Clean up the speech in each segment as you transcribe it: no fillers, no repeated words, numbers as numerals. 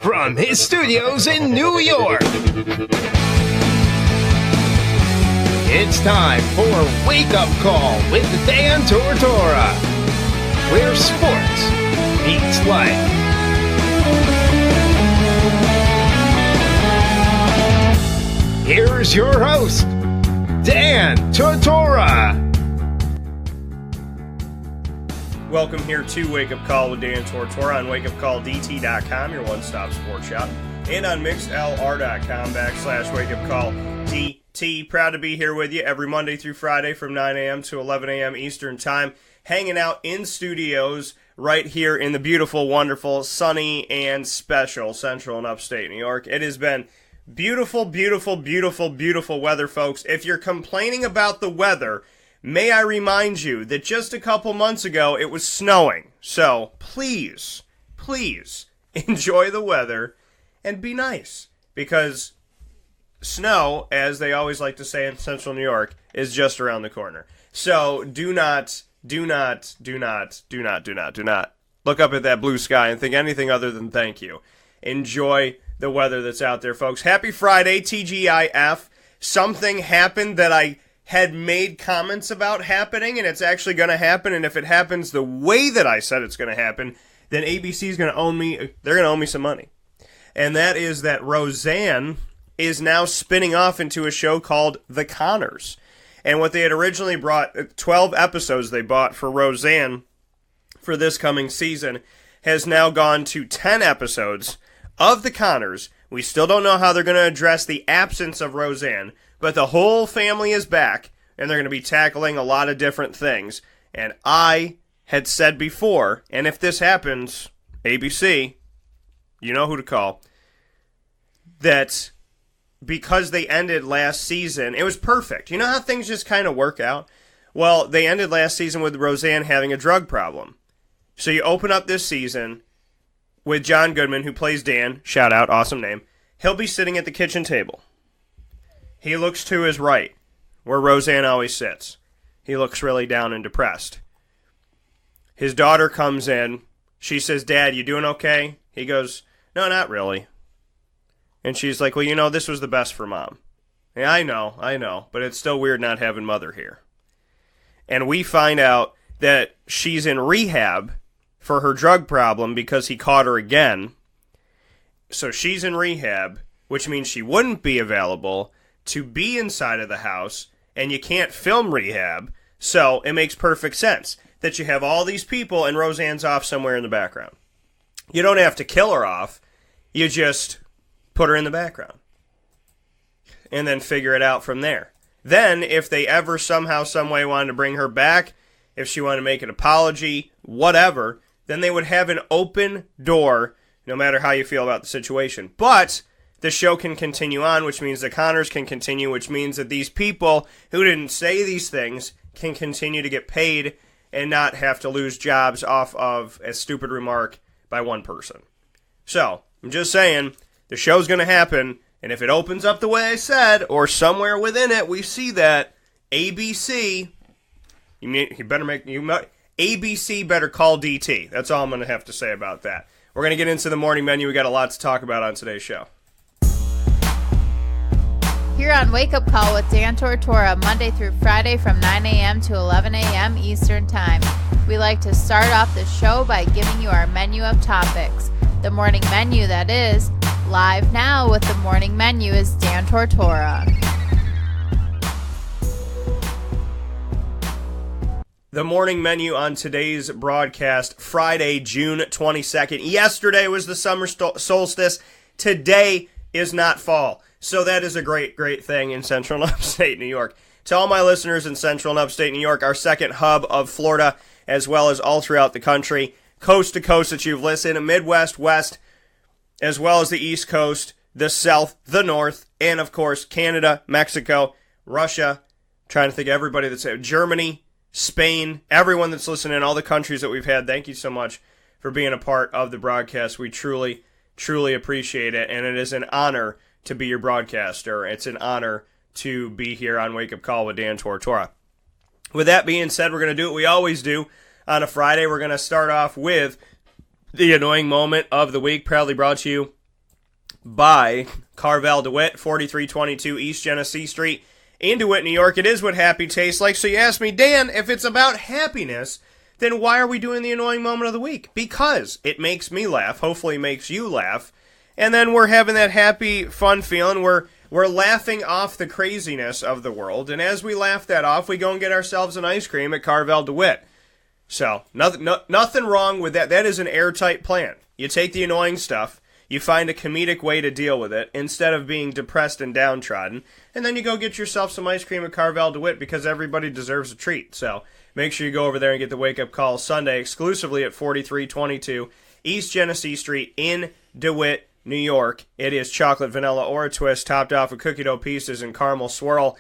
from his studios in New York, it's time for Wake Up Call with Dan Tortora, where sports meets life. Here's your host, Dan Tortora. Welcome here to Wake Up Call with Dan Tortora on wakeupcalldt.com, your one-stop sports shop, and on mixlr.com/wakeupcalldt. Proud to be here with you every Monday through Friday from 9 a.m. to 11 a.m. Eastern Time, hanging out in studios right here in the beautiful, wonderful, sunny, and special Central and Upstate New York. It has been beautiful, beautiful, beautiful, beautiful weather, folks. If you're complaining about the weather, may I remind you that just a couple months ago it was snowing. So please, please enjoy the weather and be nice, because snow, as they always like to say in Central New York, is just around the corner. So do not look up at that blue sky and think anything other than thank you. Enjoy the weather that's out there, folks. Happy Friday, T.G.I.F. Something happened that I had made comments about happening, and it's actually going to happen, and if it happens the way that I said it's going to happen, then ABC is going to own me. They're going to owe me some money. And that is that Roseanne is now spinning off into a show called The Conners. And what they had originally brought, 12 episodes they bought for Roseanne for this coming season, has now gone to 10 episodes of The Conners. We still don't know how they're going to address the absence of Roseanne, but the whole family is back, and they're going to be tackling a lot of different things. And I had said before, and if this happens, ABC, you know who to call, that because they ended last season, it was perfect. You know how things just kind of work out? Well, they ended last season with Roseanne having a drug problem. So you open up this season with John Goodman, who plays Dan, shout out, awesome name. He'll be sitting at the kitchen table. He looks to his right, where Roseanne always sits. He looks really down and depressed. His daughter comes in. She says, "Dad, you doing okay?" He goes, "No, not really." And she's like, "Well, you know, this was the best for Mom." Yeah, I know, but it's still weird not having Mother here. And we find out that she's in rehab for her drug problem because he caught her again. So she's in rehab, which means she wouldn't be available to be inside of the house, and you can't film rehab, so it makes perfect sense that you have all these people and Roseanne's off somewhere in the background. You don't have to kill her off, you just put her in the background, and then figure it out from there. Then, if they ever somehow, someway wanted to bring her back, if she wanted to make an apology, whatever, then they would have an open door, no matter how you feel about the situation. But the show can continue on, which means the Conners can continue, which means that these people who didn't say these things can continue to get paid and not have to lose jobs off of a stupid remark by one person. So, I'm just saying, the show's going to happen, and if it opens up the way I said, or somewhere within it we see that, ABC, ABC better call DT. That's all I'm going to have to say about that. We're going to get into the morning menu. We got a lot to talk about on today's show. Here on Wake Up Call with Dan Tortora, Monday through Friday from 9 a.m. to 11 a.m. Eastern Time. We like to start off the show by giving you our menu of topics. The morning menu, that is. Live now with the morning menu is Dan Tortora. The morning menu on today's broadcast, Friday, June 22nd. Yesterday was the summer solstice. Today is not fall. So that is a great, great thing in Central and Upstate New York. To all my listeners in Central and Upstate New York, our second hub of Florida, as well as all throughout the country, coast to coast that you've listened, Midwest, West, as well as the East Coast, the South, the North, and of course, Canada, Mexico, Russia, trying to think of everybody that's Germany, Spain, everyone that's listening, all the countries that we've had, thank you so much for being a part of the broadcast. We truly, truly appreciate it, and it is an honor to be your broadcaster. It's an honor to be here on Wake Up Call with Dan Tortora. With that being said, we're going to do what we always do on a Friday. We're going to start off with the annoying moment of the week, proudly brought to you by Carvel DeWitt, 4322 East Genesee Street in DeWitt, New York. It is what happy tastes like. So you ask me, Dan, if it's about happiness, then why are we doing the annoying moment of the week? Because it makes me laugh, hopefully makes you laugh, and then we're having that happy, fun feeling. We're laughing off the craziness of the world, and as we laugh that off, we go and get ourselves an ice cream at Carvel DeWitt. So, nothing wrong with that. That is an airtight plan. You take the annoying stuff, you find a comedic way to deal with it instead of being depressed and downtrodden, and then you go get yourself some ice cream at Carvel DeWitt because everybody deserves a treat. So, make sure you go over there and get the wake-up call Sunday exclusively at 4322 East Genesee Street in DeWitt, New York. It is chocolate, vanilla, or a twist, topped off with cookie dough pieces and caramel swirl.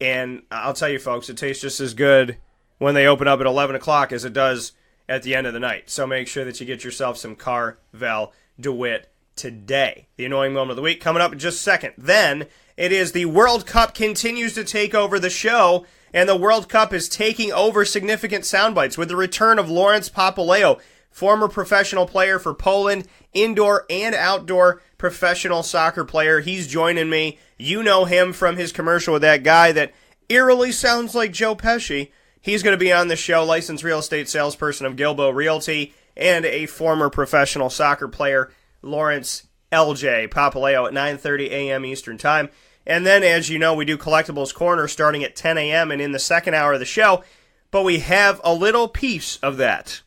And I'll tell you, folks, it tastes just as good when they open up at 11 o'clock as it does at the end of the night. So make sure that you get yourself some Carvel DeWitt today. The annoying moment of the week coming up in just a second. Then it is the World Cup continues to take over the show, and the World Cup is taking over significant soundbites with the return of Lawrence Papaleo, former professional player for Poland, indoor and outdoor professional soccer player. He's joining me. You know him from his commercial with that guy that eerily sounds like Joe Pesci. He's going to be on the show, licensed real estate salesperson of Gilbo Realty and a former professional soccer player, Lawrence L.J. Papaleo at 9:30 a.m. Eastern Time. And then, as you know, we do Collectibles Corner starting at 10 a.m. and in the second hour of the show. But we have a little piece of that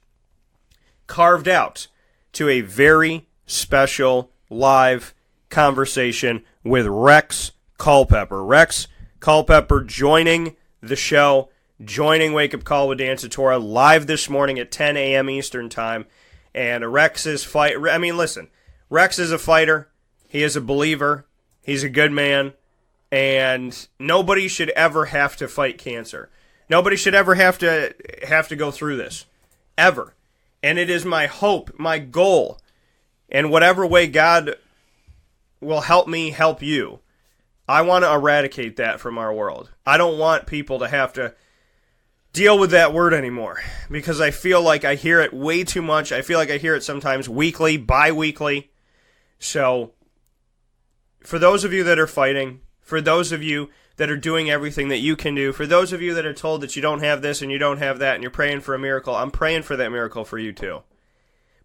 carved out to a very special live conversation with Rex Culpepper. Rex Culpepper joining the show, joining Wake Up Call with Dan Tortora live this morning at 10 a.m. Eastern Time. And Rex is Rex is a fighter. He is a believer. He's a good man. And nobody should ever have to fight cancer. Nobody should ever have to go through this. Ever. And it is my hope, my goal, and whatever way God will help me help you, I want to eradicate that from our world. I don't want people to have to deal with that word anymore because I feel like I hear it way too much. I feel like I hear it sometimes weekly, bi-weekly. So, for those of you that are fighting, for those of you that are doing everything that you can do, for those of you that are told that you don't have this and you don't have that and you're praying for a miracle, I'm praying for that miracle for you too.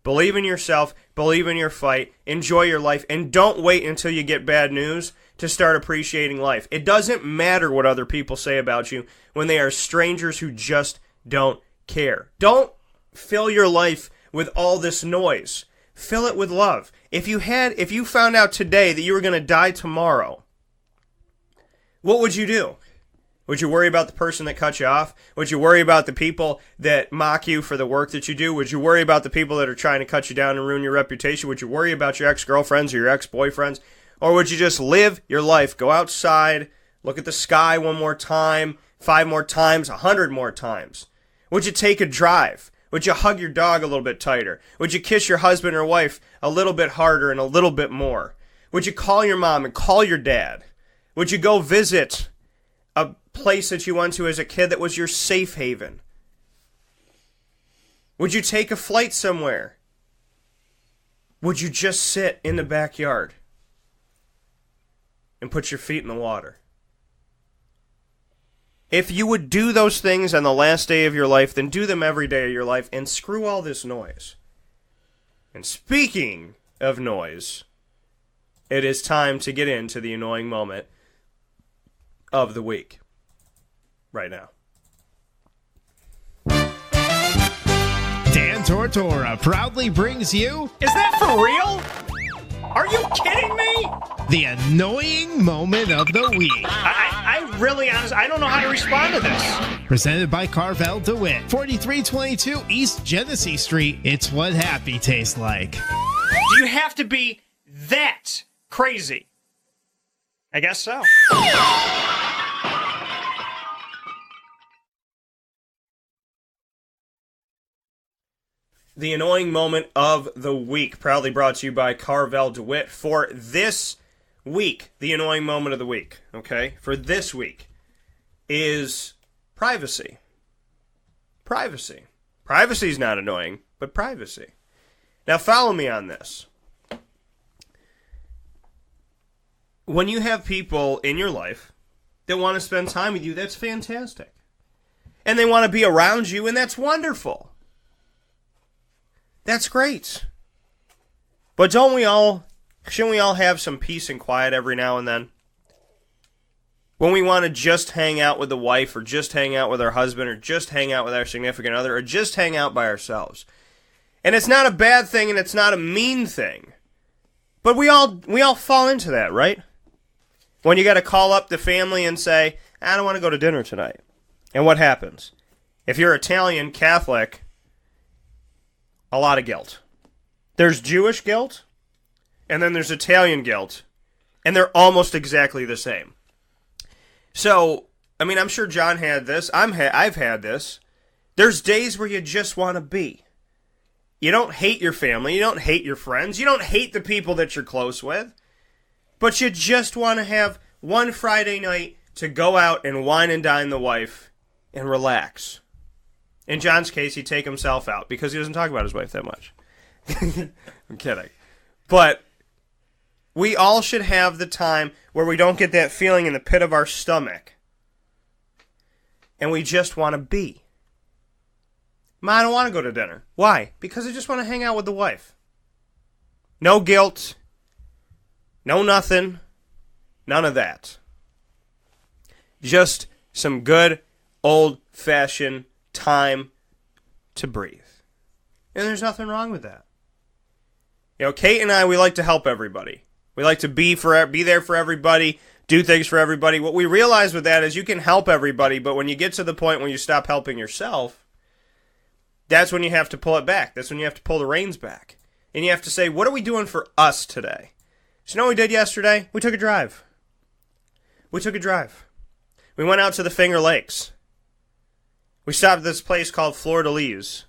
Believe in yourself, believe in your fight, enjoy your life, and don't wait until you get bad news to start appreciating life. It doesn't matter what other people say about you when they are strangers who just don't care. Don't fill your life with all this noise. Fill it with love. If you found out today that you were going to die tomorrow, what would you do? Would you worry about the person that cut you off? Would you worry about the people that mock you for the work that you do? Would you worry about the people that are trying to cut you down and ruin your reputation? Would you worry about your ex-girlfriends or your ex-boyfriends? Or would you just live your life, go outside, look at the sky one more time, 5 more times, 100 more times? Would you take a drive? Would you hug your dog a little bit tighter? Would you kiss your husband or wife a little bit harder and a little bit more? Would you call your mom and call your dad? Would you go visit a place that you went to as a kid that was your safe haven? Would you take a flight somewhere? Would you just sit in the backyard and put your feet in the water? If you would do those things on the last day of your life, then do them every day of your life and screw all this noise. And speaking of noise, it is time to get into the annoying moment of the week right now. Dan Tortora proudly brings you Is that for real? Are you kidding me? the annoying moment of the week. I really honestly, I don't know how to respond to this. Presented by Carvel DeWitt, 4322 East Genesee Street. It's what happy tastes like. Do you have to be that crazy? I guess so. The annoying moment of the week, proudly brought to you by Carvel DeWitt. For this week, the annoying moment of the week, okay, for this week is privacy. Privacy. Privacy is not annoying, but privacy. Now follow me on this. when you have people in your life that want to spend time with you, that's fantastic. And they want to be around you, and that's wonderful. That's great. But shouldn't we all have some peace and quiet every now and then? When we want to just hang out with the wife, or just hang out with our husband, or just hang out with our significant other, or just hang out by ourselves. And it's not a bad thing, and it's not a mean thing. But we all fall into that, right? When you got to call up the family and say, I don't want to go to dinner tonight. And what happens? If you're Italian, Catholic, a lot of guilt. There's Jewish guilt, and then there's Italian guilt, and they're almost exactly the same. So, I mean, I'm sure John had this. I've had this. There's days where you just want to be. You don't hate your family. You don't hate your friends. You don't hate the people that you're close with. But you just want to have one Friday night to go out and wine and dine the wife and relax. In John's case, he'd take himself out because he doesn't talk about his wife that much. I'm kidding. But we all should have the time where we don't get that feeling in the pit of our stomach. And we just want to be. I don't want to go to dinner. Why? Because I just want to hang out with the wife. No guilt. No nothing. None of that. Just some good old-fashioned time to breathe. And there's nothing wrong with that. You know, Kate and I, we like to help everybody. We like to be there for everybody, do things for everybody. What we realize with that is you can help everybody, but when you get to the point when you stop helping yourself, that's when you have to pull it back. That's when you have to pull the reins back. And you have to say, what are we doing for us today? So you know what we did yesterday? We took a drive. We went out to the Finger Lakes. We stopped at this place called Fleur de Lis.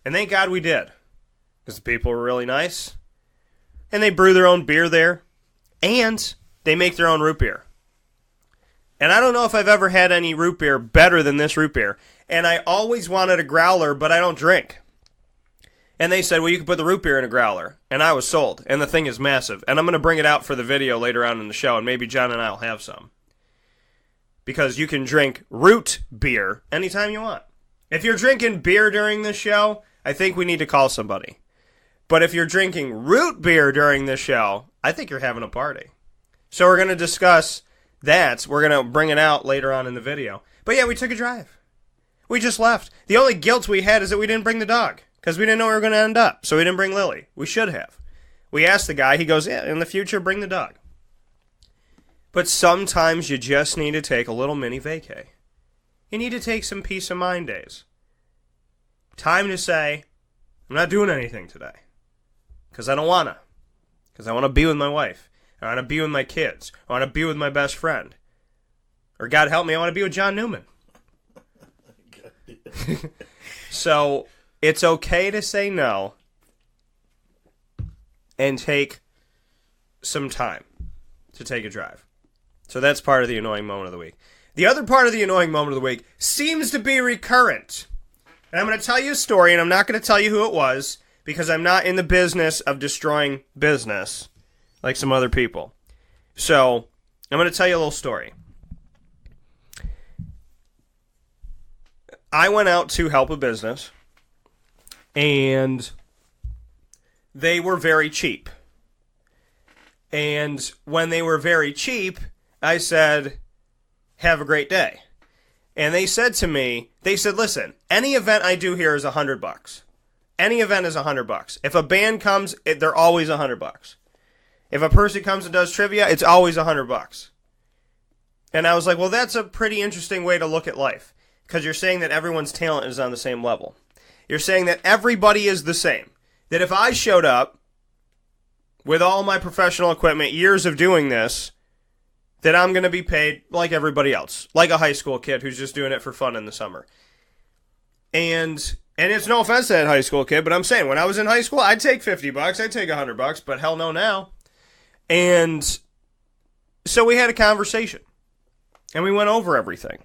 And thank God we did. Because the people were really nice. And they brew their own beer there. And they make their own root beer. And I don't know if I've ever had any root beer better than this root beer. And I always wanted a growler, but I don't drink. And they said, well, you can put the root beer in a growler. And I was sold. And the thing is massive. And I'm going to bring it out for the video later on in the show. And maybe John and I will have some. Because you can drink root beer anytime you want. If you're drinking beer during this show, I think we need to call somebody. But if you're drinking root beer during this show, I think you're having a party. So we're going to discuss that. We're going to bring it out later on in the video. But yeah, we took a drive. We just left. The only guilt we had is that we didn't bring the dog. Because we didn't know where we were going to end up. So we didn't bring Lily. We should have. We asked the guy. He goes, yeah, in the future, bring the dog. But sometimes you just need to take a little mini vacay. You need to take some peace of mind days. Time to say, I'm not doing anything today. Because I don't want to. Because I want to be with my wife. I want to be with my kids. I want to be with my best friend. Or God help me, I want to be with John Newman. So, it's okay to say no and take some time to take a drive. So that's part of the annoying moment of the week. The other part of the annoying moment of the week seems to be recurrent. And I'm going to tell you a story, and I'm not going to tell you who it was, because I'm not in the business of destroying business like some other people. So, I'm going to tell you a little story. I went out to help a business, and they were very cheap. And when they were very cheap, I said, have a great day. And they said to me, listen, any event I do here is $100. Any event is $100. If a band comes, they're always $100. If a person comes and does trivia, it's always $100. And I was like, well, that's a pretty interesting way to look at life. Because you're saying that everyone's talent is on the same level. You're saying that everybody is the same. That if I showed up with all my professional equipment, years of doing this, that I'm going to be paid like everybody else. Like a high school kid who's just doing it for fun in the summer. And it's no offense to that high school kid, but I'm saying when I was in high school, I'd take $50, I'd take $100, but hell no now. And so we had a conversation. And we went over everything.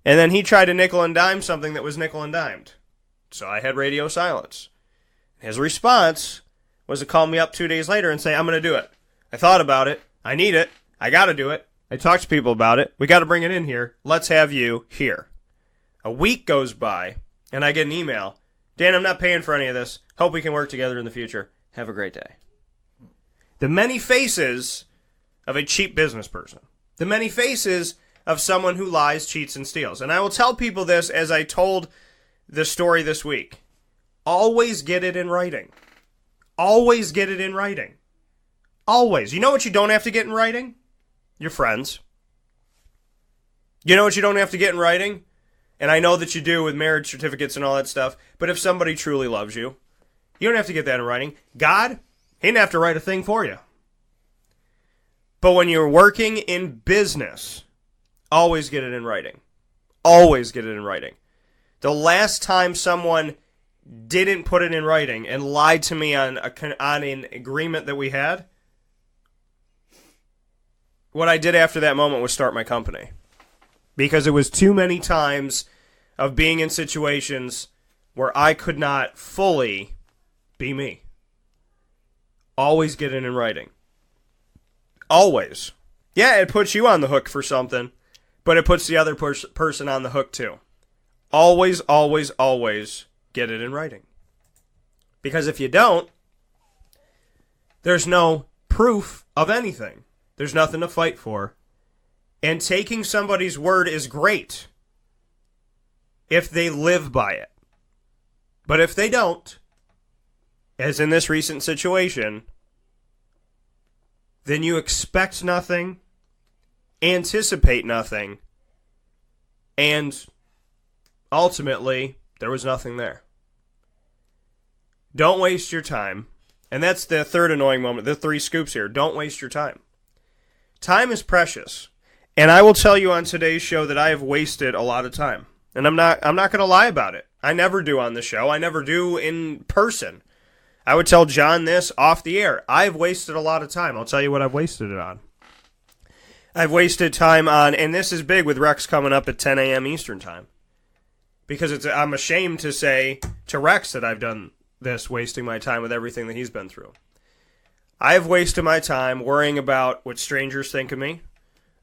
And then he tried to nickel and dime something that was nickel and dimed. So I had radio silence. His response was to call me up 2 days later and say, I'm going to do it. I thought about it. I need it. I got to do it. I talk to people about it. We got to bring it in here. Let's have you here. A week goes by, and I get an email. Dan, I'm not paying for any of this. Hope we can work together in the future. Have a great day. The many faces of a cheap business person. The many faces of someone who lies, cheats, and steals. And I will tell people this as I told the story this week. Always get it in writing. Always get it in writing. Always. You know what you don't have to get in writing? Your friends. You know what you don't have to get in writing? And I know that you do with marriage certificates and all that stuff. But if somebody truly loves you, you don't have to get that in writing. God, he didn't have to write a thing for you. But when you're working in business, always get it in writing. Always get it in writing. The last time someone didn't put it in writing and lied to me on an agreement that we had, what I did after that moment was start my company. Because it was too many times of being in situations where I could not fully be me. Always get it in writing. Always. Yeah, it puts you on the hook for something, but it puts the other person on the hook too. Always, always, always get it in writing. Because if you don't, there's no proof of anything. There's nothing to fight for. And taking somebody's word is great if they live by it. But if they don't, as in this recent situation, then you expect nothing, anticipate nothing, and ultimately, there was nothing there. Don't waste your time. And that's the third annoying moment, the 3 scoops here. Don't waste your time. Time is precious. And I will tell you on today's show that I have wasted a lot of time. And I'm not going to lie about it. I never do on the show. I never do in person. I would tell John this off the air. I've wasted a lot of time. I'll tell you what I've wasted it on. I've wasted time on, and this is big with Rex coming up at 10 a.m. Eastern time. Because I'm ashamed to say to Rex that I've done this, wasting my time with everything that he's been through. I've wasted my time worrying about what strangers think of me.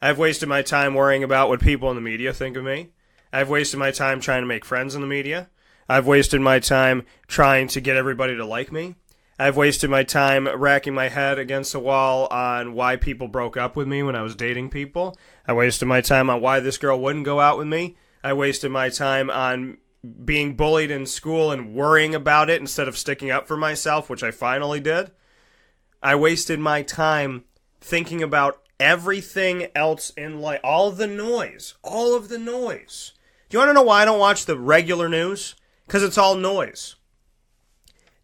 I've wasted my time worrying about what people in the media think of me. I've wasted my time trying to make friends in the media. I've wasted my time trying to get everybody to like me. I've wasted my time racking my head against the wall on why people broke up with me when I was dating people. I wasted my time on why this girl wouldn't go out with me. I wasted my time on being bullied in school and worrying about it instead of sticking up for myself, which I finally did. I wasted my time thinking about everything else in life. All of the noise. All of the noise. Do you want to know why I don't watch the regular news? Because it's all noise.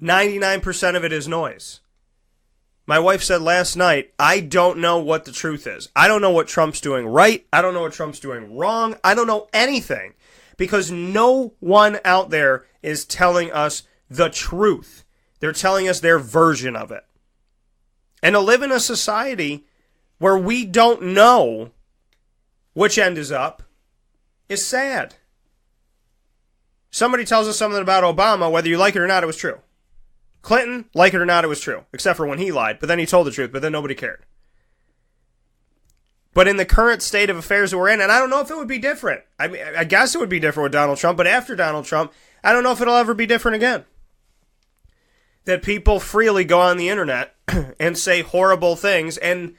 99% of it is noise. My wife said last night, I don't know what the truth is. I don't know what Trump's doing right. I don't know what Trump's doing wrong. I don't know anything. Because no one out there is telling us the truth. They're telling us their version of it. And to live in a society where we don't know which end is up is sad. Somebody tells us something about Obama, whether you like it or not, it was true. Clinton, like it or not, it was true. Except for when he lied, but then he told the truth, but then nobody cared. But in the current state of affairs that we're in, and I don't know if it would be different. I mean, I guess it would be different with Donald Trump, but after Donald Trump, I don't know if it'll ever be different again. That people freely go on the internet and say horrible things, and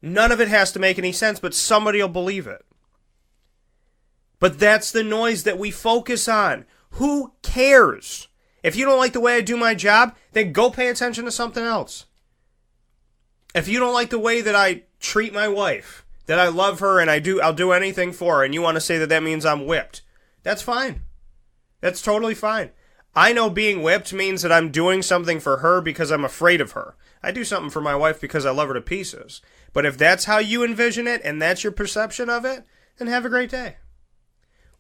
none of it has to make any sense, but somebody will believe it. But that's the noise that we focus on. Who cares? If you don't like the way I do my job, then go pay attention to something else. If you don't like the way that I treat my wife, that I love her and I'll do anything for her, and you want to say that that means I'm whipped, that's fine. That's totally fine. I know being whipped means that I'm doing something for her because I'm afraid of her. I do something for my wife because I love her to pieces. But if that's how you envision it and that's your perception of it, then have a great day.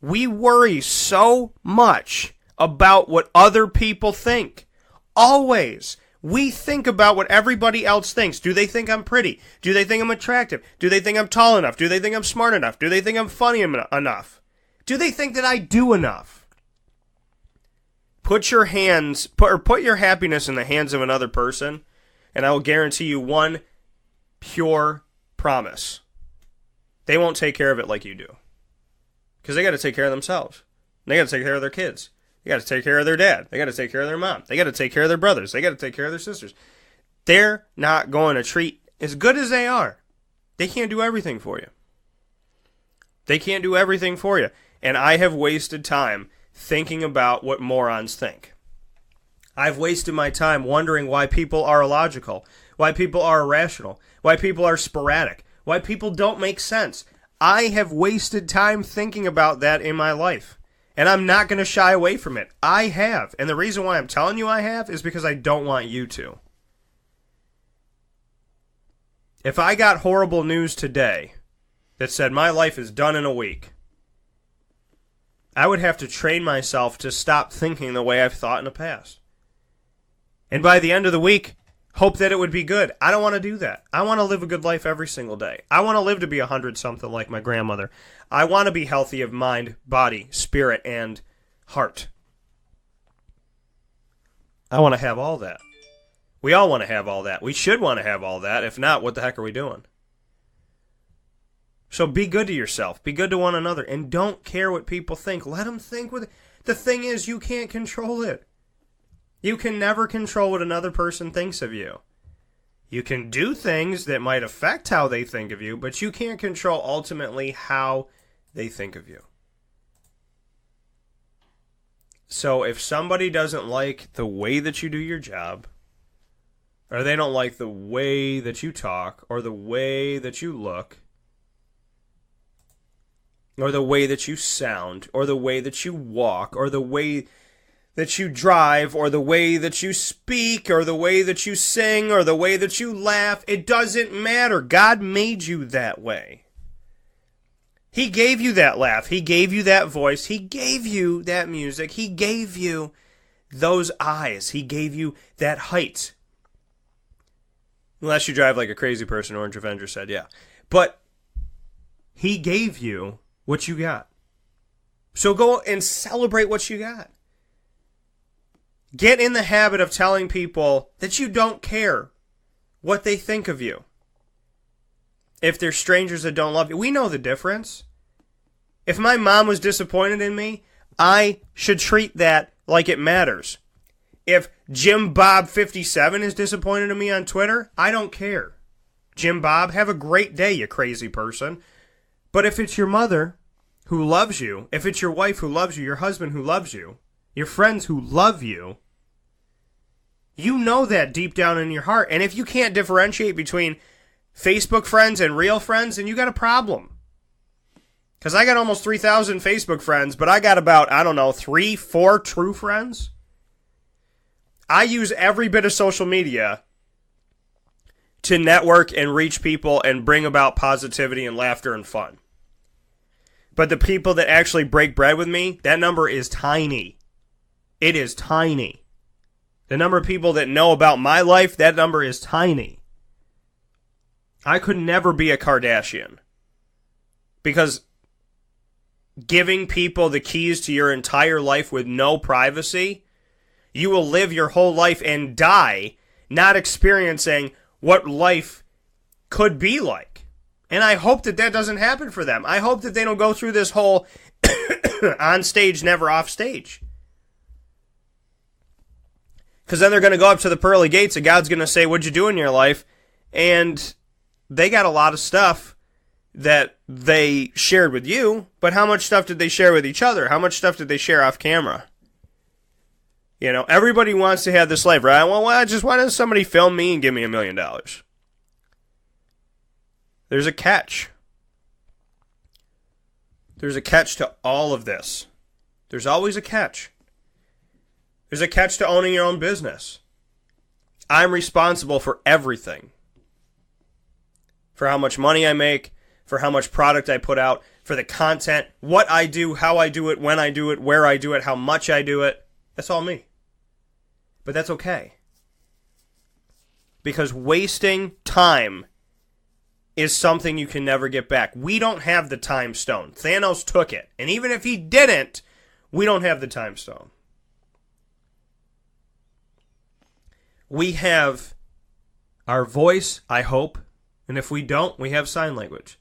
We worry so much about what other people think. Always. We think about what everybody else thinks. Do they think I'm pretty? Do they think I'm attractive? Do they think I'm tall enough? Do they think I'm smart enough? Do they think I'm funny enough? Do they think that I do enough? Put your happiness in the hands of another person, and I will guarantee you one pure promise, they won't take care of it like you do. Because they got to take care of themselves. They got to take care of their kids. They got to take care of their dad. They got to take care of their mom. They got to take care of their brothers. They got to take care of their sisters. They're not going to treat, as good as they are, they can't do everything for you. They can't do everything for you. And I have wasted time thinking about what morons think. I've wasted my time wondering why people are illogical, why people are irrational, why people are sporadic, why people don't make sense. I have wasted time thinking about that in my life. And I'm not going to shy away from it. I have. And the reason why I'm telling you I have is because I don't want you to. If I got horrible news today that said my life is done in a week, I would have to train myself to stop thinking the way I've thought in the past. And by the end of the week, hope that it would be good. I don't want to do that. I want to live a good life every single day. I want to live to be 100-something like my grandmother. I want to be healthy of mind, body, spirit, and heart. I want to have all that. We all want to have all that. We should want to have all that. If not, what the heck are we doing? So be good to yourself. Be good to one another. And don't care what people think. Let them think what... The thing is, you can't control it. You can never control what another person thinks of you. You can do things that might affect how they think of you, but you can't control ultimately how they think of you. So if somebody doesn't like the way that you do your job, or they don't like the way that you talk, or the way that you look, or the way that you sound, or the way that you walk, or the way that you drive, or the way that you speak, or the way that you sing, or the way that you laugh, it doesn't matter. God made you that way. He gave you that laugh. He gave you that voice. He gave you that music. He gave you those eyes. He gave you that height. Unless you drive like a crazy person, Orange Avenger said, yeah. But he gave you what you got. So go and celebrate what you got. Get in the habit of telling people that you don't care what they think of you. If they're strangers that don't love you. We know the difference. If my mom was disappointed in me, I should treat that like it matters. If Jim Bob 57 is disappointed in me on Twitter, I don't care. Jim Bob, have a great day, you crazy person. But if it's your mother who loves you, if it's your wife who loves you, your husband who loves you, your friends who love you, you know that deep down in your heart. And if you can't differentiate between Facebook friends and real friends, then you got a problem. Because I got almost 3,000 Facebook friends, but I got about, 3, 4 true friends. I use every bit of social media to network and reach people and bring about positivity and laughter and fun. But the people that actually break bread with me, that number is tiny. It is tiny. The number of people that know about my life, that number is tiny. I could never be a Kardashian. Because giving people the keys to your entire life with no privacy, you will live your whole life and die not experiencing what life could be like. And I hope that that doesn't happen for them. I hope that they don't go through this whole on stage, never off stage. Because then they're going to go up to the pearly gates and God's going to say, what'd you do in your life? And they got a lot of stuff that they shared with you, but how much stuff did they share with each other? How much stuff did they share off camera? You know, everybody wants to have this life, right? Well, why doesn't somebody film me and give me $1 million? There's a catch. There's a catch to all of this. There's always a catch. There's a catch to owning your own business. I'm responsible for everything. For how much money I make, for how much product I put out, for the content, what I do, how I do it, when I do it, where I do it, how much I do it. That's all me. But that's okay. Because wasting time is something you can never get back. We don't have the time stone. Thanos took it. And even if he didn't, we don't have the time stone. We have our voice, I hope. And if we don't, we have sign language.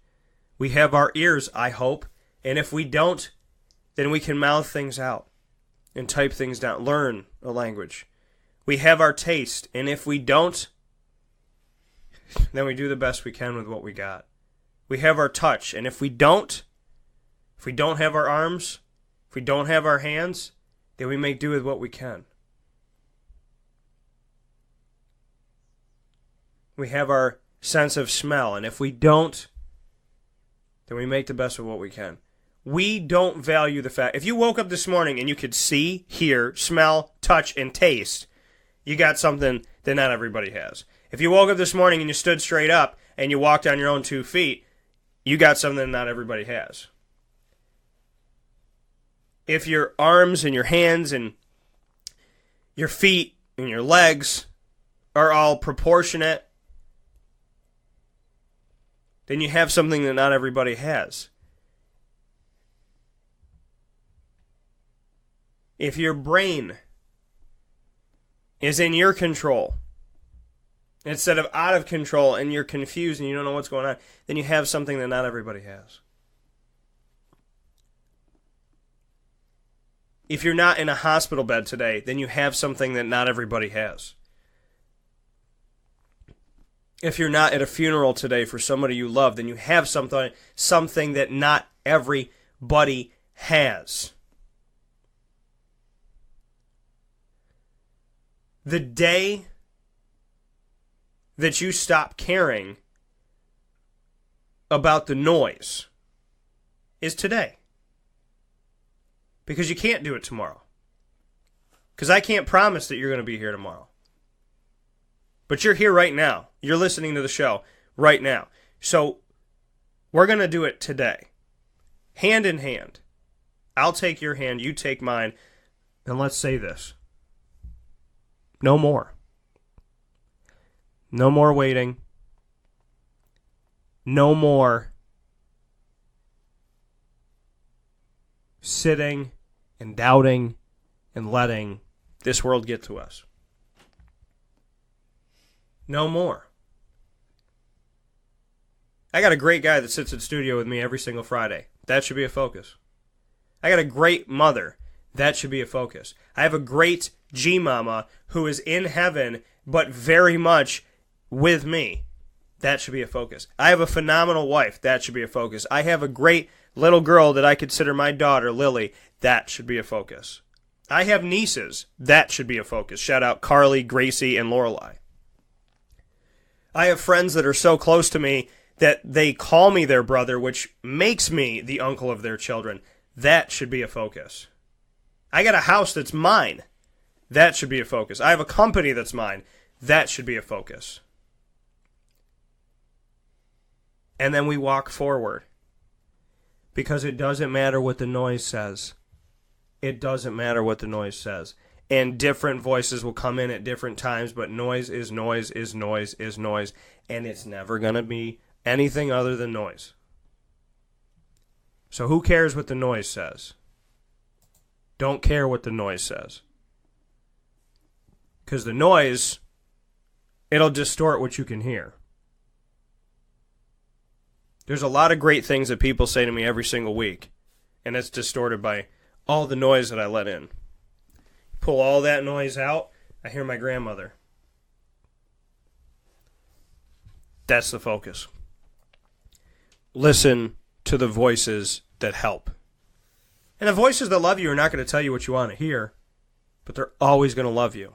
We have our ears, I hope. And if we don't, then we can mouth things out and type things down, learn a language. We have our taste. And if we don't, then we do the best we can with what we got. We have our touch. And if we don't have our arms, if we don't have our hands, then we make do with what we can. We have our sense of smell, and if we don't, then we make the best of what we can. We don't value the fact. If you woke up this morning and you could see, hear, smell, touch, and taste, you got something that not everybody has. If you woke up this morning and you stood straight up and you walked on your own 2 feet, you got something that not everybody has. If your arms and your hands and your feet and your legs are all proportionate, then you have something that not everybody has. If your brain is in your control instead of out of control and you're confused and you don't know what's going on, then you have something that not everybody has. If you're not in a hospital bed today, then you have something that not everybody has. If you're not at a funeral today for somebody you love, then you have something that not everybody has. The day that you stop caring about the noise is today. Because you can't do it tomorrow. Because I can't promise that you're going to be here tomorrow. But you're here right now. You're listening to the show right now. So we're going to do it today. Hand in hand. I'll take your hand, you take mine, and let's say this. No more. No more waiting. No more sitting and doubting and letting this world get to us. No more. I got a great guy that sits in the studio with me every single Friday. That should be a focus. I got a great mother. That should be a focus. I have a great G-Mama who is in heaven, but very much with me. That should be a focus. I have a phenomenal wife. That should be a focus. I have a great little girl that I consider my daughter, Lily. That should be a focus. I have nieces. That should be a focus. Shout out Carly, Gracie, and Lorelei. I have friends that are so close to me that they call me their brother, which makes me the uncle of their children. That should be a focus. I got a house that's mine. That should be a focus. I have a company that's mine. That should be a focus. And then we walk forward. Because it doesn't matter what the noise says. It doesn't matter what the noise says. And different voices will come in at different times, but noise is noise is noise is noise. And it's never going to be anything other than noise. So who cares what the noise says? Don't care what the noise says. Because the noise, it'll distort what you can hear. There's a lot of great things that people say to me every single week, and it's distorted by all the noise that I let in. Pull all that noise out, I hear my grandmother. That's the focus. Listen to the voices that help. And the voices that love you are not going to tell you what you want to hear, but they're always going to love you.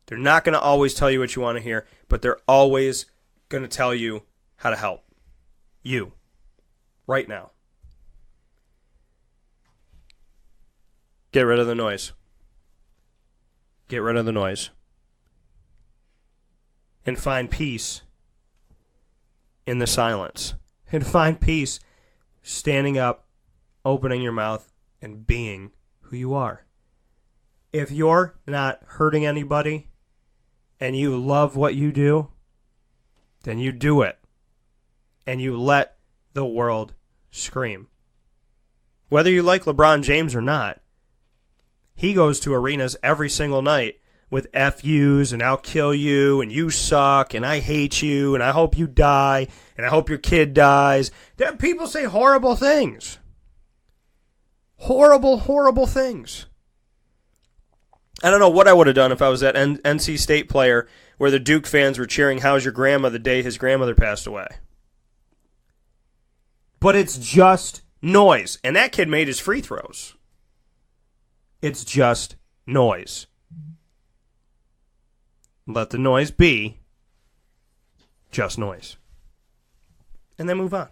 They're not going to always tell you what you want to hear, but they're always going to tell you how to help you right now. Get rid of the noise. Get rid of the noise. And find peace in the silence. And find peace standing up, opening your mouth, and being who you are. If you're not hurting anybody and you love what you do, then you do it. And you let the world scream. Whether you like LeBron James or not, he goes to arenas every single night with F yous and I'll kill you and you suck and I hate you and I hope you die and I hope your kid dies. People say horrible things. Horrible, horrible things. I don't know what I would have done if I was that NC State player where the Duke fans were cheering, "How's your grandma?" the day his grandmother passed away. But it's just noise. And that kid made his free throws. It's just noise. Let the noise be just noise. And then move on.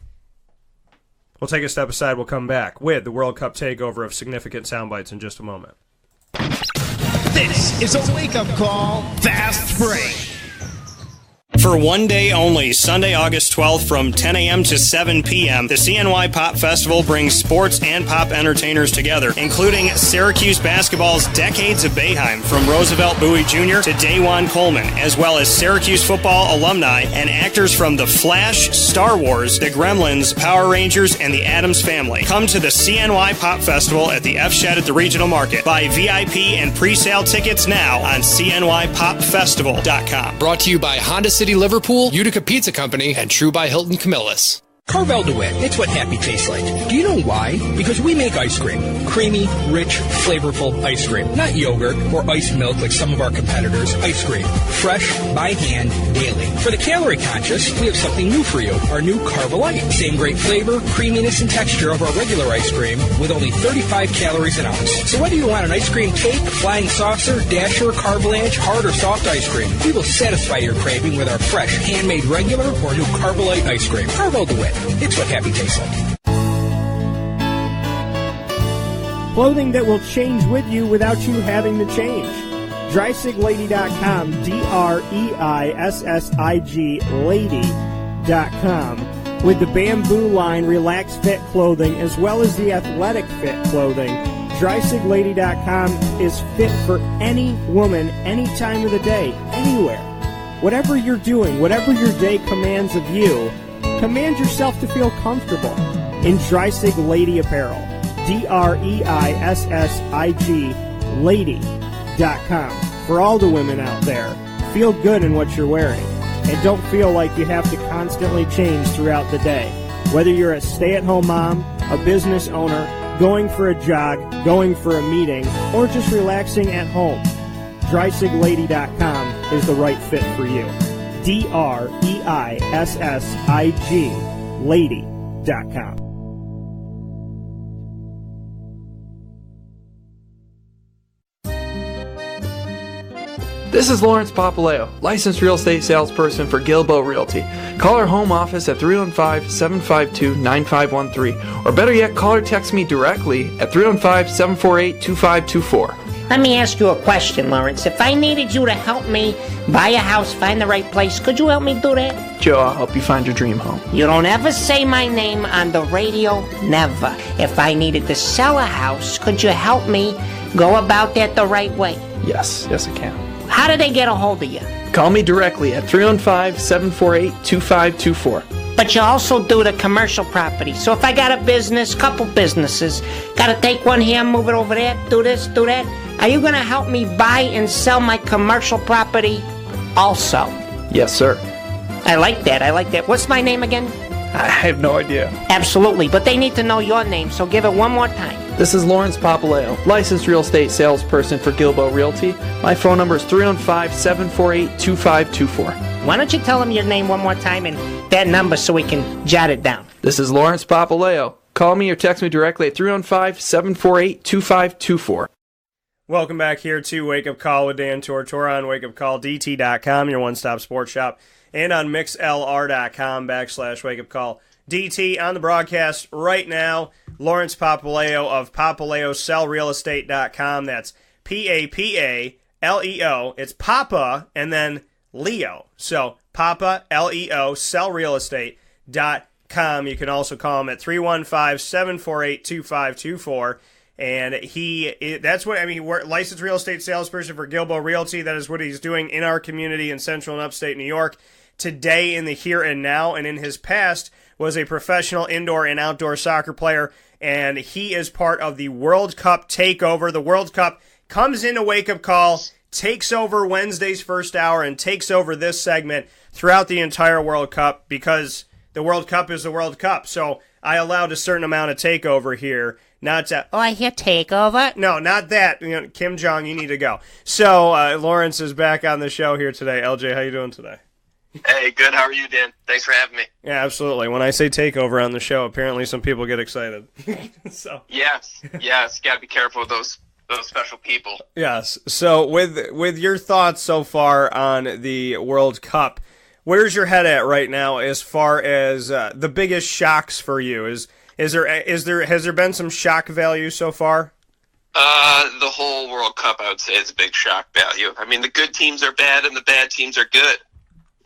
We'll take a step aside. We'll come back with the World Cup takeover of significant Soundbites in just a moment. This is a wake-up call fast break. For one day only, Sunday, August 12th from 10 a.m. to 7 p.m., the CNY Pop Festival brings sports and pop entertainers together, including Syracuse basketball's Decades of Boeheim from Roosevelt Bowie Jr. to Dajuan Coleman, as well as Syracuse football alumni and actors from The Flash, Star Wars, The Gremlins, Power Rangers, and the Addams Family. Come to the CNY Pop Festival at the F Shed at the Regional Market. Buy VIP and pre-sale tickets now on CNYPopFestival.com. Brought to you by Honda City Liverpool, Utica Pizza Company, and True by Hilton Camillus. Carvel DeWitt, it's what happy tastes like. Do you know why? Because we make ice cream. Creamy, rich, flavorful ice cream. Not yogurt or ice milk like some of our competitors. Ice cream. Fresh, by hand, daily. For the calorie conscious, we have something new for you. Our new Carvelite. Same great flavor, creaminess, and texture of our regular ice cream with only 35 calories an ounce. So whether you want an ice cream cake, flying saucer, dasher, carvalanche, hard or soft ice cream, we will satisfy your craving with our fresh, handmade regular or new Carvelite ice cream. Carvel DeWitt. It's what happy tastes like. Clothing that will change with you without you having to change. DreisigLady.com, DREISSIG Lady.com. With the Bamboo line Relax Fit clothing as well as the Athletic Fit clothing, DreisigLady.com is fit for any woman, any time of the day, anywhere. Whatever you're doing, whatever your day commands of you, command yourself to feel comfortable in Dreisig Lady Apparel. DREISSIG Lady.com. For all the women out there, feel good in what you're wearing. And don't feel like you have to constantly change throughout the day. Whether you're a stay-at-home mom, a business owner, going for a jog, going for a meeting, or just relaxing at home, DreisigLady.com is the right fit for you. DREISSIG Lady.com. This is Lawrence Papaleo, licensed real estate salesperson for Gilbo Realty. Call our home office at 315-752-9513, or better yet, call or text me directly at 315-748-2524. Let me ask you a question, Lawrence. If I needed you to help me buy a house, find the right place, could you help me do that? Joe, I'll help you find your dream home. You don't ever say my name on the radio, never. If I needed to sell a house, could you help me go about that the right way? Yes, I can. How do they get a hold of you? Call me directly at 315-748-2524. But you also do the commercial property. So if I got a business, couple businesses, got to take one here, move it over there, do this, do that, are you going to help me buy and sell my commercial property also? Yes, sir. I like that. What's my name again? I have no idea. Absolutely, but they need to know your name, so give it one more time. This is Lawrence Papaleo, licensed real estate salesperson for Gilbo Realty. My phone number is 315-748-2524. Why don't you tell them your name one more time and that number so we can jot it down? This is Lawrence Papaleo. Call me or text me directly at 315-748-2524. Welcome back here to Wake Up Call with Dan Tortora on wakeupcalldt.com, your one-stop sports shop, and on mixlr.com/wakeupcalldt. On the broadcast right now, Lawrence Papaleo of PapaleoSellRealEstate.com. That's Papaleo. It's Papa and then Leo. So Papaleo sellrealestate.com. You can also call him at 315-748-2524. And we're licensed real estate salesperson for Gilbo Realty. That is what he's doing in our community in central and upstate New York today, in the here and now. And in his past was a professional indoor and outdoor soccer player. And he is part of the World Cup takeover. The World Cup comes in a wake-up call takes over Wednesday's first hour and takes over this segment throughout the entire World Cup because the World Cup is the World Cup. So I allowed a certain amount of takeover here. Not to, Oh, I hear takeover. no, not that. Kim Jong, you need to go. So Lawrence is back on the show here today. LJ, how you doing today? Hey, good. How are you, Dan? Thanks for having me. Yeah, absolutely. When I say takeover on the show, apparently some people get excited. So Yes. Got to be careful with those special people. yes. So with your thoughts so far on the World Cup, where's your head at right now as far as the biggest shocks for you? Has there been some shock value so far? The whole World Cup, I would say, is a big shock value. I mean, the good teams are bad and the bad teams are good.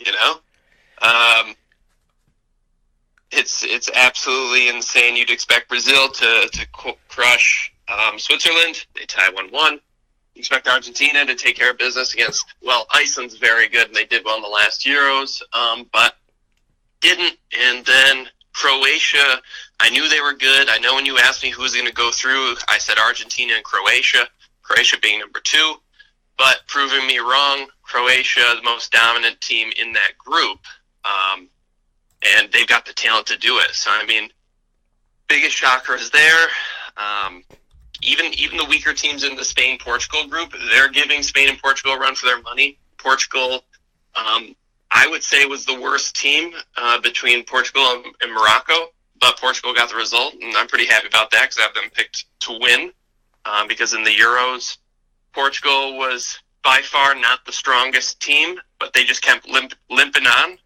You know, it's absolutely insane. You'd expect Brazil to crush Switzerland. They tie 1-1. You expect Argentina to take care of business against, well, Iceland's very good, and they did well in the last Euros, but didn't. And then Croatia, I knew they were good. I know when you asked me who was going to go through, I said Argentina and Croatia being number 2. But proving me wrong, Croatia, the most dominant team in that group, and they've got the talent to do it. So, I mean, biggest shocker is there. Even the weaker teams in the Spain-Portugal group, they're giving Spain and Portugal a run for their money. Portugal, I would say, was the worst team between Portugal and Morocco, but Portugal got the result, and I'm pretty happy about that because I have them picked to win because in the Euros, Portugal was by far not the strongest team, but they just kept limping on,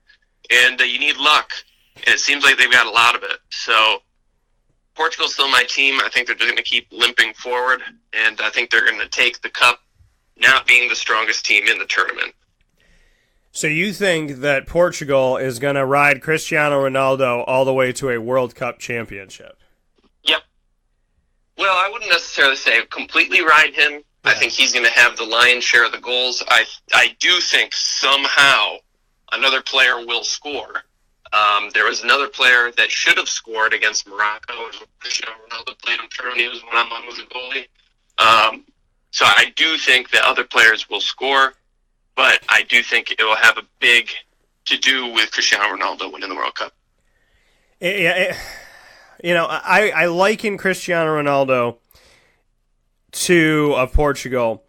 and you need luck, and it seems like they've got a lot of it. So Portugal's still my team. I think they're just going to keep limping forward, and I think they're going to take the cup, not being the strongest team in the tournament. So you think that Portugal is going to ride Cristiano Ronaldo all the way to a World Cup championship? Yep. Well, I wouldn't necessarily say completely ride him. I think he's going to have the lion's share of the goals. I do think somehow another player will score. There was another player that should have scored against Morocco. Cristiano Ronaldo played him through, and he was one-on-one with a goalie. So I do think that other players will score, but I do think it will have a big to do with Cristiano Ronaldo winning the World Cup. I liken Cristiano Ronaldo of Portugal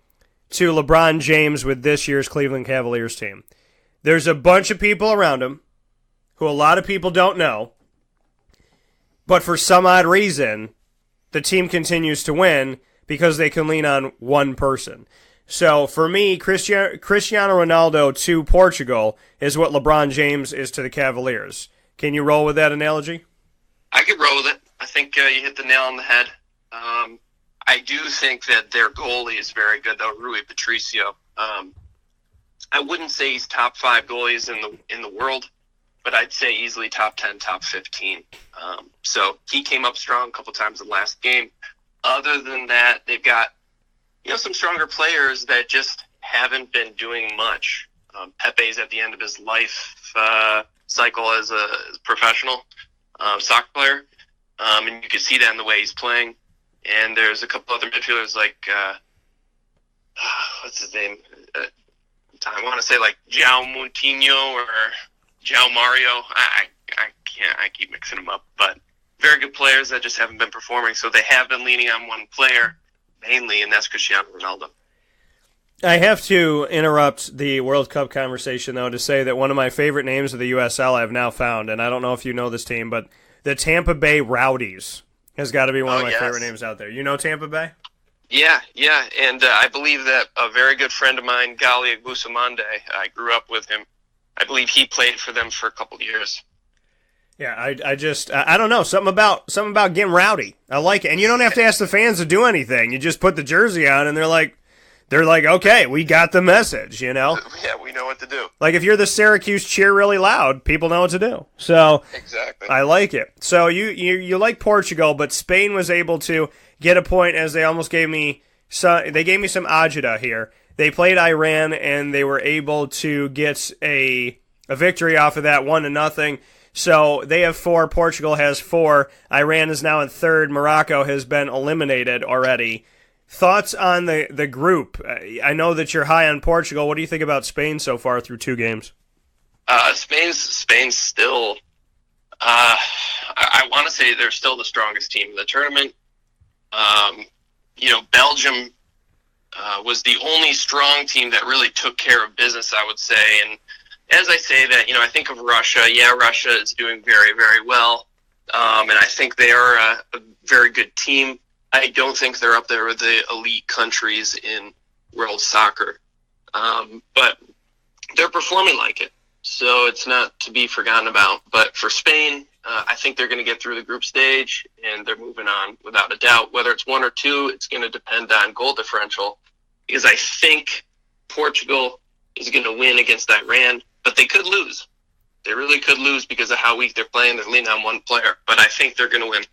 to LeBron James with this year's Cleveland Cavaliers team. There's a bunch of people around him who a lot of people don't know, but for some odd reason, the team continues to win because they can lean on one person. So for me, Cristiano Ronaldo to Portugal is what LeBron James is to the Cavaliers. Can you roll with that analogy? I could roll with it. I think you hit the nail on the head. I do think that their goalie is very good, though, Rui Patricio. I wouldn't say he's top 5 goalies in the world, but I'd say easily top 10, top 15. So he came up strong a couple times in the last game. Other than that, they've got some stronger players that just haven't been doing much. Pepe's at the end of his life cycle as a professional soccer player, and you can see that in the way he's playing. And there's a couple other midfielders like, what's his name? I want to say like João Moutinho or João Mario. I keep mixing them up. But very good players that just haven't been performing. So they have been leaning on one player mainly, and that's Cristiano Ronaldo. I have to interrupt the World Cup conversation, though, to say that one of my favorite names of the USL I've now found, and I don't know if you know this team, but the Tampa Bay Rowdies has got to be one of my favorite names out there. You know Tampa Bay? Yeah, and I believe that a very good friend of mine, Gali Agbusamande, I grew up with him. I believe he played for them for a couple of years. Yeah, I don't know, something about getting rowdy. I like it, and you don't have to ask the fans to do anything. You just put the jersey on, and they're like, okay, we got the message, Yeah, we know what to do. Like if you're the Syracuse cheer really loud, people know what to do. So exactly, I like it. So you like Portugal, but Spain was able to get a point as they almost gave me some. They gave me some agita here. They played Iran and they were able to get a victory off of that 1-0. So they have 4. Portugal has 4. Iran is now in 3rd. Morocco has been eliminated already. Thoughts on the group? I know that you're high on Portugal. What do you think about Spain so far through 2 games? Spain's still. I want to say they're still the strongest team in the tournament. Belgium was the only strong team that really took care of business, I would say. And as I say that, I think of Russia. Yeah, Russia is doing very, very well. And I think they are a very good team. I don't think they're up there with the elite countries in world soccer. But they're performing like it. So it's not to be forgotten about. But for Spain, I think they're going to get through the group stage, and they're moving on without a doubt. Whether it's 1 or 2, it's going to depend on goal differential, because I think Portugal is going to win against Iran, but they could lose. They really could lose because of how weak they're playing. They're leaning on one player, but I think they're going to win.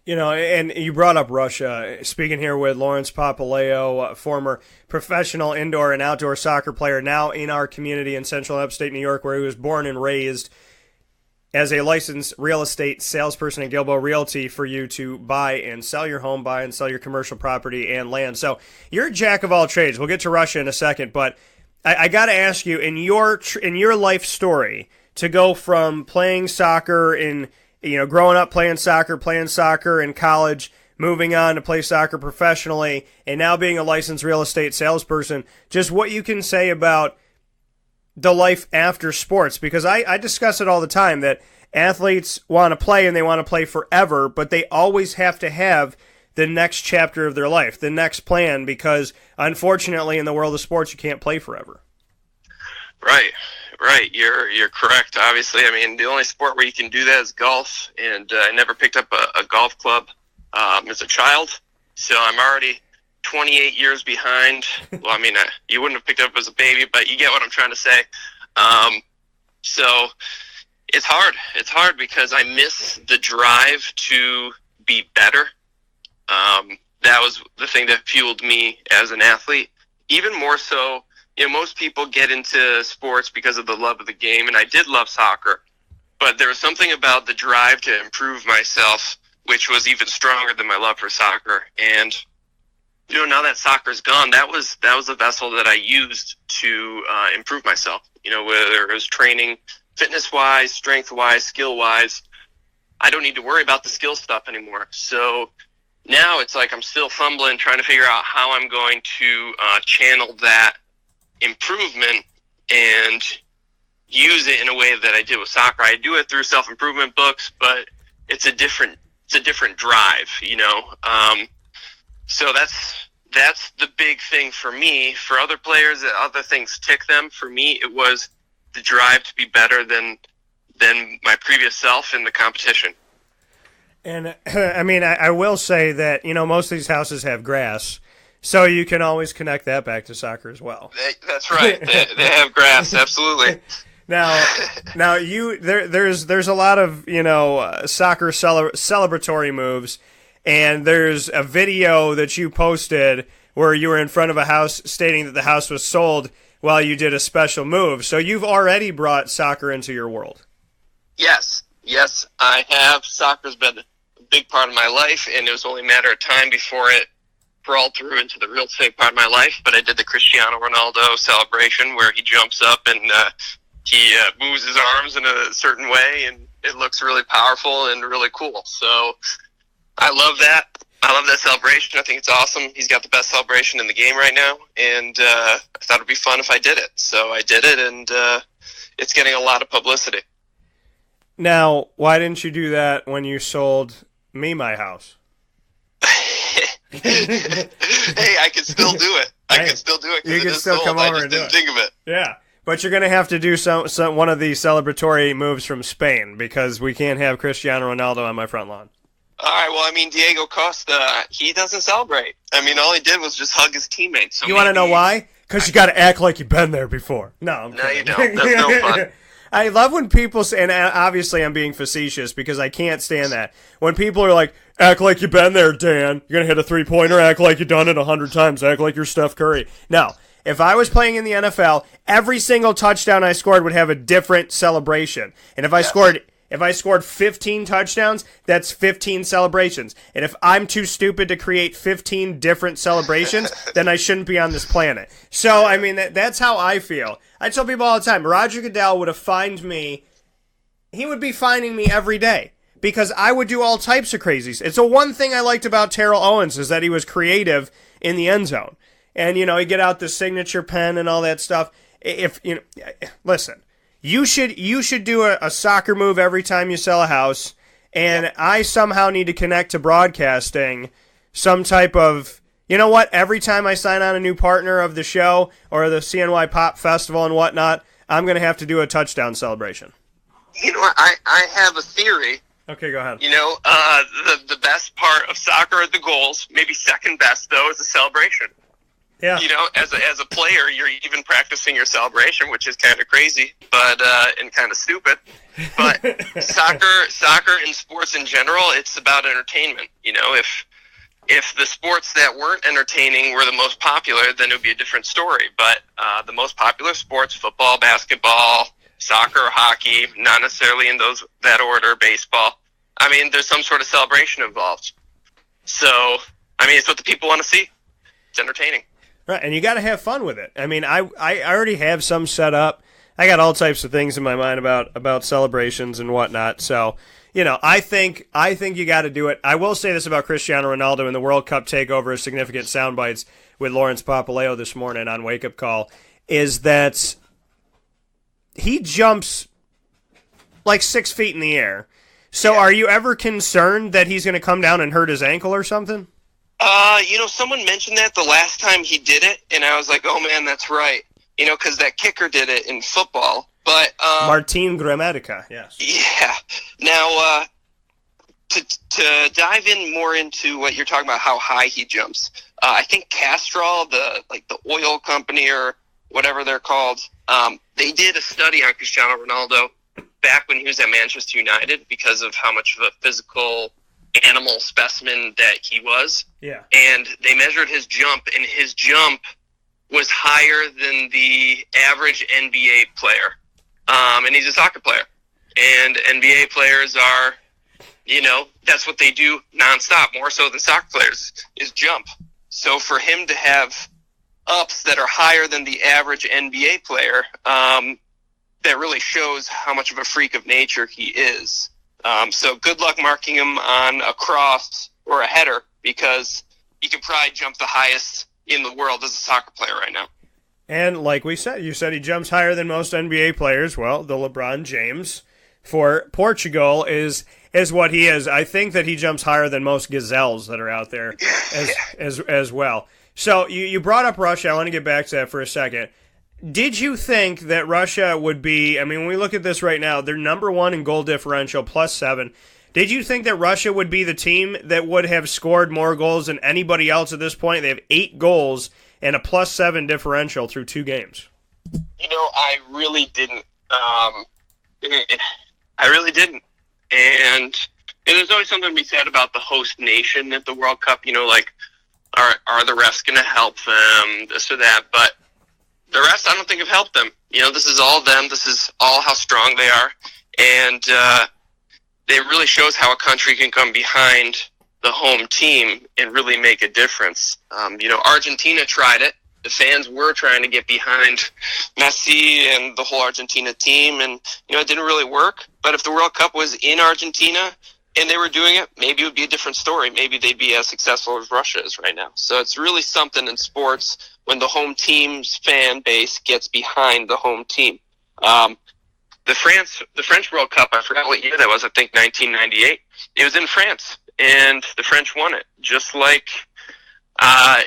And you brought up Russia. Speaking here with Lawrence Papaleo, former professional indoor and outdoor soccer player, now in our community in central and upstate New York, where he was born and raised, as a licensed real estate salesperson at Gilbo Realty for you to buy and sell your home, buy and sell your commercial property and land. So you're a jack of all trades. We'll get to Russia in a second, but I got to ask you, in your life story, to go from playing soccer growing up playing soccer in college, moving on to play soccer professionally, and now being a licensed real estate salesperson, just what you can say about the life after sports, because I discuss it all the time that athletes want to play and they want to play forever, but they always have to have the next chapter of their life, the next plan, because unfortunately in the world of sports you can't play forever. Right. You're correct. Obviously, the only sport where you can do that is golf, and I never picked up a golf club as a child, so I'm already 28 years behind. Well, you wouldn't have picked it up as a baby, but you get what I'm trying to say. So it's hard. It's hard because I miss the drive to be better. That was the thing that fueled me as an athlete. Even more so, most people get into sports because of the love of the game, and I did love soccer. But there was something about the drive to improve myself, which was even stronger than my love for soccer. And now that soccer's gone, that was the vessel that I used to improve myself. Whether it was training fitness-wise, strength-wise, skill-wise, I don't need to worry about the skill stuff anymore. So now it's like I'm still fumbling, trying to figure out how I'm going to channel that improvement and use it in a way that I did with soccer. I do it through self-improvement books, but it's a different drive, So that's the big thing for me. For other players, other things tick them. For me, it was the drive to be better than my previous self in the competition. And I will say that, most of these houses have grass, so you can always connect that back to soccer as well. That's right. They have grass, absolutely. Now there's a lot of soccer celebratory moves, and there's a video that you posted where you were in front of a house stating that the house was sold while you did a special move. So you've already brought soccer into your world. Yes, I have. Soccer's been a big part of my life, and it was only a matter of time before it crawled through into the real estate part of my life. But I did the Cristiano Ronaldo celebration where he jumps up and he moves his arms in a certain way, and it looks really powerful and really cool. So I love that. I love that celebration. I think it's awesome. He's got the best celebration in the game right now, and I thought it would be fun if I did it. So I did it, and it's getting a lot of publicity. Now, why didn't you do that when you sold me my house? Hey, I can still do it. I can still do it. You can still come over and do it. I just didn't think of it. Yeah. But you're going to have to do some one of these celebratory moves from Spain, because we can't have Cristiano Ronaldo on my front lawn. All right, well, Diego Costa, he doesn't celebrate. All he did was just hug his teammates. So you want to know why? Because you got to act like you've been there before. No, you don't. That's no fun. I love when people say, and obviously I'm being facetious because I can't stand that. When people are like, act like you've been there, Dan. You're going to hit a three-pointer, act like you've done it 100 times, act like you're Steph Curry. No. If I was playing in the NFL, every single touchdown I scored would have a different celebration. And if I scored If I scored 15 touchdowns, that's 15 celebrations. And if I'm too stupid to create 15 different celebrations, then I shouldn't be on this planet. So, I mean, that's how I feel. I tell people all the time, Roger Goodell would have fined me. He would be fining me every day because I would do all types of crazies. It's the one thing I liked about Terrell Owens is that he was creative in the end zone. And, you know, he get out the signature pen and all that stuff. Listen. You should do a soccer move every time you sell a house, and I somehow need to connect to broadcasting some type of, you know what, every time I sign on a new partner of the show or the CNY Pop Festival and whatnot, I'm going to have to do a touchdown celebration. You know, I have a theory. Okay, go ahead. You know, the best part of soccer are the goals. Maybe second best, though, is the celebration. Yeah. You know, as a player, you're even practicing your celebration, which is kind of crazy, but and kind of stupid. But soccer and sports in general, it's about entertainment. You know, if the sports that weren't entertaining were the most popular, then it would be a different story. But the most popular sports, football, basketball, soccer, hockey, not necessarily in that order, baseball. I mean, there's some sort of celebration involved. So, I mean, it's what the people want to see. It's entertaining. Right, and you got to have fun with it. I mean, I already have some set up. I got all types of things in my mind about celebrations and whatnot. So, you know, I think you got to do it. I will say this about Cristiano Ronaldo in the World Cup Takeover, significant soundbites with Lawrence Papaleo this morning on Wake Up Call, is that he jumps like 6 feet in the air. So, Are you ever concerned that he's going to come down and hurt his ankle or something? You know, someone mentioned that the last time he did it, and I was like, oh, man, that's right. You know, because that kicker did it in football. But Martin Gramatica, yes. Yeah. Now, to dive in more into what you're talking about, how high he jumps, I think Castrol, the oil company or whatever they're called, they did a study on Cristiano Ronaldo back when he was at Manchester United because of how much of a physical animal specimen that he was. Yeah. And they measured his jump, and his jump was higher than the average NBA player. And he's a soccer player. And NBA players are, you know, that's what they do nonstop, more so than soccer players, is jump. So for him to have ups that are higher than the average NBA player, that really shows how much of a freak of nature he is. So good luck marking him on a cross or a header because he could probably jump the highest in the world as a soccer player right now. And like we said, you said he jumps higher than most NBA players. Well, the LeBron James for Portugal is what he is. I think that he jumps higher than most gazelles that are out there as well. So you brought up Russia. I want to get back to that for a second. Did you think that Russia would be, I mean, when we look at this right now, they're number one in goal differential, +7. Did you think that Russia would be the team that would have scored more goals than anybody else at this point? They have 8 goals and a +7 differential through 2 games. You know, I really didn't. I really didn't. And there's always something to be said about the host nation at the World Cup. You know, like, are the refs going to help them, this or that? But the rest, I don't think, have helped them. You know, this is all them. This is all how strong they are. And it really shows how a country can come behind the home team and really make a difference. You know, Argentina tried it. The fans were trying to get behind Messi and the whole Argentina team. And, you know, it didn't really work. But if the World Cup was in Argentina and they were doing it, maybe it would be a different story. Maybe they'd be as successful as Russia is right now. So it's really something in sports when the home team's fan base gets behind the home team. The French World Cup, I forgot what year that was, I think 1998. It was in France, and the French won it. Just like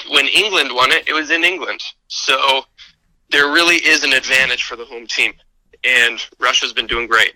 when England won it, it was in England. So there really is an advantage for the home team, and Russia's been doing great.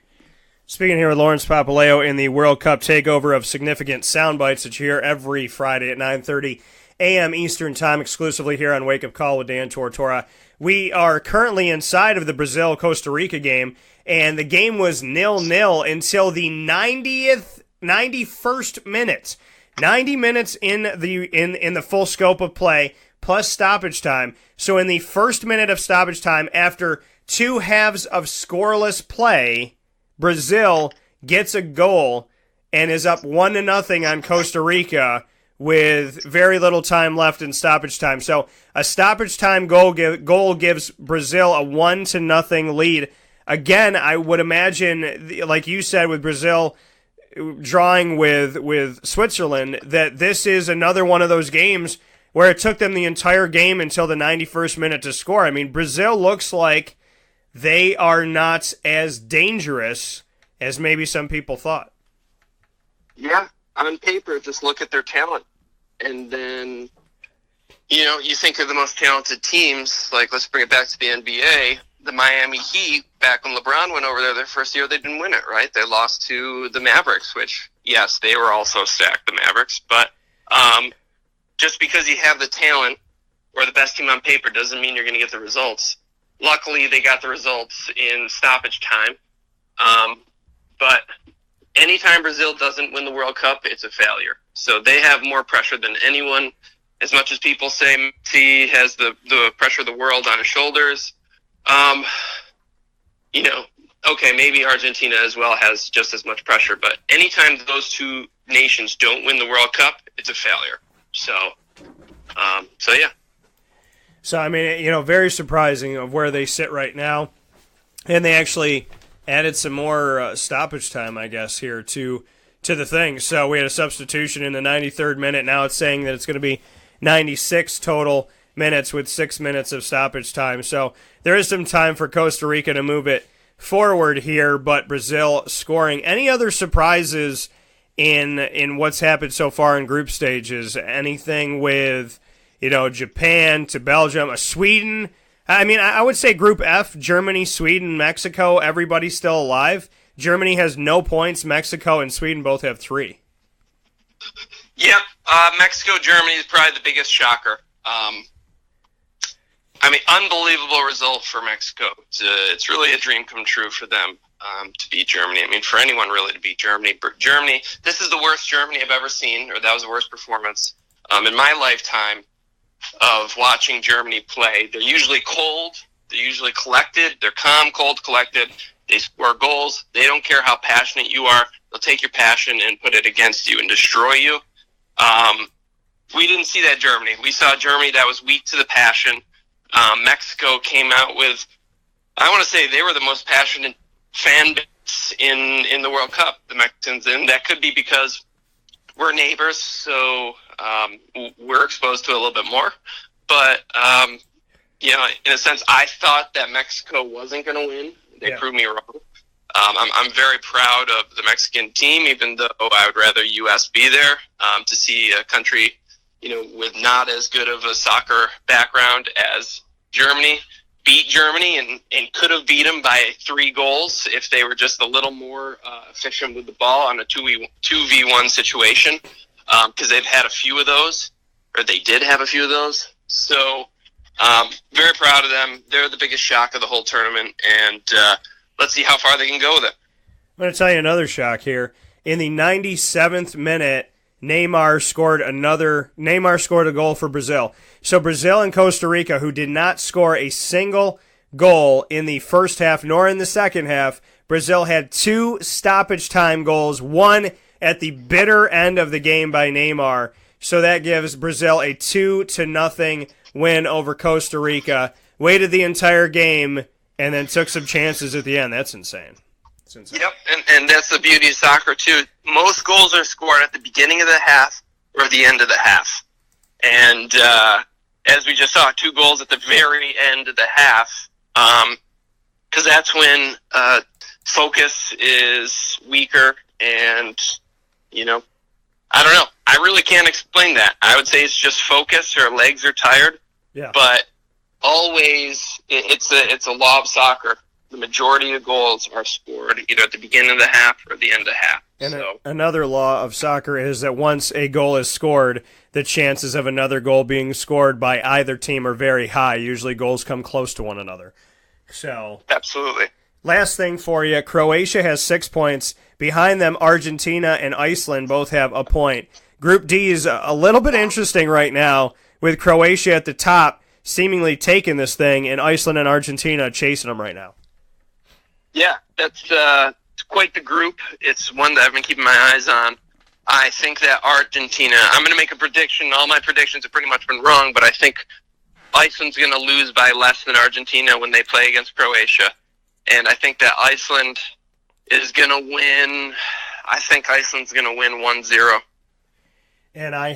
Speaking here with Lawrence Papaleo in the World Cup Takeover of significant soundbites that you hear every Friday at 9:30 a.m. Eastern Time, exclusively here on Wake Up Call with Dan Tortora. We are currently inside of the Brazil-Costa Rica game, and the game was 0-0 until the 91st minute. 90 minutes in the full scope of play, plus stoppage time. So in the first minute of stoppage time, after 2 halves of scoreless play, Brazil gets a goal and is up 1-0 on Costa Rica with very little time left in stoppage time. So a stoppage time goal gives Brazil a 1-0 lead. Again, I would imagine, like you said, with Brazil drawing with Switzerland, that this is another one of those games where it took them the entire game until the 91st minute to score. I mean, Brazil looks like they are not as dangerous as maybe some people thought. Yeah, on paper, just look at their talent. And then, you think of the most talented teams, like let's bring it back to the NBA, the Miami Heat, back when LeBron went over there their first year, they didn't win it, right? They lost to the Mavericks, which, yes, they were also stacked, the Mavericks. But just because you have the talent or the best team on paper doesn't mean you're going to get the results. Luckily, they got the results in stoppage time. But anytime Brazil doesn't win the World Cup, it's a failure. So they have more pressure than anyone. As much as people say Messi has the pressure of the world on his shoulders, okay, maybe Argentina as well has just as much pressure. But anytime those two nations don't win the World Cup, it's a failure. So yeah. So, I mean, very surprising of where they sit right now. And they actually added some more stoppage time, I guess, here to the thing. So we had a substitution in the 93rd minute. Now it's saying that it's going to be 96 total minutes with 6 minutes of stoppage time. So there is some time for Costa Rica to move it forward here, but Brazil scoring. Any other surprises in what's happened so far in group stages? Anything with, Japan to Belgium, Sweden? I mean, I would say Group F, Germany, Sweden, Mexico, everybody's still alive. Germany has no points. Mexico and Sweden both have 3. Yep. Mexico, Germany is probably the biggest shocker. Unbelievable result for Mexico. It's really a dream come true for them to beat Germany. I mean, for anyone really to beat Germany. Germany, this is the worst Germany I've ever seen, or that was the worst performance in my lifetime of watching Germany play. They're usually cold. They're usually collected. They're calm, cold, collected. They score goals. They don't care how passionate you are. They'll take your passion and put it against you and destroy you. We didn't see that Germany. We saw Germany that was weak to the passion. Mexico came out with, I want to say they were the most passionate fan base in the World Cup, the Mexicans. And that could be because we're neighbors, so we're exposed to it a little bit more. But, in a sense, I thought that Mexico wasn't going to win. They proved me wrong. I'm very proud of the Mexican team, even though I would rather U.S. be there to see a country, with not as good of a soccer background as Germany beat Germany and could have beat them by 3 goals if they were just a little more efficient with the ball on a 2v1 situation, because they've had a few of those, or they did have a few of those. So very proud of them. They're the biggest shock of the whole tournament, and let's see how far they can go with it. I'm going to tell you another shock here. In the 97th minute, Neymar scored a goal for Brazil. So Brazil and Costa Rica, who did not score a single goal in the first half nor in the second half, Brazil had 2 stoppage time goals, one at the bitter end of the game by Neymar. So that gives Brazil a 2-0 win over Costa Rica. Waited the entire game and then took some chances at the end. That's insane. Yep, and that's the beauty of soccer, too. Most goals are scored at the beginning of the half or the end of the half. And as we just saw, 2 goals at the very end of the half, because that's when focus is weaker and, I don't know. I really can't explain that. I would say it's just focus or legs are tired. Yeah. But always, it's a law of soccer. The majority of goals are scored either at the beginning of the half or the end of the half. And another law of soccer is that once a goal is scored, the chances of another goal being scored by either team are very high. Usually goals come close to one another. So absolutely. Last thing for you, Croatia has 6 points. Behind them, Argentina and Iceland both have a point. Group D is a little bit interesting right now, with Croatia at the top seemingly taking this thing, and Iceland and Argentina chasing them right now. Yeah, that's It's quite the group. It's one that I've been keeping my eyes on. I think that Argentina, I'm going to make a prediction. All my predictions have pretty much been wrong, but I think Iceland's going to lose by less than Argentina when they play against Croatia. And I think that Iceland is going to win. I think Iceland's going to win 1-0. And I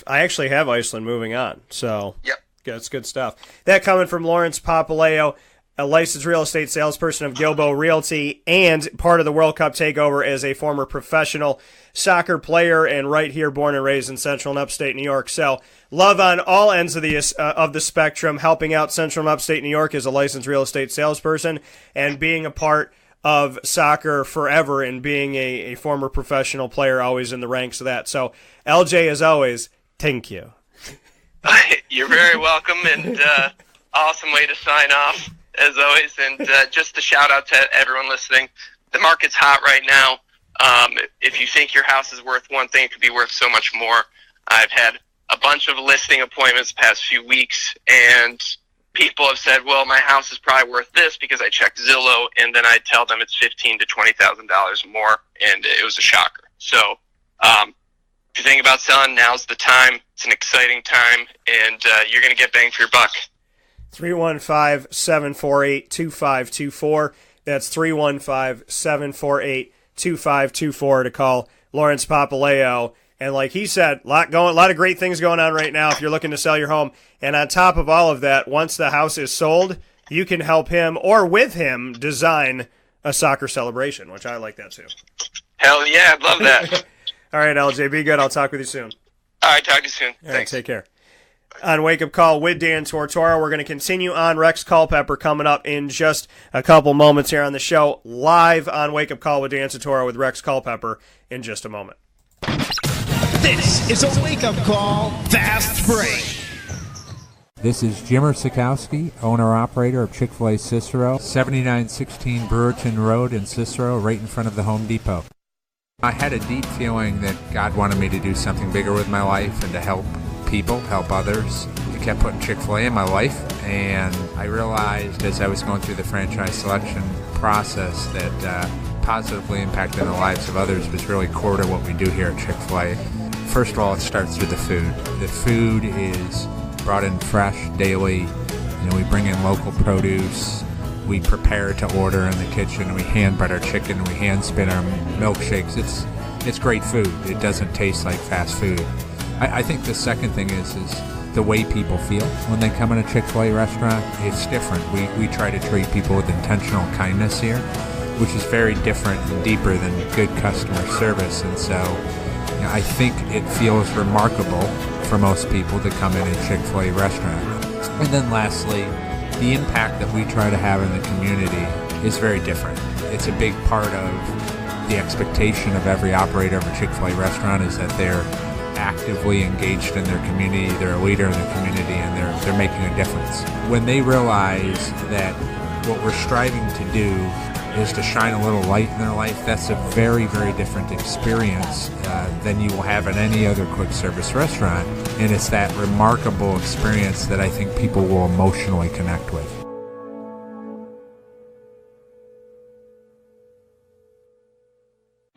actually have Iceland moving on. So yep. That's good stuff. That coming from Lawrence Papaleo, a licensed real estate salesperson of Gilbo Realty and part of the World Cup Takeover as a former professional soccer player and right here born and raised in Central and Upstate New York. So love on all ends of the spectrum, helping out Central and Upstate New York as a licensed real estate salesperson and being a part of soccer forever and being a former professional player, always in the ranks of that. So LJ, as always, thank you. You're very welcome, and awesome way to sign off, as always. And just a shout-out to everyone listening. The market's hot right now. If you think your house is worth one thing, it could be worth so much more. I've had a bunch of listing appointments the past few weeks, and people have said, well, my house is probably worth this because I checked Zillow, and then I tell them it's $15,000 to $20,000 more, and it was a shocker. So if you're thinking about selling, now's the time. It's an exciting time, and you're going to get bang for your buck. 315-748-2524. That's 315-748-2524 to call Lawrence Papaleo. And like he said, a lot of great things going on right now if you're looking to sell your home. And on top of all of that, once the house is sold, you can help him or with him design a soccer celebration, which I like that too. Hell yeah, I'd love that. All right, LJ, be good. I'll talk with you soon. All right, talk to you soon. All right, Thanks. take care. On Wake Up Call with Dan Tortora, we're going to continue on Rex Culpepper coming up in just a couple moments here on the show, live on Wake Up Call with Dan Tortora with Rex Culpepper in just a moment. This is a Wake Up Call Fast Break. This is Jimmer Sikowski, owner-operator of Chick-fil-A Cicero, 7916 Brewerton Road in Cicero, right in front of the Home Depot. I had a deep feeling that God wanted me to do something bigger with my life and to help people, help others. I kept putting Chick-fil-A in my life, and I realized as I was going through the franchise selection process that positively impacting the lives of others was really core to what we do here at Chick-fil-A. First of all, it starts with the food. The food is brought in fresh daily. We bring in local produce. We prepare to order in the kitchen. We hand bread our chicken. We hand spin our milkshakes. It's great food. It doesn't taste like fast food. I think the second thing is the way people feel when they come in a Chick-fil-A restaurant. It's different. We try to treat people with intentional kindness here, which is very different and deeper than good customer service. And so I think it feels remarkable for most people to come in a Chick-fil-A restaurant. And then lastly, the impact that we try to have in the community is very different. It's a big part of the expectation of every operator of a Chick-fil-A restaurant is that they're actively engaged in their community, they're a leader in the community, and they're making a difference. When they realize that what we're striving to do is to shine a little light in their life, that's a very, very different experience than you will have in any other quick service restaurant. And it's that remarkable experience that I think people will emotionally connect with.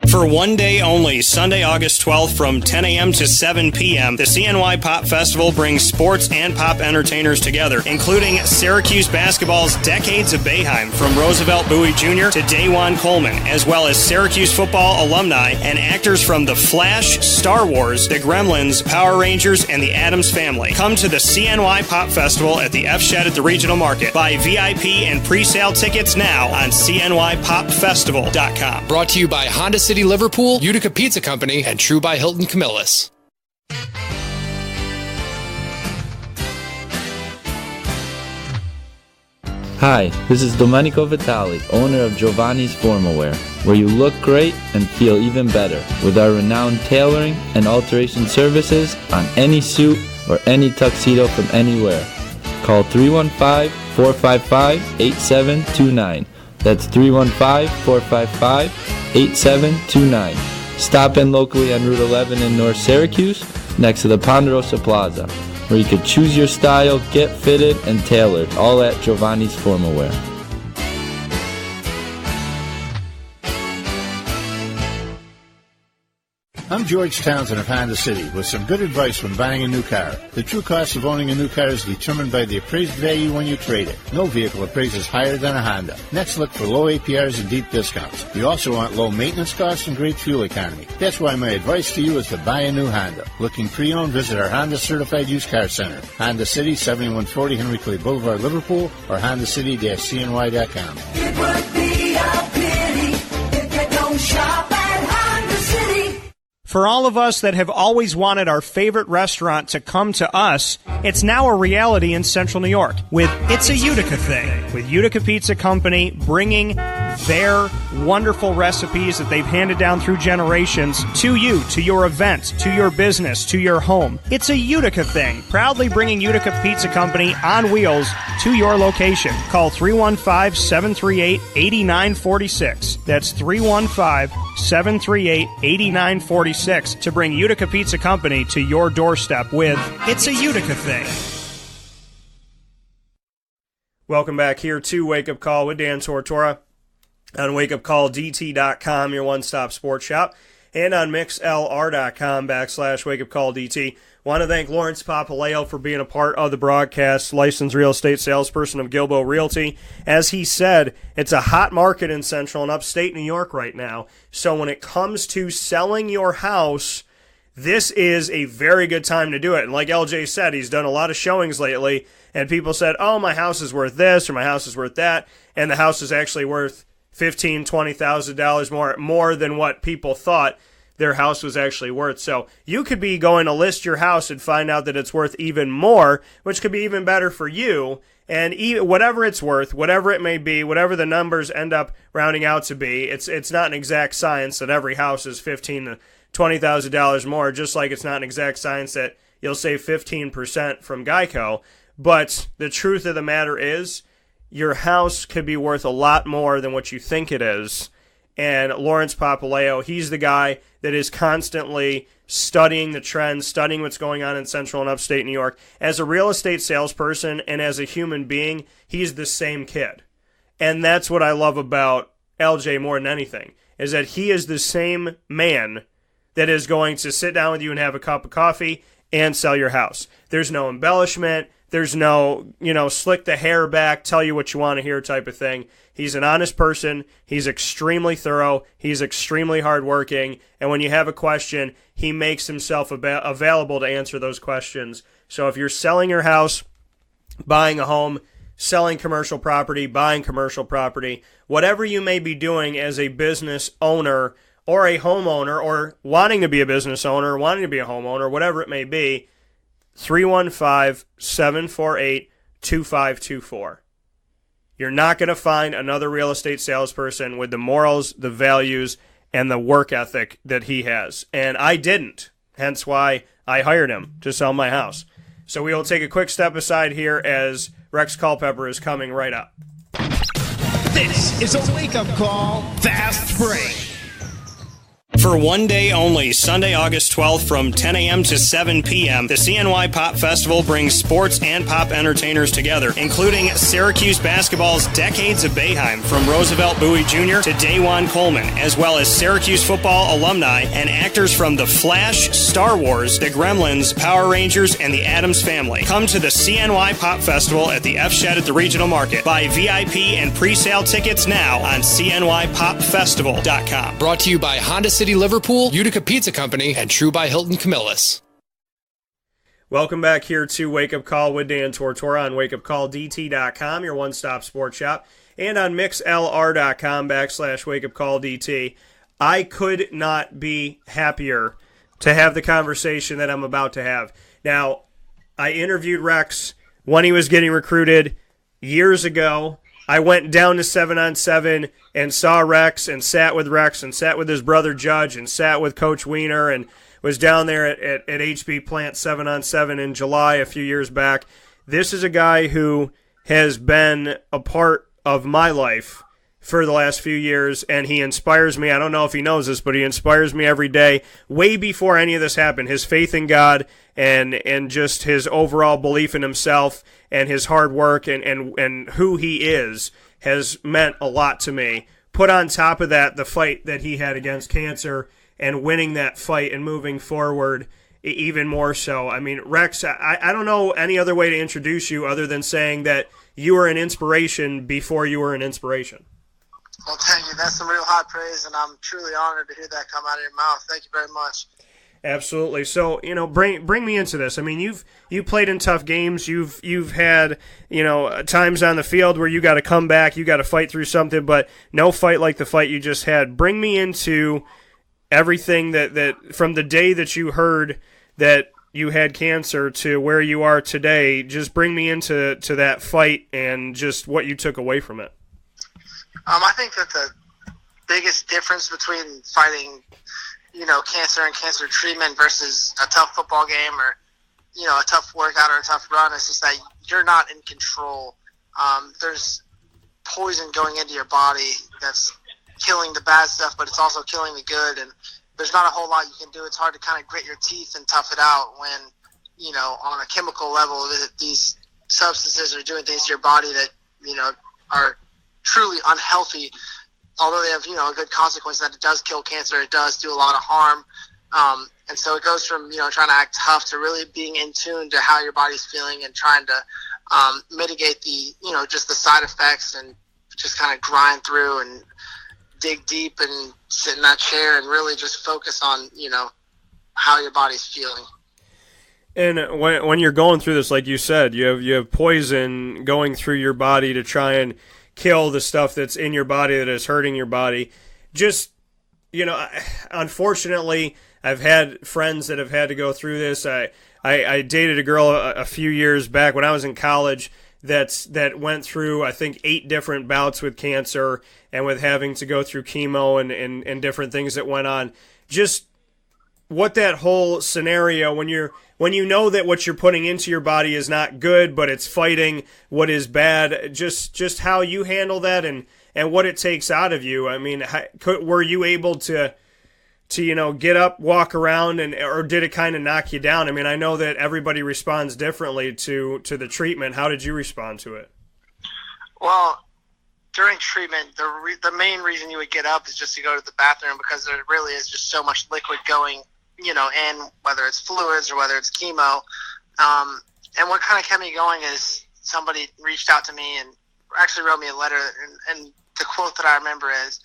For one day only, Sunday, August 12th from 10 a.m. to 7 p.m., the CNY Pop Festival brings sports and pop entertainers together, including Syracuse basketball's Decades of Boeheim from Roosevelt Bowie Jr. to Dajuan Coleman, as well as Syracuse football alumni and actors from The Flash, Star Wars, The Gremlins, Power Rangers, and The Addams Family. Come to the CNY Pop Festival at the F Shed at the Regional Market. Buy VIP and pre-sale tickets now on CNYPopFestival.com. Brought to you by Honda City Liverpool, Utica Pizza Company, and True by Hilton Camillus. Hi, this is Domenico Vitali, owner of Giovanni's Formal Wear, where you look great and feel even better with our renowned tailoring and alteration services on any suit or any tuxedo from anywhere. Call 315-455-8729. That's 315-455-8729. Stop in locally on Route 11 in North Syracuse, next to the Ponderosa Plaza, where you can choose your style, get fitted, and tailored, all at Giovanni's Formal Wear. I'm George Townsend of Honda City with some good advice when buying a new car. The true cost of owning a new car is determined by the appraised value when you trade it. No vehicle appraises higher than a Honda. Next, look for low APRs and deep discounts. You also want low maintenance costs and great fuel economy. That's why my advice to you is to buy a new Honda. Looking pre-owned, visit our Honda Certified Used Car Center. Honda City, 7140 Henry Clay Boulevard, Liverpool, or HondaCity-CNY.com. It would be a pity if you don't shop at Honda City. For all of us that have always wanted our favorite restaurant to come to us, it's now a reality in Central New York with It's a Utica Thing, with Utica Pizza Company bringing their wonderful recipes that they've handed down through generations to you, to your event, to your business, to your home. It's a Utica Thing, proudly bringing Utica Pizza Company on wheels to your location. Call 315-738-8946. That's 315-738-8946 to bring Utica Pizza Company to your doorstep with It's a Utica Thing. Welcome back here to Wake Up Call with Dan Tortora on wakeupcalldt.com, your one-stop sports shop, and on mixlr.com/wakeupcalldt. Want to thank Lawrence Papaleo for being a part of the broadcast, licensed real estate salesperson of Gilbo Realty. As he said, it's a hot market in Central and Upstate New York right now. So when it comes to selling your house, this is a very good time to do it. And like LJ said, he's done a lot of showings lately, and people said, oh, my house is worth this or my house is worth that, and the house is actually worth $15,000, $20,000 more than what people thought their house was actually worth. So you could be going to list your house and find out that it's worth even more, which could be even better for you. And even, whatever it's worth, whatever it may be, whatever the numbers end up rounding out to be, it's not an exact science that every house is $15,000 to $20,000 more, just like it's not an exact science that you'll save 15% from Geico. But the truth of the matter is, your house could be worth a lot more than what you think it is. And Lawrence Papaleo, he's the guy that is constantly studying the trends, studying what's going on in Central and Upstate New York. As a real estate salesperson and as a human being, he's the same kid. And that's what I love about LJ more than anything, is that he is the same man that is going to sit down with you and have a cup of coffee and sell your house. There's no embellishment. There's no, slick the hair back, tell you what you want to hear type of thing. He's an honest person. He's extremely thorough. He's extremely hardworking. And when you have a question, he makes himself available to answer those questions. So if you're selling your house, buying a home, selling commercial property, buying commercial property, whatever you may be doing as a business owner or a homeowner, or wanting to be a business owner, wanting to be a homeowner, whatever it may be, 315-748-2524. You're not going to find another real estate salesperson with the morals, the values, and the work ethic that he has. And I didn't. Hence why I hired him to sell my house. So we will take a quick step aside here as Rex Culpepper is coming right up. This is a wake-up call fast break. For one day only, Sunday, August 12th from 10 a.m. to 7 p.m., the CNY Pop Festival brings sports and pop entertainers together, including Syracuse basketball's Decades of Boeheim from Roosevelt Bowie Jr. to Dajuan Coleman, as well as Syracuse football alumni and actors from The Flash, Star Wars, The Gremlins, Power Rangers, and The Addams Family. Come to the CNY Pop Festival at the F Shed at the Regional Market. Buy VIP and pre-sale tickets now on CNYPopFestival.com. Brought to you by Honda City Liverpool, Utica Pizza Company, and True by Hilton Camillus. Welcome back here to Wake Up Call with Dan Tortora on wakeupcalldt.com, your one-stop sports shop, and on mixlr.com/wakeupcalldt. I could not be happier to have the conversation that I'm about to have. Now, I interviewed Rex when he was getting recruited years ago. I went down to 7-on-7 and saw Rex and sat with his brother Judge and sat with Coach Wiener and was down there at HB Plant 7-on-7 in July a few years back. This is a guy who has been a part of my life for the last few years, and he inspires me. I don't know if he knows this, but he inspires me every day, way before any of this happened. His faith in God and just his overall belief in himself and his hard work and who he is has meant a lot to me. Put on top of that the fight that he had against cancer and winning that fight and moving forward even more so. I mean, Rex, I don't know any other way to introduce you other than saying that you were an inspiration before you were an inspiration. Well, thank you. That's some real high praise, and I'm truly honored to hear that come out of your mouth. Thank you very much. Absolutely. So, bring me into this. I mean, you've played in tough games. You've had, times on the field where you got to come back, you got to fight through something, but no fight like the fight you just had. Bring me into everything that from the day that you heard that you had cancer to where you are today. Just bring me into that fight and just what you took away from it. I think that the biggest difference between fighting cancer and cancer treatment versus a tough football game or, a tough workout or a tough run is just that you're not in control. There's poison going into your body that's killing the bad stuff, but it's also killing the good. And there's not a whole lot you can do. It's hard to kind of grit your teeth and tough it out when, on a chemical level, these substances are doing things to your body that, are truly unhealthy. Although they have, a good consequence that it does kill cancer, it does do a lot of harm. And so it goes from, trying to act tough to really being in tune to how your body's feeling and trying to mitigate the, just the side effects and just kind of grind through and dig deep and sit in that chair and really just focus on, how your body's feeling. And when you're going through this, like you said, you have poison going through your body to try and kill the stuff that's in your body that is hurting your body. Just, unfortunately, I've had friends that have had to go through this. I dated a girl a few years back when I was in college that went through, I think, 8 different bouts with cancer and with having to go through chemo and different things that went on. Just what that whole scenario, when you know that what you're putting into your body is not good, but it's fighting what is bad, just how you handle that and what it takes out of you. I mean, were you able to get up, walk around, or did it kind of knock you down? I mean, I know that everybody responds differently to the treatment. How did you respond to it? Well, during treatment, the main reason you would get up is just to go to the bathroom because there really is just so much liquid going in, whether it's fluids or whether it's chemo. And what kind of kept me going is somebody reached out to me and actually wrote me a letter, and the quote that I remember is,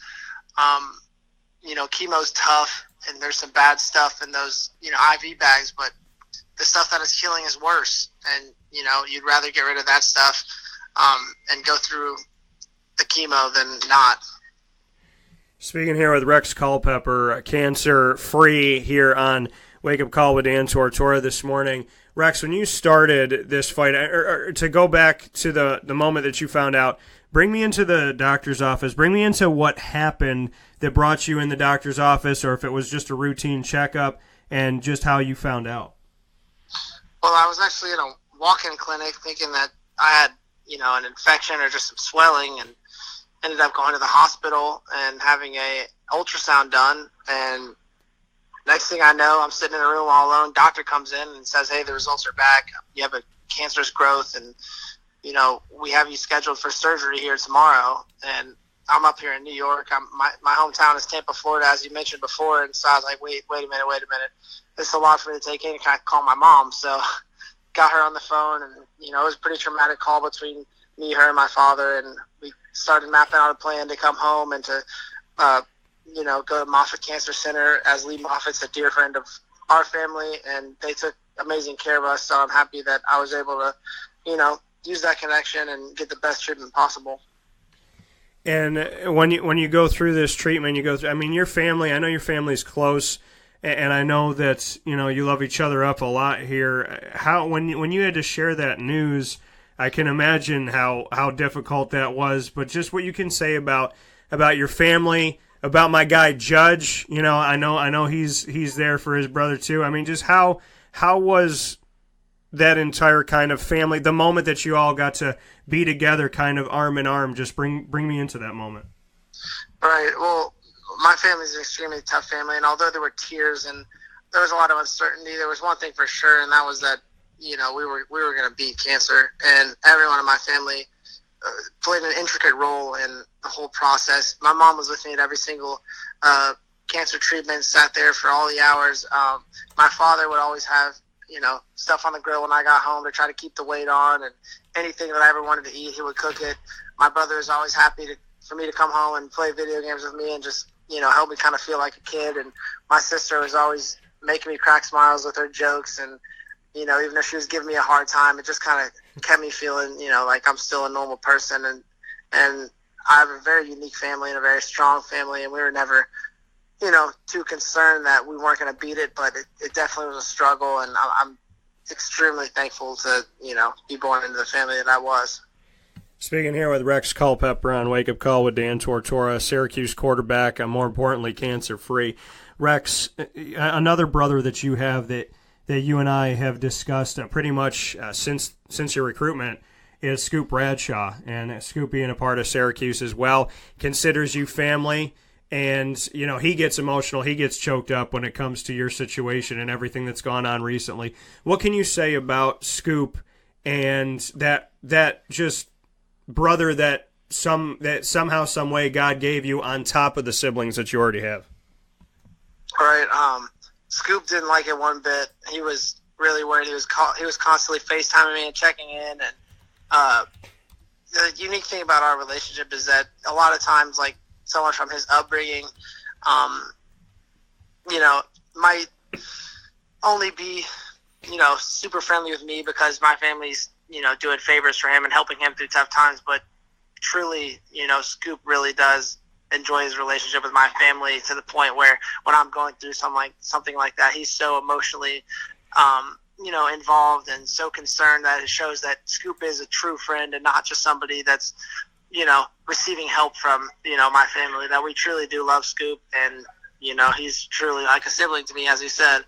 chemo's tough and there's some bad stuff in those, IV bags, but the stuff that is killing is worse. And, you'd rather get rid of that stuff and go through the chemo than not. Speaking here with Rex Culpepper, cancer-free here on Wake Up Call with Dan Tortora this morning. Rex, when you started this fight, or to go back to the moment that you found out, bring me into the doctor's office. Bring me into what happened that brought you in the doctor's office, or if it was just a routine checkup, and just how you found out. Well, I was actually in a walk-in clinic thinking that I had, an infection or just some swelling, and ended up going to the hospital and having a ultrasound done. And next thing I know, I'm sitting in a room all alone. Doctor comes in and says, "Hey, the results are back. You have a cancerous growth, and we have you scheduled for surgery here tomorrow." And I'm up here in New York. My hometown is Tampa, Florida, as you mentioned before. And so I was like, wait a minute. This is a lot for me to take in. And kind of call my mom. So got her on the phone, and it was a pretty traumatic call between me, her, and my father. And we started mapping out a plan to come home and to, go to Moffitt Cancer Center, as Lee Moffitt's a dear friend of our family, and they took amazing care of us. So I'm happy that I was able to, use that connection and get the best treatment possible. And when you go through this treatment, your family, I know your family's close, and I know that, you love each other up a lot here. When you had to share that news, I can imagine how difficult that was, but just what you can say about your family, about my guy Judge. I know he's there for his brother too. I mean, just how was that entire kind of family, the moment that you all got to be together kind of arm in arm? Just bring me into that moment. Right. Well, my family's an extremely tough family, and although there were tears and there was a lot of uncertainty, there was one thing for sure, and that was that we were going to beat cancer, and everyone in my family played an intricate role in the whole process. My mom was with me at every single cancer treatment, sat there for all the hours. My father would always have, stuff on the grill when I got home to try to keep the weight on, and anything that I ever wanted to eat, he would cook it. My brother was always happy for me to come home and play video games with me and just, help me kind of feel like a kid. And my sister was always making me crack smiles with her jokes. And, even though she was giving me a hard time, it just kind of kept me feeling, like I'm still a normal person. And I have a very unique family and a very strong family, and we were never, too concerned that we weren't going to beat it, but it definitely was a struggle, and I'm extremely thankful to, be born into the family that I was. Speaking here with Rex Culpepper on Wake Up Call with Dan Tortora, Syracuse quarterback, and more importantly, cancer-free. Rex, another brother that you have that you and I have discussed pretty much since your recruitment is Scoop Bradshaw, and Scoop being a part of Syracuse as well, considers you family. And, he gets emotional, he gets choked up when it comes to your situation and everything that's gone on recently. What can you say about Scoop and that just brother that somehow, some way God gave you on top of the siblings that you already have? All right. Scoop didn't like it one bit. He was really worried. He was constantly FaceTiming me and checking in. And the unique thing about our relationship is that a lot of times, like, someone from his upbringing, might only be, super friendly with me because my family's, doing favors for him and helping him through tough times. But truly, Scoop really does enjoy his relationship with my family to the point where when I'm going through something like that, he's so emotionally, involved and so concerned that it shows that Scoop is a true friend and not just somebody that's, receiving help from, my family, that we truly do love Scoop. And, he's truly like a sibling to me, as he said.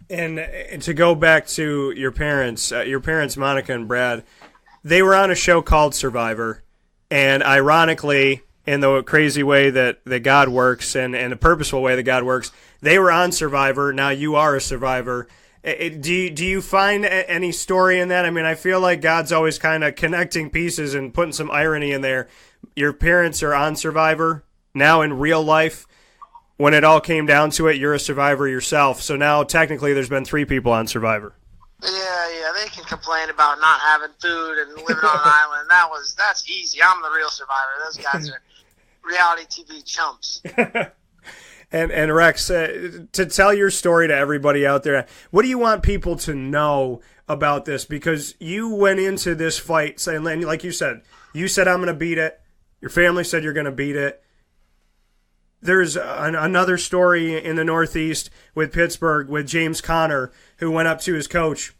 And to go back to your parents, Monica and Brad, they were on a show called Survivor. And ironically, in the crazy way that God works and the purposeful way that God works, they were on Survivor. Now you are a survivor. Do you find any story in that? I mean, I feel like God's always kind of connecting pieces and putting some irony in there. Your parents are on Survivor. Now in real life, when it all came down to it, you're a survivor yourself. So now technically there's been 3 people on Survivor. Yeah, they can complain about not having food and living on an island. That's easy. I'm the real survivor. Those guys are reality TV chumps. And Rex, to tell your story to everybody out there, what do you want people to know about this? Because you went into this fight saying, like you said, I'm going to beat it. Your family said you're going to beat it. There's another story in the Northeast with Pittsburgh with James Conner, who went up to his coach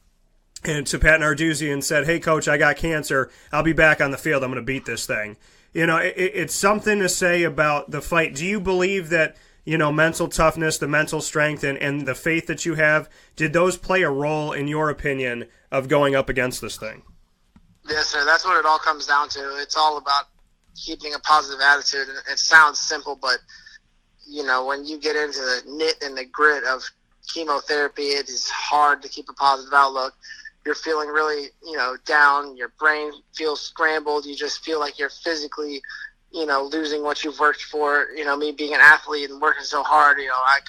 and to Pat Narduzzi and said, "Hey, coach, I got cancer. I'll be back on the field. I'm going to beat this thing." It's something to say about the fight. Do you believe that, mental toughness, the mental strength, and the faith that you have, did those play a role, in your opinion, of going up against this thing? Yes, sir. That's what it all comes down to. It's all about keeping a positive attitude. And it sounds simple, but, when you get into the nit and the grit of chemotherapy, it is hard to keep a positive outlook. You're feeling really, down. Your brain feels scrambled. You just feel like you're physically losing what you've worked for. Me being an athlete and working so hard,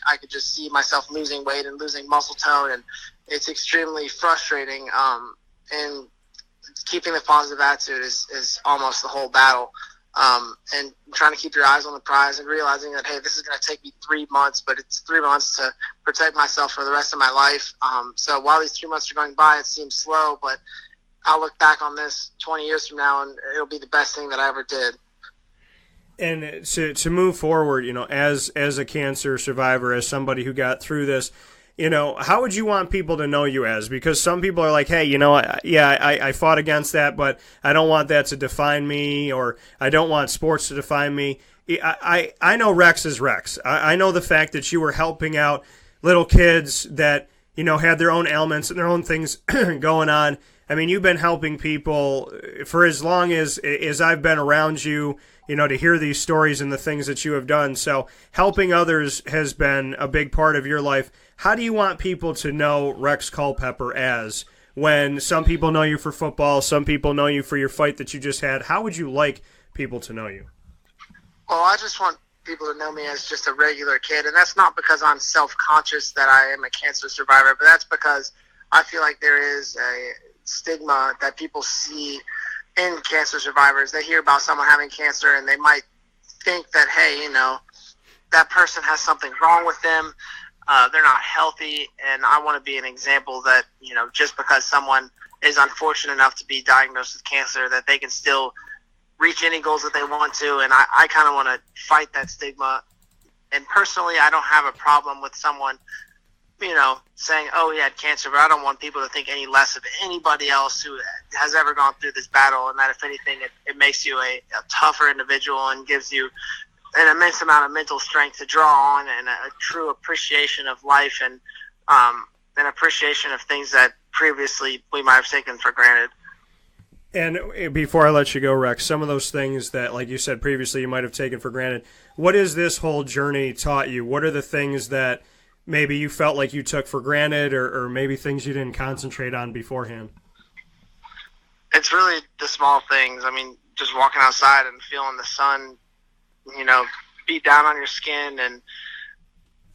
I could just see myself losing weight and losing muscle tone, and it's extremely frustrating. And keeping the positive attitude is almost the whole battle. And trying to keep your eyes on the prize and realizing that, hey, this is going to take me 3 months, but it's 3 months to protect myself for the rest of my life. So while these 3 months are going by, it seems slow, but I'll look back on this 20 years from now, and it'll be the best thing that I ever did. And to move forward, as a cancer survivor, as somebody who got through this, how would you want people to know you as? Because some people are like, hey, I fought against that, but I don't want that to define me, or I don't want sports to define me. I know Rex is Rex. I know the fact that you were helping out little kids that, had their own ailments and their own things going on. I mean, you've been helping people for as long as I've been around you, to hear these stories and the things that you have done. So helping others has been a big part of your life. How do you want people to know Rex Culpepper as, when some people know you for football, some people know you for your fight that you just had? How would you like people to know you? Well, I just want people to know me as just a regular kid. And that's not because I'm self-conscious that I am a cancer survivor, but that's because I feel like there is a stigma that people see in cancer survivors. They hear about someone having cancer and they might think that, hey, that person has something wrong with them. They're not healthy. And I want to be an example that, just because someone is unfortunate enough to be diagnosed with cancer, that they can still reach any goals that they want to. And I kind of want to fight that stigma. And personally, I don't have a problem with someone, saying, oh, he had cancer, but I don't want people to think any less of anybody else who has ever gone through this battle, and that if anything, it makes you a tougher individual and gives you an immense amount of mental strength to draw on, and a true appreciation of life, and an appreciation of things that previously we might have taken for granted. And before I let you go, Rex, some of those things that, like you said previously, you might have taken for granted, what has this whole journey taught you? What are the things that maybe you felt like you took for granted, or maybe things you didn't concentrate on beforehand? It's really the small things. I mean, just walking outside and feeling the sun, beat down on your skin, and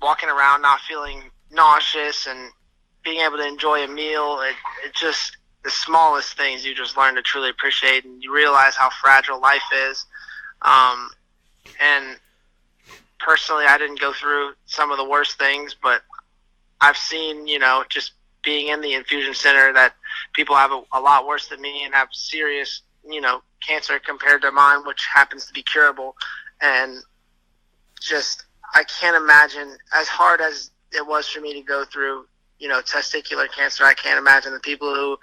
walking around not feeling nauseous, and being able to enjoy a meal. It just, the smallest things you just learn to truly appreciate, and you realize how fragile life is. And personally, I didn't go through some of the worst things, but I've seen, just being in the infusion center, that people have a lot worse than me and have serious, cancer compared to mine, which happens to be curable. And just, I can't imagine, as hard as it was for me to go through, testicular cancer, I can't imagine the people who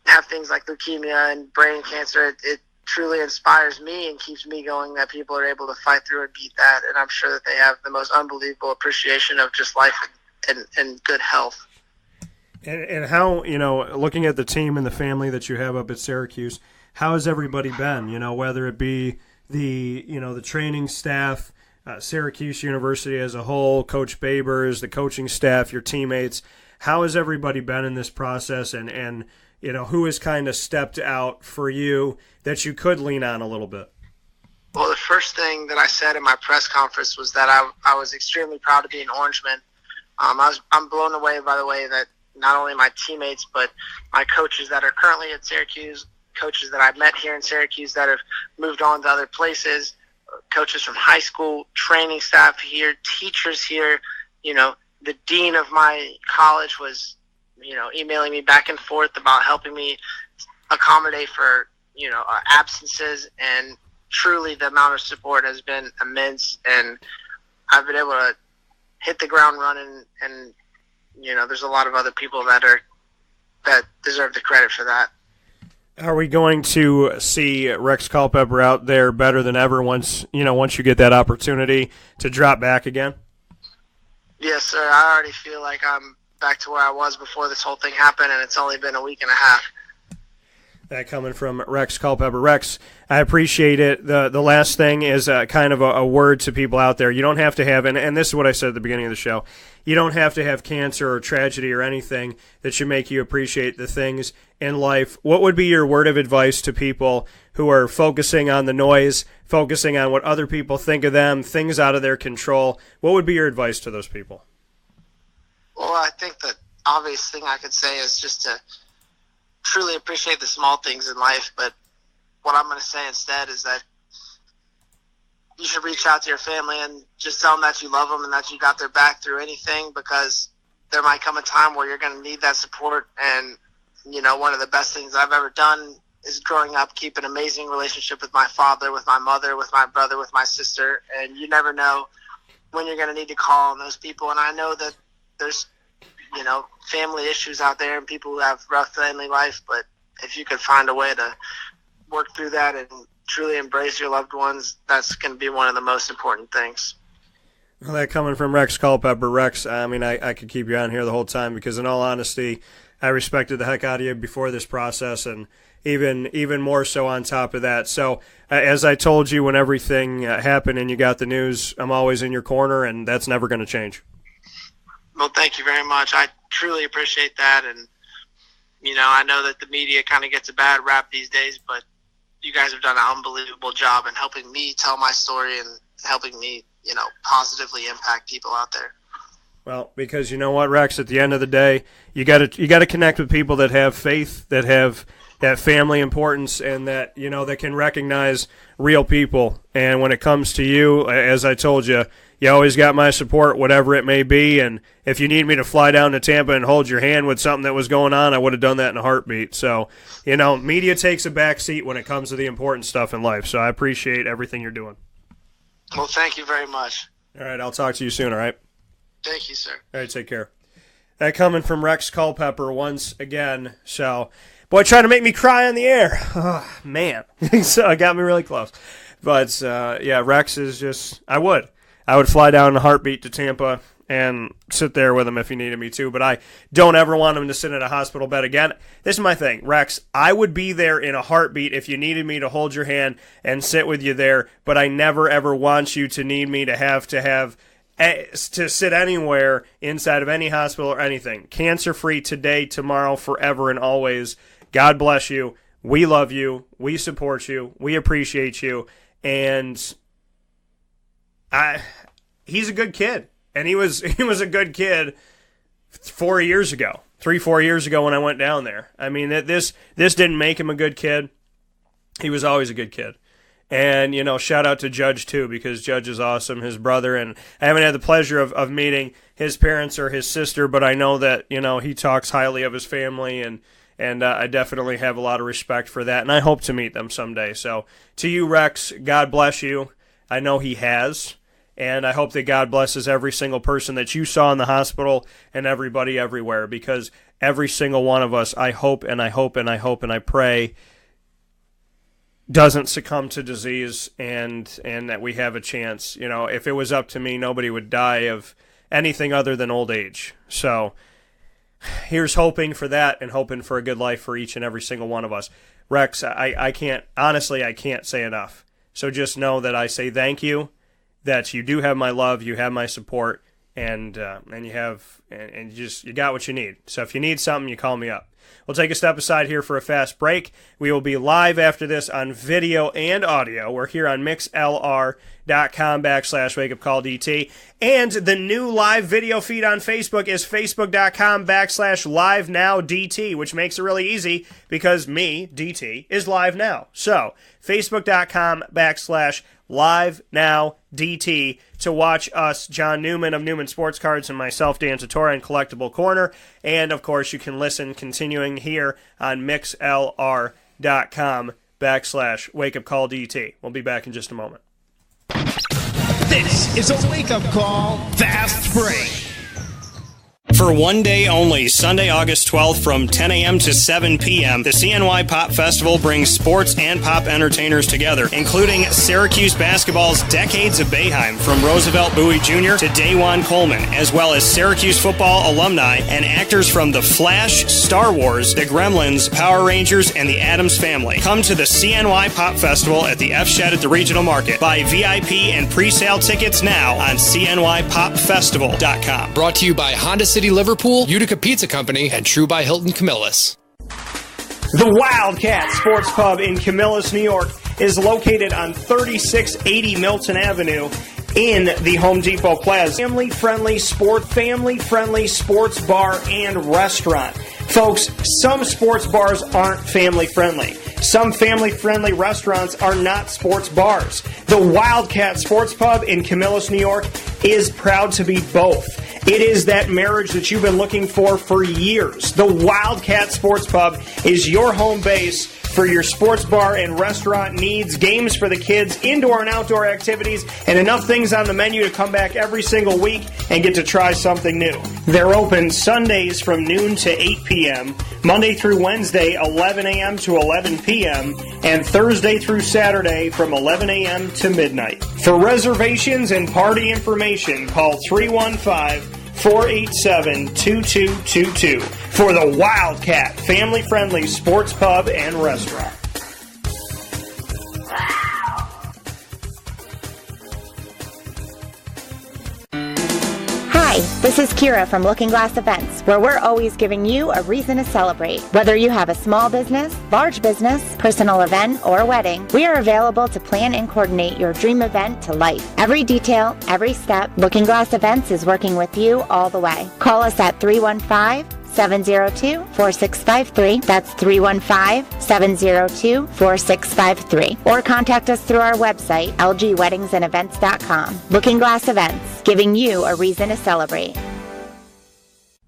have things like leukemia and brain cancer. It truly inspires me and keeps me going that people are able to fight through and beat that. And I'm sure that they have the most unbelievable appreciation of just life and good health. And how, looking at the team and the family that you have up at Syracuse, how has everybody been? Whether it be the training staff, Syracuse University as a whole, Coach Babers, the coaching staff, your teammates, how has everybody been in this process, and who has kind of stepped out for you that you could lean on a little bit? Well, the first thing that I said in my press conference was that I was extremely proud to be an Orangeman. I'm blown away, by the way, that not only my teammates, but my coaches that are currently at Syracuse, coaches that I met here in Syracuse that have moved on to other places, coaches from high school, training staff here, teachers here. The dean of my college was, emailing me back and forth about helping me accommodate for, absences, and truly the amount of support has been immense, and I've been able to hit the ground running, and, there's a lot of other people that deserve the credit for that. Are we going to see Rex Culpepper out there better than ever once you get that opportunity to drop back again? Yes, sir. I already feel like I'm back to where I was before this whole thing happened, and it's only been a week and a half. That coming from Rex Culpepper. Rex, I appreciate it. The last thing is kind of a word to people out there. You don't have to have, and this is what I said at the beginning of the show, you don't have to have cancer or tragedy or anything that should make you appreciate the things in life. What would be your word of advice to people who are focusing on the noise, focusing on what other people think of them, things out of their control? What would be your advice to those people? Well, I think the obvious thing I could say is just to truly appreciate the small things in life, but what I'm going to say instead is that you should reach out to your family and just tell them that you love them and that you got their back through anything, because there might come a time where you're going to need that support. And, one of the best things I've ever done is growing up, keep an amazing relationship with my father, with my mother, with my brother, with my sister, and you never know when you're going to need to call on those people. And I know that there's family issues out there and people who have rough family life, but if you could find a way to work through that and truly embrace your loved ones, that's going to be one of the most important things. Well, that coming from Rex Culpepper. Rex, I mean, I could keep you on here the whole time because, in all honesty, I respected the heck out of you before this process, and even more so on top of that. So, as I told you when everything happened and you got the news, I'm always in your corner, and that's never going to change. Well, thank you very much. I truly appreciate that, and I know that the media kind of gets a bad rap these days, but you guys have done an unbelievable job in helping me tell my story, and helping me, positively impact people out there. Well, because you know what, Rex, at the end of the day, you got to connect with people that have faith, that have that family importance, and that, that can recognize real people. And when it comes to you, as I told you, you always got my support, whatever it may be. And if you need me to fly down to Tampa and hold your hand with something that was going on, I would have done that in a heartbeat. So, media takes a back seat when it comes to the important stuff in life. So I appreciate everything you're doing. Well, thank you very much. All right, I'll talk to you soon, all right? Thank you, sir. All right, take care. That coming from Rex Culpepper once again. So, boy, trying to make me cry on the air. Oh, man. So it got me really close. But, Rex is just, I would fly down in a heartbeat to Tampa and sit there with him if he needed me to. But I don't ever want him to sit in a hospital bed again. This is my thing. Rex, I would be there in a heartbeat if you needed me to hold your hand and sit with you there. But I never, ever want you to need me to have to sit anywhere inside of any hospital or anything. Cancer-free today, tomorrow, forever, and always. God bless you. We love you. We support you. We appreciate you. And he's a good kid. And he was a good kid 4 years ago, 3-4 years ago when I went down there. I mean, this didn't make him a good kid. He was always a good kid. And, shout out to Judge, too, because Judge is awesome, his brother. And I haven't had the pleasure of meeting his parents or his sister, but I know that, he talks highly of his family, and I definitely have a lot of respect for that. And I hope to meet them someday. So, to you, Rex, God bless you. I know he has. And I hope that God blesses every single person that you saw in the hospital and everybody everywhere, because every single one of us, I hope and I hope and I hope and I pray, doesn't succumb to disease, and that we have a chance. If it was up to me, nobody would die of anything other than old age. So here's hoping for that, and hoping for a good life for each and every single one of us. Rex, I can't say enough. So just know that I say thank you, that you do have my love, you have my support, and you got what you need. So if you need something, you call me up. We'll take a step aside here for a fast break. We will be live after this on video and audio. We're here on mixlr.com/wakeupcalldt. And the new live video feed on Facebook is facebook.com/livenowdt, which makes it really easy because me, DT, is live now. So facebook.com/livenowdt to watch us, John Newman of Newman Sports Cards, and myself, Dan Tortora, in Collectible Corner. And, of course, you can listen continuing here on mixlr.com/wakeupcalldt. We'll be back in just a moment. This is a wake-up call fast break. For one day only, Sunday, August 12th from 10 a.m. to 7 p.m., the CNY Pop Festival brings sports and pop entertainers together, including Syracuse basketball's Decades of Boeheim, from Roosevelt Bowie Jr. to Dajuan Coleman, as well as Syracuse football alumni and actors from The Flash, Star Wars, The Gremlins, Power Rangers, and The Addams Family. Come to the CNY Pop Festival at the F Shed at the Regional Market. Buy VIP and pre-sale tickets now on CNYPopFestival.com. Brought to you by Honda City Liverpool, Utica Pizza Company, and True by Hilton Camillus. The Wildcat Sports Pub in Camillus, New York is located on 3680 Milton Avenue in the Home Depot Plaza. Family-friendly sports bar and restaurant. Folks, some sports bars aren't family-friendly. Some family-friendly restaurants are not sports bars. The Wildcat Sports Pub in Camillus, New York is proud to be both. It is that marriage that you've been looking for years. The Wildcat Sports Pub is your home base for your sports bar and restaurant needs, games for the kids, indoor and outdoor activities, and enough things on the menu to come back every single week and get to try something new. They're open Sundays from noon to 8 p.m., Monday through Wednesday, 11 a.m. to 11 p.m., and Thursday through Saturday from 11 a.m. to midnight. For reservations and party information, call 315-487-2222 for the Wildcat family-friendly sports pub and restaurant. Hi, Hi, this is Kira from Looking Glass Events, where we're always giving you a reason to celebrate. Whether you have a small business, large business, personal event, or wedding, we are available to plan and coordinate your dream event to life. Every detail, every step, Looking Glass Events is working with you all the way. Call us at 315-702-4653. That's 315-702-4653. Or contact us through our website, lgweddingsandevents.com. Looking Glass Events, giving you a reason to celebrate.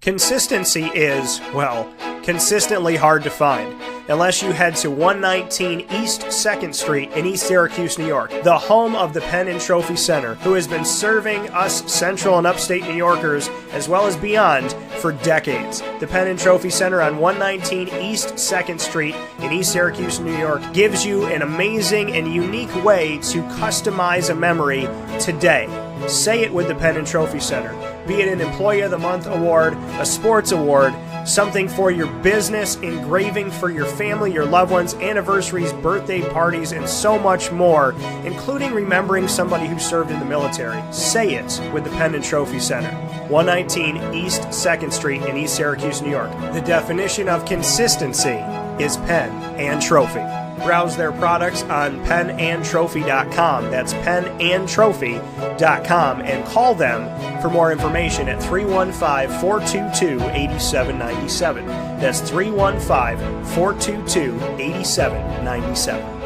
Consistency is, well, consistently hard to find unless you head to 119 East 2nd Street in East Syracuse, New York, the home of the Pen and Trophy Center, who has been serving us Central and Upstate New Yorkers, as well as beyond, for decades. The Pen and Trophy Center on 119 East 2nd Street in East Syracuse, New York, gives you an amazing and unique way to customize a memory today. Say it with the Pen and Trophy Center. Be it an Employee of the Month award, a sports award, something for your business, engraving for your family, your loved ones, anniversaries, birthday parties, and so much more, including remembering somebody who served in the military. Say it with the Pen and Trophy Center. 119 East 2nd Street in East Syracuse, New York. The definition of consistency is pen and trophy. Browse their products on penandtrophy.com. That's penandtrophy.com, and call them for more information at 315-422-8797. That's 315-422-8797.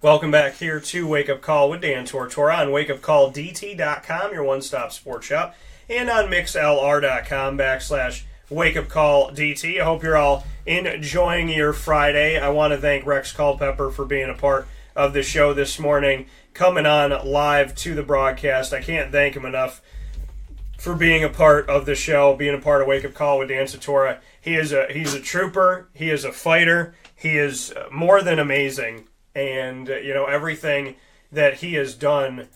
Welcome back here to Wake Up Call with Dan Tortora on wakeupcalldt.com, your one-stop sports shop, and on mixlr.com/wakeupcalldt. I hope you're all enjoying your Friday. I want to thank Rex Culpepper for being a part of the show this morning, coming on live to the broadcast. I can't thank him enough for being a part of the show, being a part of Wake Up Call with Dan Tortora. He's a trooper. He is a fighter. He is more than amazing. And, everything that he has done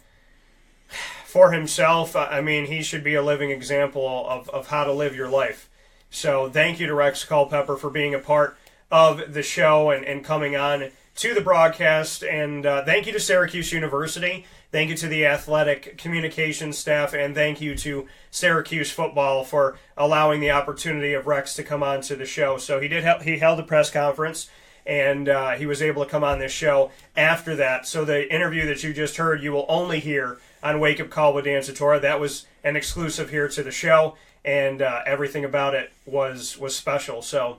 for himself, I mean, he should be a living example of how to live your life. So thank you to Rex Culpepper for being a part of the show and coming on to the broadcast. And thank you to Syracuse University. Thank you to the athletic communications staff. And thank you to Syracuse football for allowing the opportunity of Rex to come on to the show. So he held a press conference, and he was able to come on this show after that. So the interview that you just heard, you will only hear on Wake Up Call with Dan Tortora. That was an exclusive here to the show, and everything about it was special. So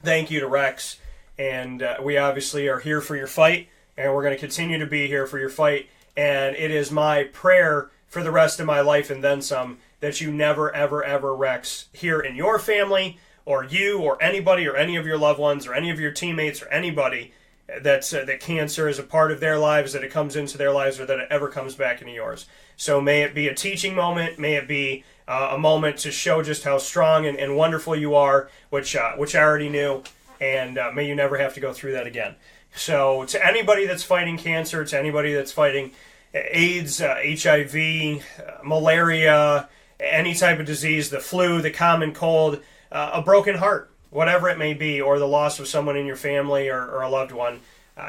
thank you to Rex, and we obviously are here for your fight, and we're going to continue to be here for your fight. And it is my prayer for the rest of my life and then some that you never, ever, ever, Rex, here in your family, or you, or anybody, or any of your loved ones, or any of your teammates, or anybody that cancer is a part of their lives, that it comes into their lives, or that it ever comes back into yours. So may it be a teaching moment, may it be a moment to show just how strong and wonderful you are, which I already knew, and may you never have to go through that again. So to anybody that's fighting cancer, to anybody that's fighting AIDS, HIV, malaria, any type of disease, the flu, the common cold, a broken heart, whatever it may be, or the loss of someone in your family or a loved one,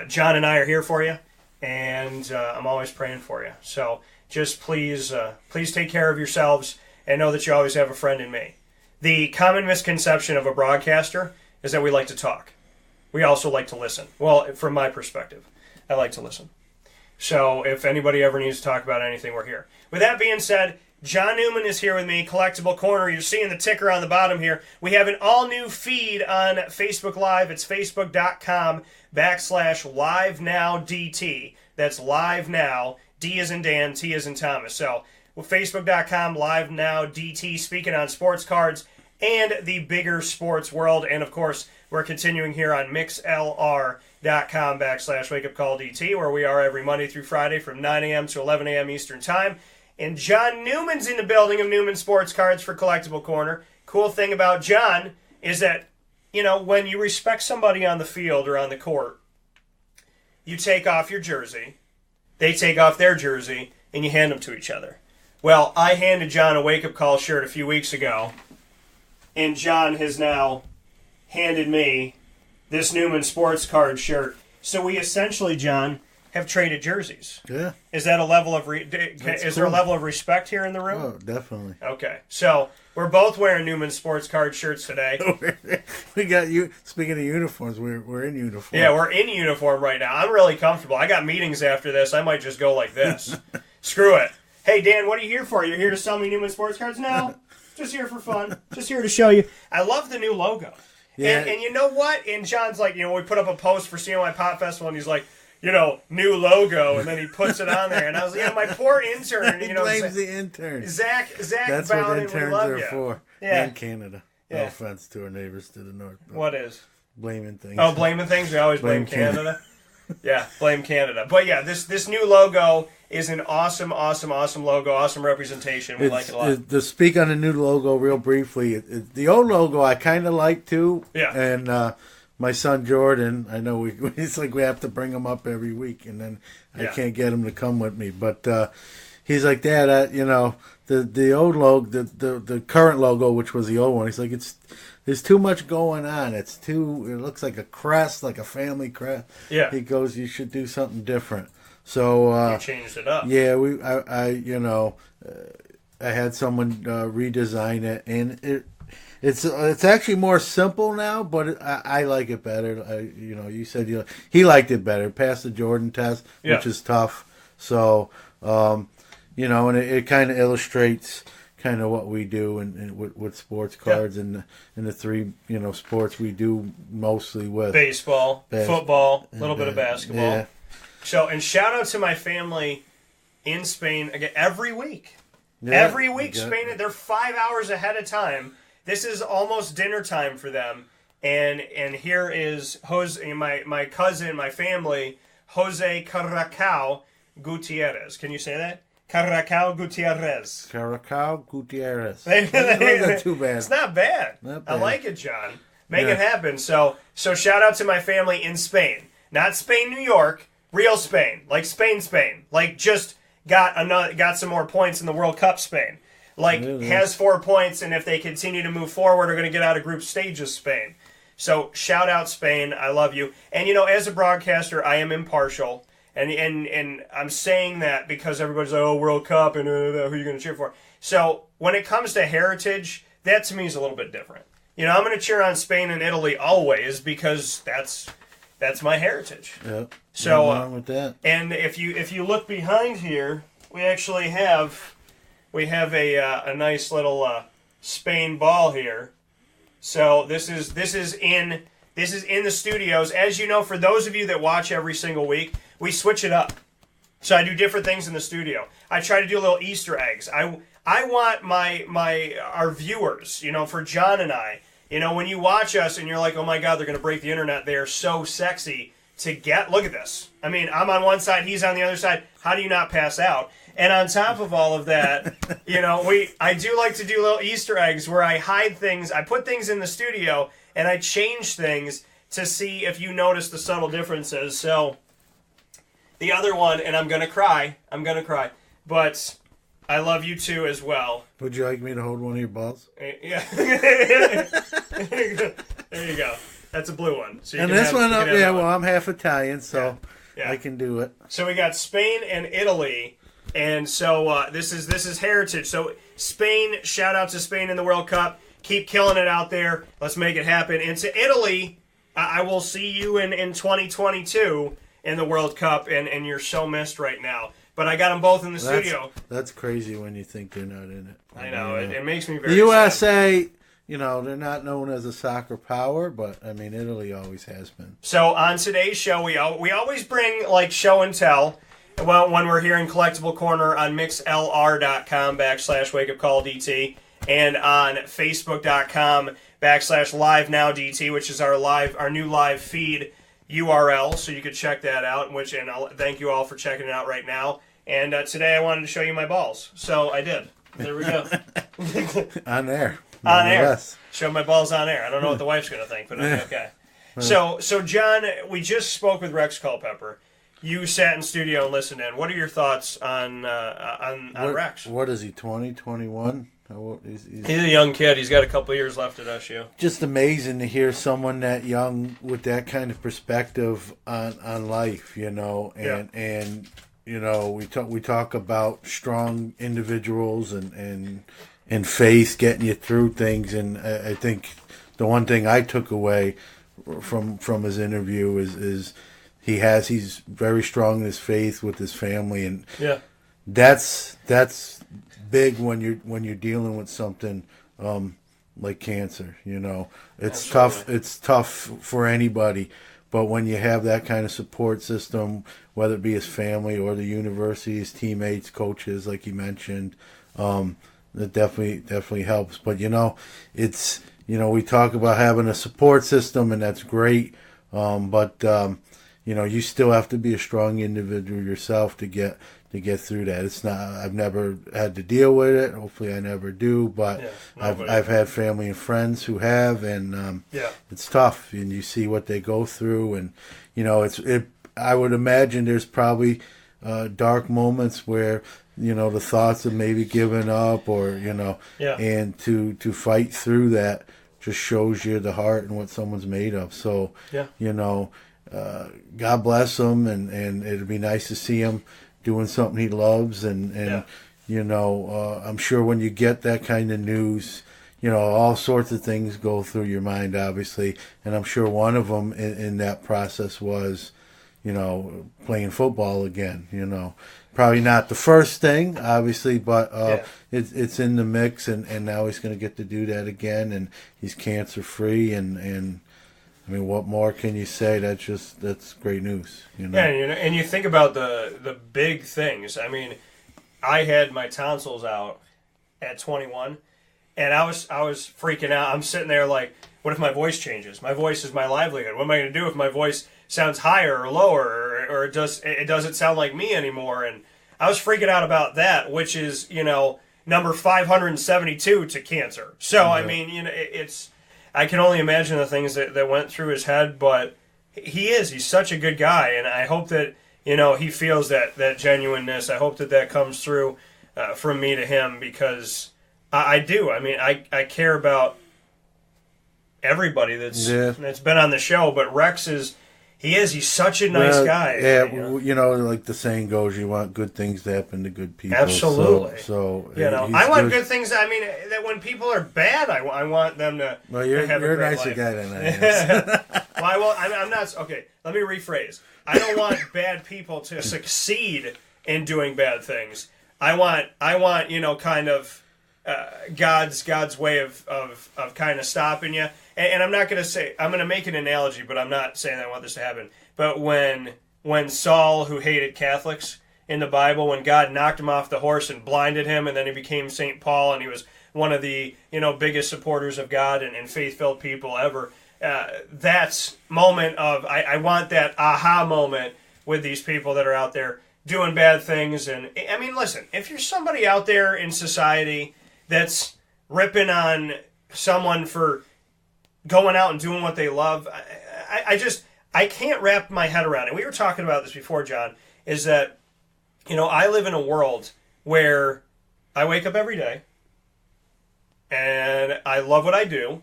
John and I are here for you, and I'm always praying for you. So just please take care of yourselves, and know that you always have a friend in me. The common misconception of a broadcaster is that we like to talk. We also like to listen. Well, from my perspective, I like to listen. So if anybody ever needs to talk about anything, we're here. With that being said, John Newman is here with me, Collectible Corner. You're seeing the ticker on the bottom here. We have an all-new feed on Facebook Live. It's facebook.com/LiveNowDT. That's Live Now, D as in Dan, T as in Thomas. So facebook.com/LiveNowDT, speaking on sports cards and the bigger sports world. And, of course, we're continuing here on mixlr.com/WakeUpCallDT, where we are every Monday through Friday from 9 a.m. to 11 a.m. Eastern Time. And John Newman's in the building of Newman Sports Cards for Collectible Corner. Cool thing about John is that, when you respect somebody on the field or on the court, you take off your jersey, they take off their jersey, and you hand them to each other. Well, I handed John a wake-up call shirt a few weeks ago, and John has now handed me this Newman Sports Card shirt. So we essentially, John, have traded jerseys. Yeah. Is that a level of there a level of respect here in the room? Oh, definitely. Okay. So we're both wearing Newman Sports Card shirts today. We got you. Speaking of uniforms, we're in uniform. Yeah, we're in uniform right now. I'm really comfortable. I got meetings after this. I might just go like this. Screw it. Hey, Dan, what are you here for? You're here to sell me Newman Sports Cards? No. Just here for fun. Just here to show you. I love the new logo. Yeah. And you know what? And John's like, we put up a post for CNY Pop Festival, and he's like, new logo, and then he puts it on there. And I was like, my poor intern. He blames the intern. Zach That's what interns are for. Yeah. In Canada. No offense to our neighbors to the north. What is? Blaming things. Oh, blaming things? We always blame Canada. Yeah, blame Canada. But yeah, this new logo is an awesome logo, awesome representation. We like it a lot. To speak on the new logo real briefly, the old logo I kind of like too. Yeah. And my son Jordan, I know it's like we have to bring him up every week, and then I can't get him to come with me. But he's like, Dad, the old logo, the current logo, which was the old one, he's like, there's too much going on. It looks like a crest, like a family crest. Yeah. He goes, you should do something different. So you changed it up. Yeah, I had someone redesign it, and it's actually more simple now, but I like it better. You said he liked it better. Passed the Jordan test, which is tough. So and it kind of illustrates kind of what we do and with sports cards and the three sports we do mostly with baseball, football, a little bit of basketball. Yeah. So, and shout out to my family in Spain again every week. Yeah, every week, Spain, they're 5 hours ahead of time. This is almost dinner time for them. And here is Jose, my cousin, my family, Jose Caracao Gutierrez. Can you say that? Caracao Gutierrez. Caracao Gutierrez. That's not too bad. It's not bad. Not bad. I like it, John. Make it happen. So shout out to my family in Spain. Not Spain, New York. Real Spain. Like Spain. Like just got some more points in the World Cup Spain. Like has 4 points, and if they continue to move forward, are going to get out of group stages Spain. So shout out Spain. I love you. And as a broadcaster, I am impartial. And I'm saying that because everybody's like, oh, World Cup, and who are you going to cheer for? So when it comes to heritage, that to me is a little bit different. I'm going to cheer on Spain and Italy always because that's my heritage. Yep. So nothing wrong with that. And if you look behind here, we actually have a nice little Spain ball here. So this is in the studios. As you know, for those of you that watch every single week, we switch it up. So I do different things in the studio. I try to do little Easter eggs. I want our viewers, for John and I, when you watch us and you're like, oh my God, they're going to break the internet. They are so sexy to get. Look at this. I mean, I'm on one side, he's on the other side. How do you not pass out? And on top of all of that, I do like to do little Easter eggs where I hide things. I put things in the studio and I change things to see if you notice the subtle differences. So the other one, and I'm going to cry, but I love you too as well. Would you like me to hold one of your balls? Yeah. There you go. That's a blue one. So you and can this have, one, well, I'm half Italian, so I can do it. So we got Spain and Italy, and so this is heritage. So Spain, shout out to Spain in the World Cup. Keep killing it out there. Let's make it happen. And to Italy, I will see you in 2022 in the World Cup, and you're so missed right now. But I got them both in the studio. That's crazy when you think they're not in it. I know. It makes me very The USA, they're not known as a soccer power, but, Italy always has been. So on today's show, we always bring, show and tell. Well, when we're here in Collectible Corner on mixlr.com/wakeupcalldt and on facebook.com/livenowdt, which is our new live feed URL, so you can check that out, and I'll thank you all for checking it out right now. And today I wanted to show you my balls, so I did. There we go. On air. On air. Show my balls on air. I don't know what the wife's going to think, but okay. So John, we just spoke with Rex Culpepper. You sat in studio and listened in. What are your thoughts on Rex? What is he, 20, 21? He's a young kid. He's got a couple years left at SU. Just amazing to hear someone that young with that kind of perspective on life, and we talk about strong individuals and faith getting you through things, and I think the one thing I took away from his interview is he's very strong in his faith with his family, and that's big when you're dealing with something like cancer. It's tough. It's tough for anybody, but when you have that kind of support system, whether it be his family or the university, his teammates, coaches, like you mentioned, it definitely helps. But it's we talk about having a support system, and that's great. But you still have to be a strong individual yourself to get through that. It's not. I've never had to deal with it. Hopefully, I never do. But I've had family and friends who have, and it's tough. And you see what they go through, and I would imagine there's probably dark moments where the thoughts of maybe giving up, or and to fight through that just shows you the heart and what someone's made of. So God bless him, and it'd be nice to see him doing something he loves, and I'm sure when you get that kind of news, all sorts of things go through your mind, obviously, and I'm sure one of them in that process was playing football again. Probably not the first thing, obviously, but it's in the mix, and now he's going to get to do that again, and he's cancer free, and I mean, what more can you say? That's great news. Yeah, and you think about the big things. I mean, I had my tonsils out at 21, and I was freaking out. I'm sitting there like, what if my voice changes? My voice is my livelihood. What am I going to do if my voice sounds higher or lower, or it doesn't sound like me anymore? And I was freaking out about that, which is number 572 to cancer. So I mean, it's. I can only imagine the things that went through his head, but he's such a good guy, and I hope that he feels that genuineness. I hope that comes through from me to him, because I do. I mean, I care about everybody that's been on the show, but Rex he's such a nice guy. Yeah, like the saying goes, you want good things to happen to good people. Absolutely. So I want good things. I mean, that when people are bad, I want them to. Well, you're a nicer life. guy than I am. Well, I'm not. Okay, let me rephrase. I don't want bad people to succeed in doing bad things. I want kind of God's way of kind of stopping you. And I'm not going to say, I'm going to make an analogy, but I'm not saying I want this to happen. But when Saul, who hated Catholics in the Bible, when God knocked him off the horse and blinded him, and then he became St. Paul, and he was one of the biggest supporters of God and faith-filled people ever, that's moment of, I want that aha moment with these people that are out there doing bad things. And I mean, listen, if you're somebody out there in society that's ripping on someone for going out and doing what they love, I can't wrap my head around it. We were talking about this before, John, is that, I live in a world where I wake up every day and I love what I do,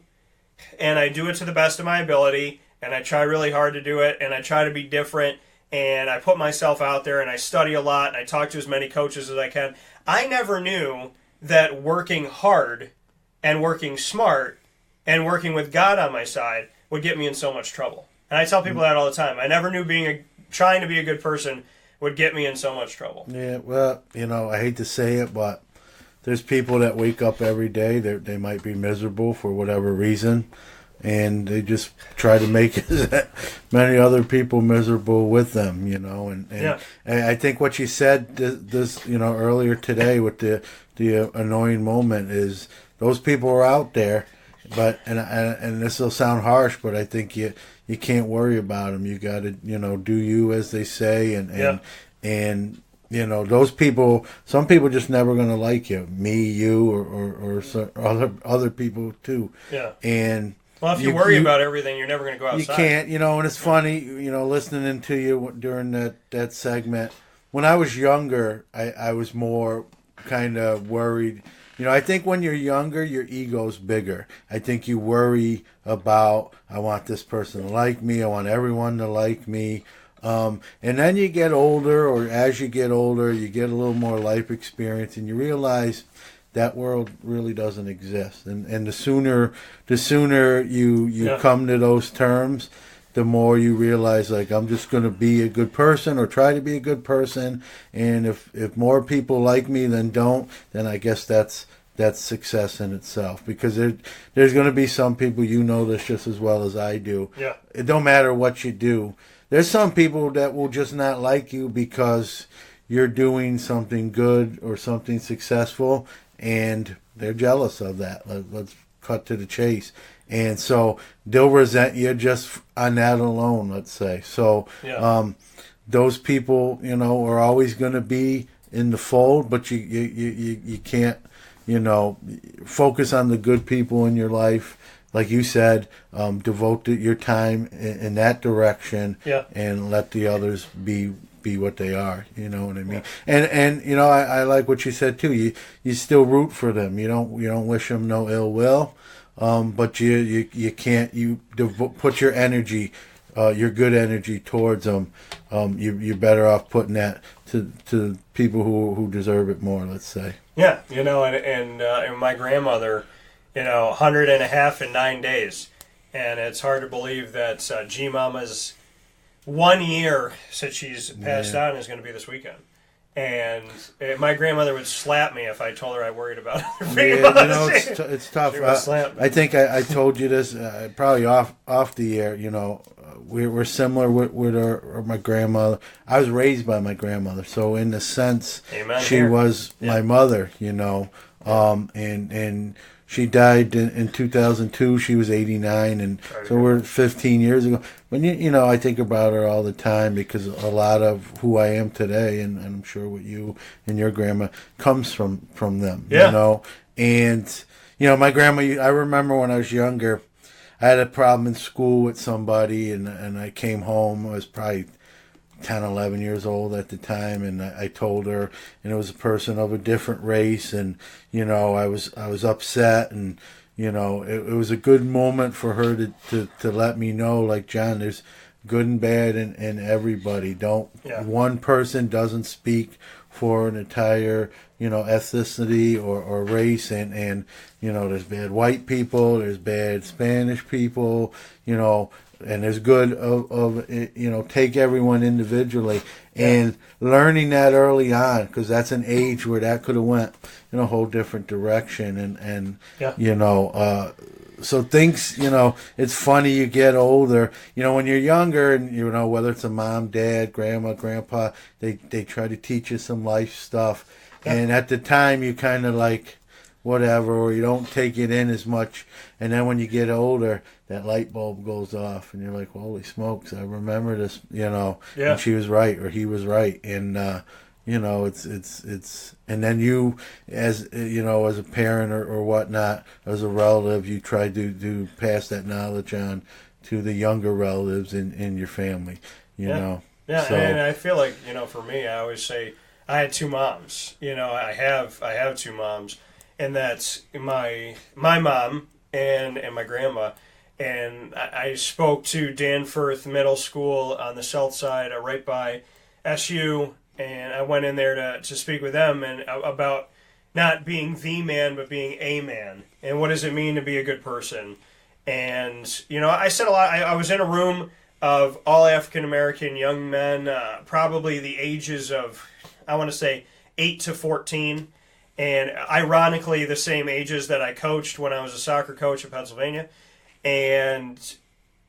and I do it to the best of my ability, and I try really hard to do it, and I try to be different, and I put myself out there, and I study a lot, and I talk to as many coaches as I can. I never knew that working hard and working smart and working with God on my side would get me in so much trouble. And I tell people that all the time. I never knew trying to be a good person would get me in so much trouble. Yeah, well, I hate to say it, but there's people that wake up every day. They might be miserable for whatever reason, and they just try to make many other people miserable with them, And I think what you said this earlier today with the annoying moment is those people are out there. But and this will sound harsh, but I think you can't worry about them. You got to do you, as they say, and those people. Some people just never going to like you, me, you, or other people too. Yeah. And well, if you worry about everything, you're never going to go outside. You can't, and it's funny, listening to you during that segment. When I was younger, I was more kind of worried. I think when you're younger, your ego's bigger. I think you worry about, I want this person to like me, I want everyone to like me. And then you get older, or as you get older, you get a little more life experience, and you realize that world really doesn't exist. And the sooner you come to those terms, the more you realize, like, I'm just going to be a good person or try to be a good person. And if more people like me than don't, then I guess that's success in itself. Because there's going to be some people, this just as well as I do. Yeah. It don't matter what you do. There's some people that will just not like you because you're doing something good or something successful, and they're jealous of that. Let's cut to the chase. And so they'll resent you just on that alone, let's say. So those people, are always going to be in the fold, but you can't, focus on the good people in your life. Like you said, devote your time in that direction, and let the others be what they are. You know what I mean? And I like what you said too. You still root for them. You don't wish them no ill will, but you can't put your energy, your good energy towards them. You're better off putting that to people who deserve it more. Let's say. Yeah, and my grandmother. 100 in 9 days. And it's hard to believe that G-Mama's 1 year since she's passed on is going to be this weekend. And my grandmother would slap me if I told her I worried about her. It's tough. I think I told you this probably off the air. We're similar with my grandmother. I was raised by my grandmother, so in a sense, she was my mother. And she died in 2002. She was 89, and so we're 15 years ago. But I think about her all the time because a lot of who I am today, and I'm sure what you and your grandma comes from them. And my grandma. I remember when I was younger, I had a problem in school with somebody, and I came home. I was probably 10, 11 years old at the time, and I told her, and it was a person of a different race, and I was upset, and it was a good moment for her to let me know, like, John, there's good and bad in everybody. One person doesn't speak for an entire ethnicity or race, and there's bad white people, there's bad Spanish people, and there's good of take everyone individually, and learning that early on, because that's an age where that could have went in a whole different direction, and so things, it's funny, you get older, when you're younger, and whether it's a mom, dad, grandma, grandpa, they try to teach you some life stuff, and at the time you kind of like whatever, or you don't take it in as much, and then when you get older, that light bulb goes off, and you're like, holy smokes, I remember this, and she was right, or he was right, and it's and then you, as as a parent or whatnot, as a relative, you try to pass that knowledge on to the younger relatives in your family, so. And I feel like, for me, I always say I had two moms. I have two moms, and that's my mom and my grandma. And I spoke to Danforth Middle School on the south side, right by SU, and I went in there to speak with them and about not being the man, but being a man, and what does it mean to be a good person. And I said a lot. I was in a room of all African American young men, probably the ages of, I want to say, 8 to 14. And ironically, the same ages that I coached when I was a soccer coach in Pennsylvania. And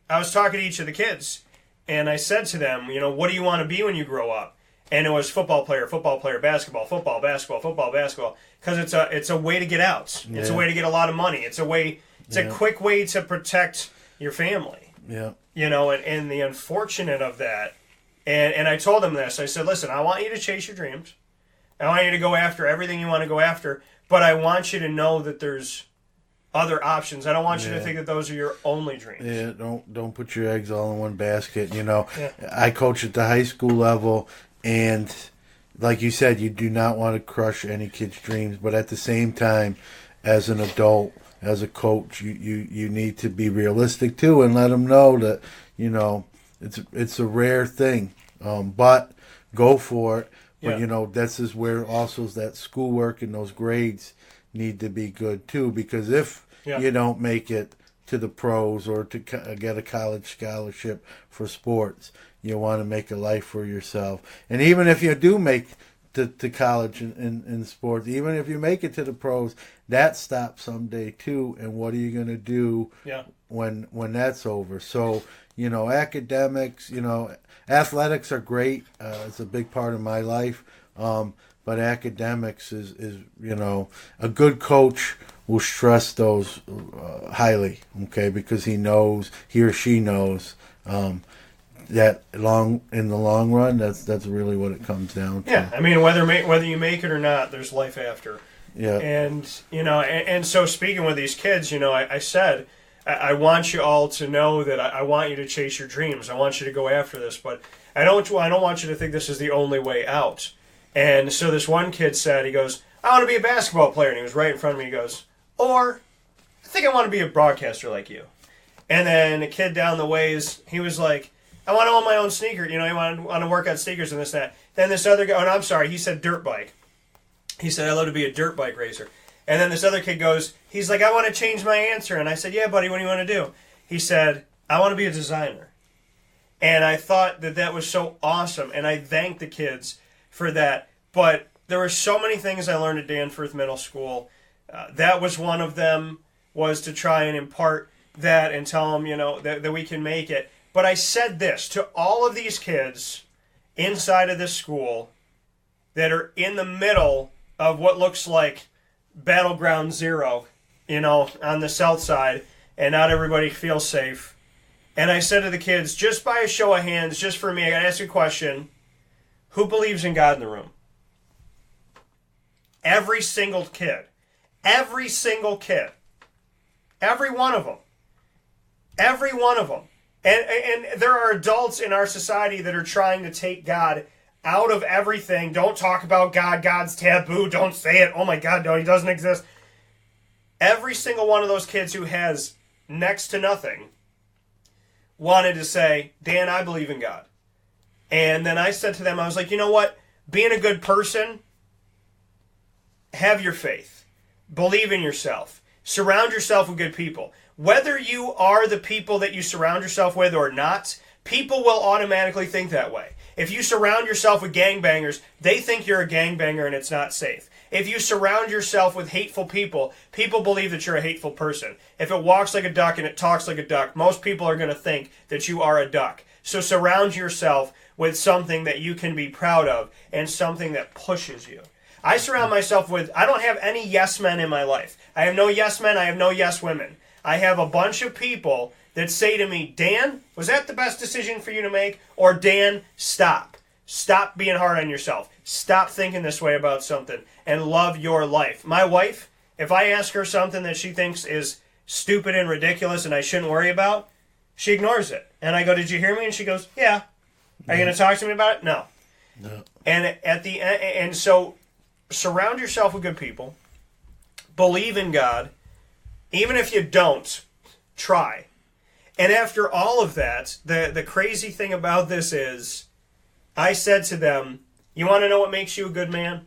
I was talking to each of the kids, and I said to them, what do you want to be when you grow up? And it was football player, basketball, football, basketball, because it's a way to get out. It's a way to get a lot of money. It's a quick way to protect your family. Yeah. And the unfortunate of that, and I told them this. I said, listen, I want you to chase your dreams. I want you to go after everything you want to go after, but I want you to know that there's other options. I don't want you to think that those are your only dreams. Yeah, don't put your eggs all in one basket. I coach at the high school level, and like you said, you do not want to crush any kid's dreams, but at the same time, as an adult, as a coach, you need to be realistic too and let them know that, you know, it's a rare thing, but go for it. But, you know, this is where also that schoolwork and those grades need to be good too, because if you don't make it to the pros or to get a college scholarship for sports, you want to make a life for yourself. And even if you do make to college in sports, even if you make it to the pros, that stops someday too. And what are you going to do when that's over? So, you know, academics, you know, athletics are great. It's a big part of my life. But academics is, you know, a good coach will stress those highly, okay, because he or she knows that in the long run, that's really what it comes down to. Yeah, I mean, whether you make it or not, there's life after. Yeah. And, you know, and so speaking with these kids, you know, I said, I want you all to know that I want you to chase your dreams. I want you to go after this, but I don't want you to think this is the only way out. And so this one kid said, he goes, I want to be a basketball player. And he was right in front of me. He goes, or I think I want to be a broadcaster like you. And then a kid down the ways, he was like, I want to own my own sneaker. You know, he want to work on sneakers and this and that. Then this other guy, I'm sorry, he said dirt bike. He said, I love to be a dirt bike racer. And then this other kid goes, he's like, I want to change my answer. And I said, yeah, buddy, what do you want to do? He said, I want to be a designer. And I thought that was so awesome. And I thanked the kids for that. But there were so many things I learned at Danforth Middle School. That was one of them, was to try and impart that and tell them, you know, that we can make it. But I said this to all of these kids inside of this school that are in the middle of what looks like Battleground Zero, you know, on the south side, and not everybody feels safe. And I said to the kids, just by a show of hands, just for me, I got to ask you a question. Who believes in God in the room? Every single kid. Every single kid. Every one of them. Every one of them. And there are adults in our society that are trying to take God out of everything. Don't talk about God. God's taboo. Don't say it. Oh my God, no, he doesn't exist. Every single one of those kids who has next to nothing wanted to say, Dan, I believe in God. And then I said to them, I was like, you know what? Being a good person, have your faith. Believe in yourself. Surround yourself with good people. Whether you are the people that you surround yourself with or not, people will automatically think that way. If you surround yourself with gangbangers, they think you're a gangbanger and it's not safe. If you surround yourself with hateful people, people believe that you're a hateful person. If it walks like a duck and it talks like a duck, most people are going to think that you are a duck. So surround yourself with something that you can be proud of and something that pushes you. I surround myself with, I don't have any yes men in my life. I have no yes men, I have no yes women. I have a bunch of people that say to me, Dan, was that the best decision for you to make? Or Dan, stop. Stop being hard on yourself. Stop thinking this way about something and love your life. My wife, if I ask her something that she thinks is stupid and ridiculous and I shouldn't worry about, she ignores it. And I go, did you hear me? And she goes, yeah. Are you going to talk to me about it? No. And at the end, and so surround yourself with good people. Believe in God. Even if you don't, try. And after all of that, the crazy thing about this is, I said to them, you want to know what makes you a good man?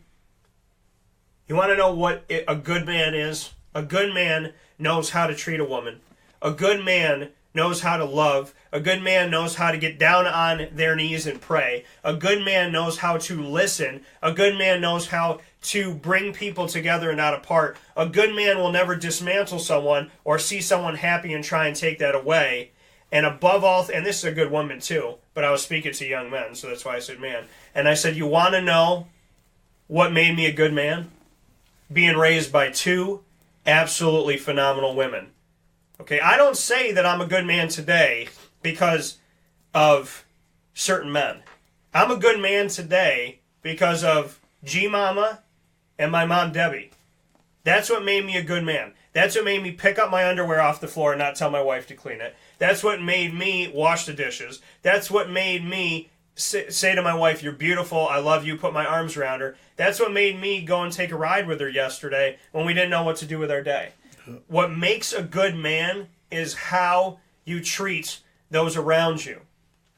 You want to know what a good man is? A good man knows how to treat a woman. A good man knows how to love. A good man knows how to get down on their knees and pray. A good man knows how to listen. A good man knows how to bring people together and not apart. A good man will never dismantle someone or see someone happy and try and take that away. And above all, and this is a good woman too, but I was speaking to young men, so that's why I said man. And I said, you want to know what made me a good man? Being raised by two absolutely phenomenal women. Okay, I don't say that I'm a good man today because of certain men. I'm a good man today because of G-Mama and my mom, Debbie. That's what made me a good man. That's what made me pick up my underwear off the floor and not tell my wife to clean it. That's what made me wash the dishes. That's what made me say to my wife, "You're beautiful, I love you," put my arms around her. That's what made me go and take a ride with her yesterday when we didn't know what to do with our day. What makes a good man is how you treat those around you.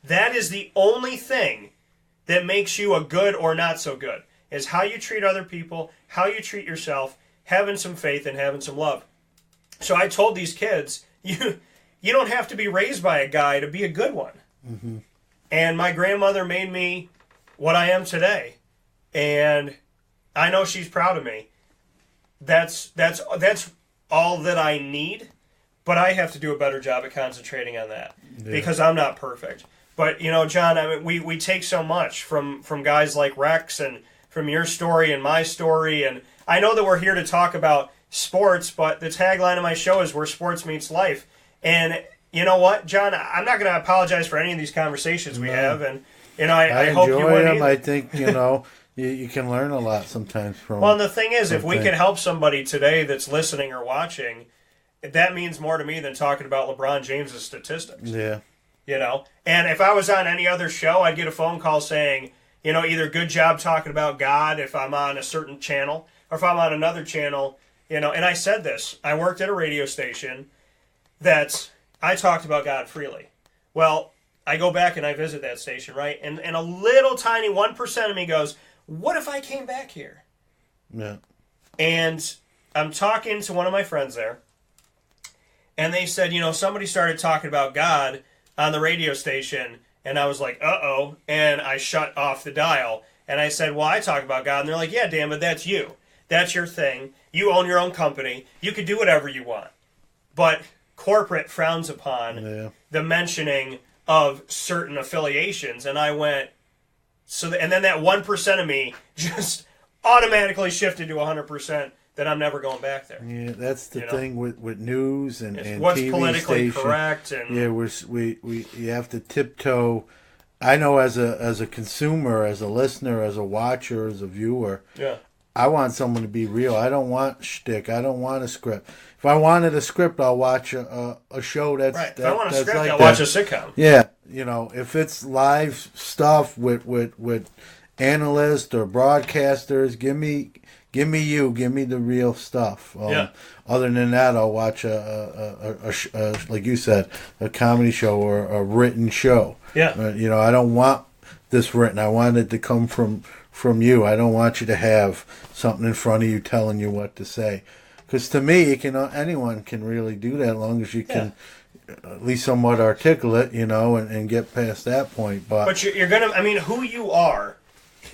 That is the only thing that makes you a good or not so good, is how you treat other people, how you treat yourself, having some faith and having some love. So I told these kids, you don't have to be raised by a guy to be a good one. Mm-hmm. And my grandmother made me what I am today. And I know she's proud of me. That's all that I need, but I have to do a better job at concentrating on that because I'm not perfect. But, John, I mean, we take so much from guys like Rex and from your story and my story. And I know that we're here to talk about sports, but the tagline of my show is where sports meets life. And you know what, John? I'm not going to apologize for any of these conversations we have. And, I hope you would them. either. I think, you can learn a lot sometimes from. Well, and the thing is, if we can help somebody today that's listening or watching, that means more to me than talking about LeBron James's statistics. Yeah. And if I was on any other show, I'd get a phone call saying, either good job talking about God if I'm on a certain channel, or if I'm on another channel, and I said this, I worked at a radio station that I talked about God freely. Well, I go back and I visit that station, right? And a little tiny 1% of me goes, what if I came back here? Yeah. And I'm talking to one of my friends there, and they said, somebody started talking about God on the radio station, and I was like, uh-oh, and I shut off the dial, and I said, well, I talk about God, and they're like, yeah, Dan, but that's you. That's your thing. You own your own company. You can do whatever you want. But corporate frowns upon the mentioning of certain affiliations, and I went, and then that 1% of me just automatically shifted to 100%. That I'm never going back there. Yeah, that's the thing with news and what's TV politically station. correct. And you have to tiptoe. I know as a consumer, as a listener, as a watcher, as a viewer. Yeah. I want someone to be real. I don't want shtick. I don't want a script. If I wanted a script, I'll watch a show that's right. If I want a script, like I'll watch a sitcom. Yeah, if it's live stuff with analysts or broadcasters, give me the real stuff. Other than that, I'll watch a like you said, a comedy show or a written show. Yeah. I don't want this written. I want it to come from you. I don't want you to have something in front of you telling you what to say. Because to me, anyone can really do that as long as you can at least somewhat articulate, and get past that point. But you're gonna. I mean, who you are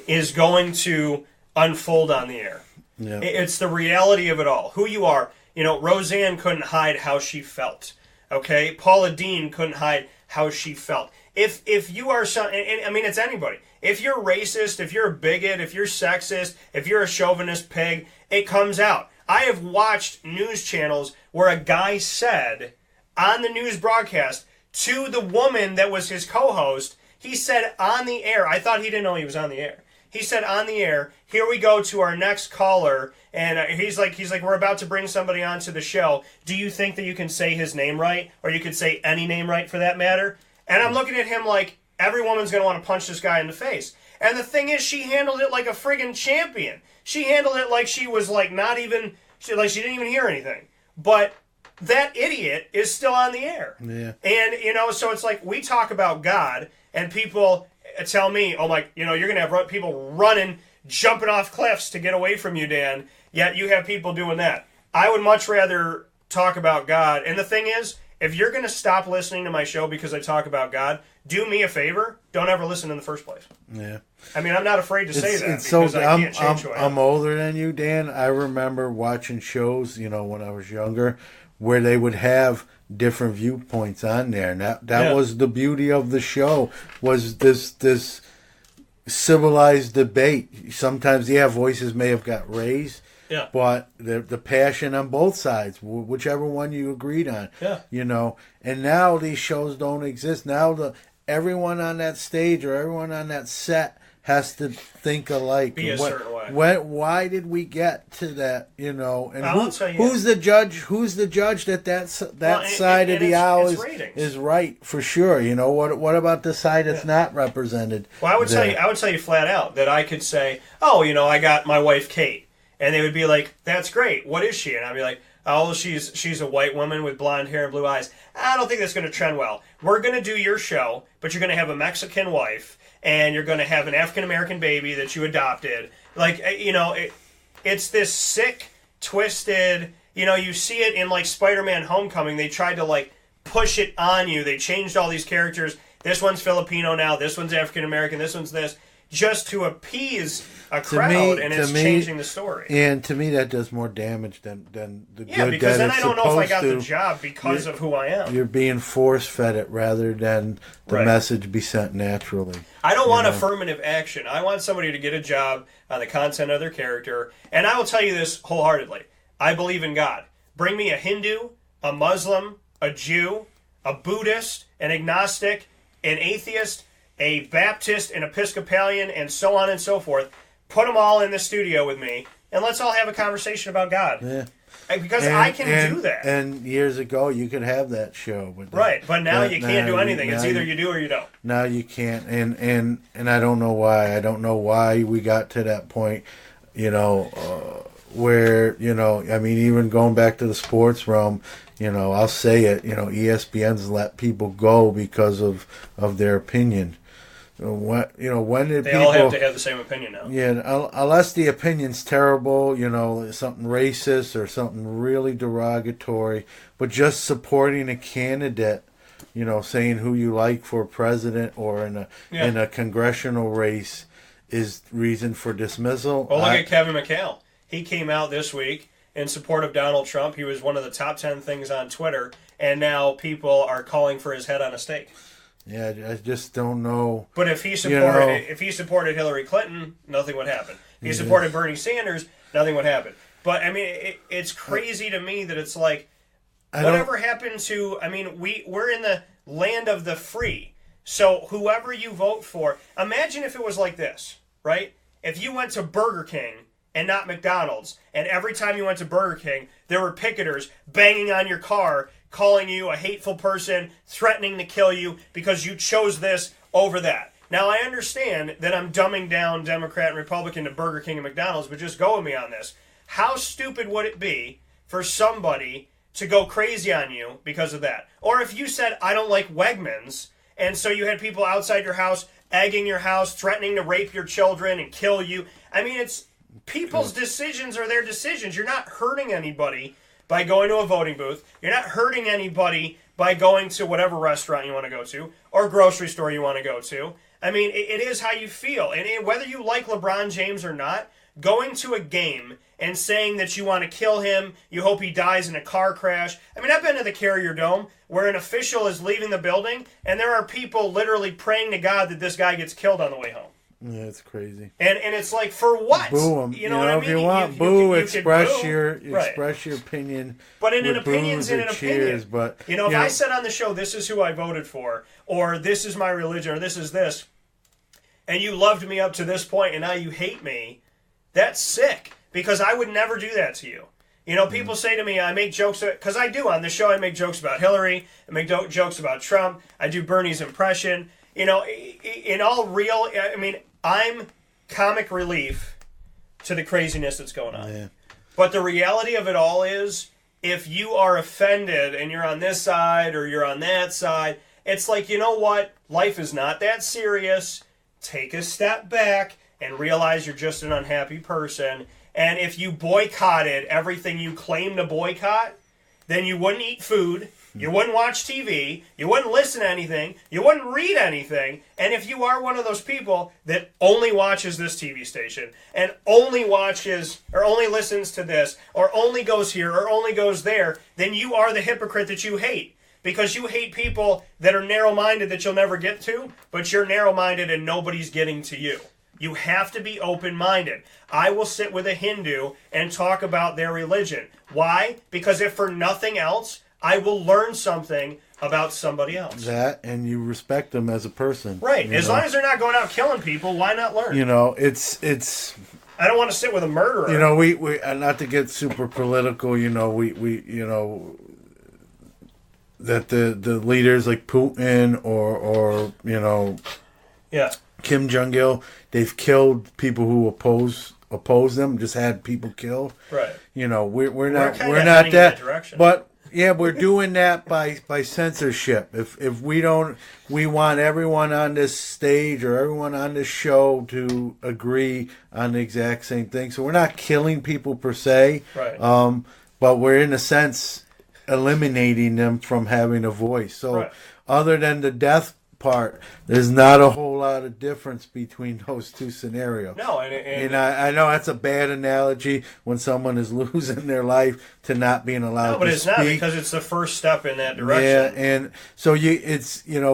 is going to unfold on the air. Yeah. It's the reality of it all. Who you are. Roseanne couldn't hide how she felt. Okay? Paula Deen couldn't hide how she felt. If you are and I mean, it's anybody. If you're racist, if you're a bigot, if you're sexist, if you're a chauvinist pig, it comes out. I have watched news channels where a guy said on the news broadcast to the woman that was his co-host, he said on the air, I thought he didn't know he was on the air. He said on the air, here we go to our next caller, and he's like, we're about to bring somebody onto the show. Do you think that you can say his name right, or you could say any name right for that matter? And I'm looking at him like every woman's going to want to punch this guy in the face. And the thing is, she handled it like a friggin' champion. She handled it like she was like not even, she didn't even hear anything. But that idiot is still on the air. Yeah. And, so it's like we talk about God, and people tell me, oh my, you're going to have people running, jumping off cliffs to get away from you, Dan, yet you have people doing that. I would much rather talk about God. And the thing is, if you're going to stop listening to my show because I talk about God, do me a favor, don't ever listen in the first place. Yeah. I mean, I'm not afraid to say that because I can't change who I am. I'm older than you, Dan. I remember watching shows, when I was younger, where they would have different viewpoints on there, and that was the beauty of the show, was this civilized debate. Sometimes voices may have got raised, but the passion on both sides, whichever one you agreed on, and now these shows don't exist. Now everyone on that stage or everyone on that set has to think alike. Be a certain way. Why did we get to that? You know, and I'll tell you. who's the judge? Who's the judge that side of the aisle is right for sure? You know, what about the side that's not represented? Well, I would tell you flat out that I could say, oh, you know, I got my wife Kate, and they would be like, that's great. What is she? And I'd be like, oh, she's a white woman with blonde hair and blue eyes. I don't think that's going to trend well. We're going to do your show, but you're going to have a Mexican wife, and you're going to have an African-American baby that you adopted. Like, you know, it's this sick, twisted, you know, you see it in, like, Spider-Man Homecoming. They tried to, like, push it on you. They changed all these characters. This one's Filipino now. This one's African-American. This one's this. Just to appease a crowd, and it's changing the story. And to me, that does more damage than the good. Yeah, because then I don't know if I got the job because of who I am. You're being force-fed it rather than the message be sent naturally. I don't want affirmative action. I want somebody to get a job on the content of their character. And I will tell you this wholeheartedly. I believe in God. Bring me a Hindu, a Muslim, a Jew, a Buddhist, an agnostic, an atheist, a Baptist, an Episcopalian, and so on and so forth. Put them all in the studio with me, and let's all have a conversation about God. Yeah. Because I can do that. And years ago, you could have that show. But now you can't do anything. It's either you do or you don't. Now you can't. And I don't know why. I don't know why we got to that point, you know, where, you know, I mean, even going back to the sports realm, you know, I'll say it, you know, ESPN's let people go because of their opinion. When did they people all have to have the same opinion now? Yeah, unless the opinion's terrible, you know, something racist or something really derogatory, but just supporting a candidate, you know, saying who you like for president or in a congressional race is reason for dismissal. Well, look at Kevin McHale. He came out this week in support of Donald Trump. He was one of the top 10 things on Twitter, and now people are calling for his head on a stake. Yeah, I just don't know. But if he supported Hillary Clinton, nothing would happen. If he supported Bernie Sanders, nothing would happen. But I mean, it's crazy to me that it's like, whatever happened to? I mean, we're in the land of the free. So whoever you vote for, imagine if it was like this, right? If you went to Burger King and not McDonald's, and every time you went to Burger King, there were picketers banging on your car, calling you a hateful person, threatening to kill you because you chose this over that. Now, I understand that I'm dumbing down Democrat and Republican to Burger King and McDonald's, but just go with me on this. How stupid would it be for somebody to go crazy on you because of that? Or if you said, I don't like Wegmans, and so you had people outside your house, egging your house, threatening to rape your children and kill you. I mean, it's people's decisions are their decisions. You're not hurting anybody by going to a voting booth. You're not hurting anybody by going to whatever restaurant you want to go to or grocery store you want to go to. I mean, it is how you feel. And whether you like LeBron James or not, going to a game and saying that you want to kill him, you hope he dies in a car crash. I mean, I've been to the Carrier Dome where an official is leaving the building and there are people literally praying to God that this guy gets killed on the way home. Yeah, it's crazy. And it's like, for what? Boo him. You know what I mean? If you want boo, express boo. your opinion. But in an opinion, cheers, but if I said on the show, this is who I voted for, or this is my religion, or this is this, and you loved me up to this point, and now you hate me, that's sick. Because I would never do that to you. You know, people say to me, I make jokes, because I do on the show, I make jokes about Hillary, I make jokes about Trump, I do Bernie's impression. You know, in all real, I mean, I'm comic relief to the craziness that's going on. Yeah. But the reality of it all is, if you are offended and you're on this side or you're on that side, it's like, you know what? Life is not that serious. Take a step back and realize you're just an unhappy person. And if you boycotted everything you claim to boycott, then you wouldn't eat food, you wouldn't watch TV, you wouldn't listen to anything, you wouldn't read anything. And if you are one of those people that only watches this TV station and only watches or only listens to this or only goes here or only goes there, then you are the hypocrite that you hate. Because you hate people that are narrow-minded that you'll never get to, but you're narrow-minded and nobody's getting to you. You have to be open-minded. I will sit with a Hindu and talk about their religion. Why? Because if for nothing else, I will learn something about somebody else. That, and you respect them as a person. Right. As long as they're not going out killing people, why not learn? You know, it's. I don't want to sit with a murderer. You know, we not to get super political. You know, we that the leaders like Putin or Kim Jong-il, they've killed people who oppose them. Just had people killed. Right. You know, we're not heading that in that direction. but. Yeah, we're doing that by censorship. If we want everyone on this stage or everyone on this show to agree on the exact same thing. So we're not killing people per se, right? But we're in a sense eliminating them from having a voice. So other than the death part, there's not a whole lot of difference between those two scenarios. No, and I know that's a bad analogy when someone is losing their life to not being allowed to speak. No, but it's not, because it's the first step in that direction. Yeah, and so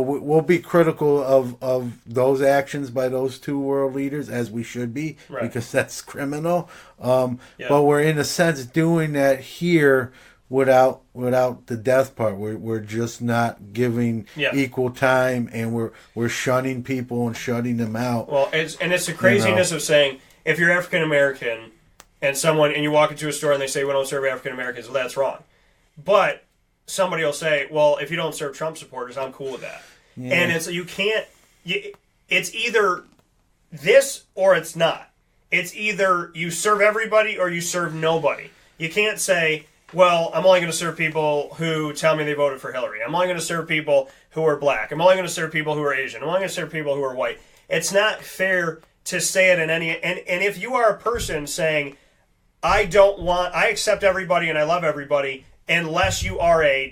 we'll be critical of those actions by those two world leaders, as we should be, because that's criminal. But we're in a sense doing that here without the death part. We're just not giving equal time, and we're shunning people and shutting them out. Well, it's the craziness of saying, if you're African American and you walk into a store and they say we don't serve African Americans, well, that's wrong. But somebody will say, well, if you don't serve Trump supporters, I'm cool with that. Yeah. And it's it's either this or it's not. It's either you serve everybody or you serve nobody. You can't say, well, I'm only going to serve people who tell me they voted for Hillary. I'm only going to serve people who are black. I'm only going to serve people who are Asian. I'm only going to serve people who are white. It's not fair to say it in any... And if you are a person saying, I accept everybody and I love everybody, unless you are a ...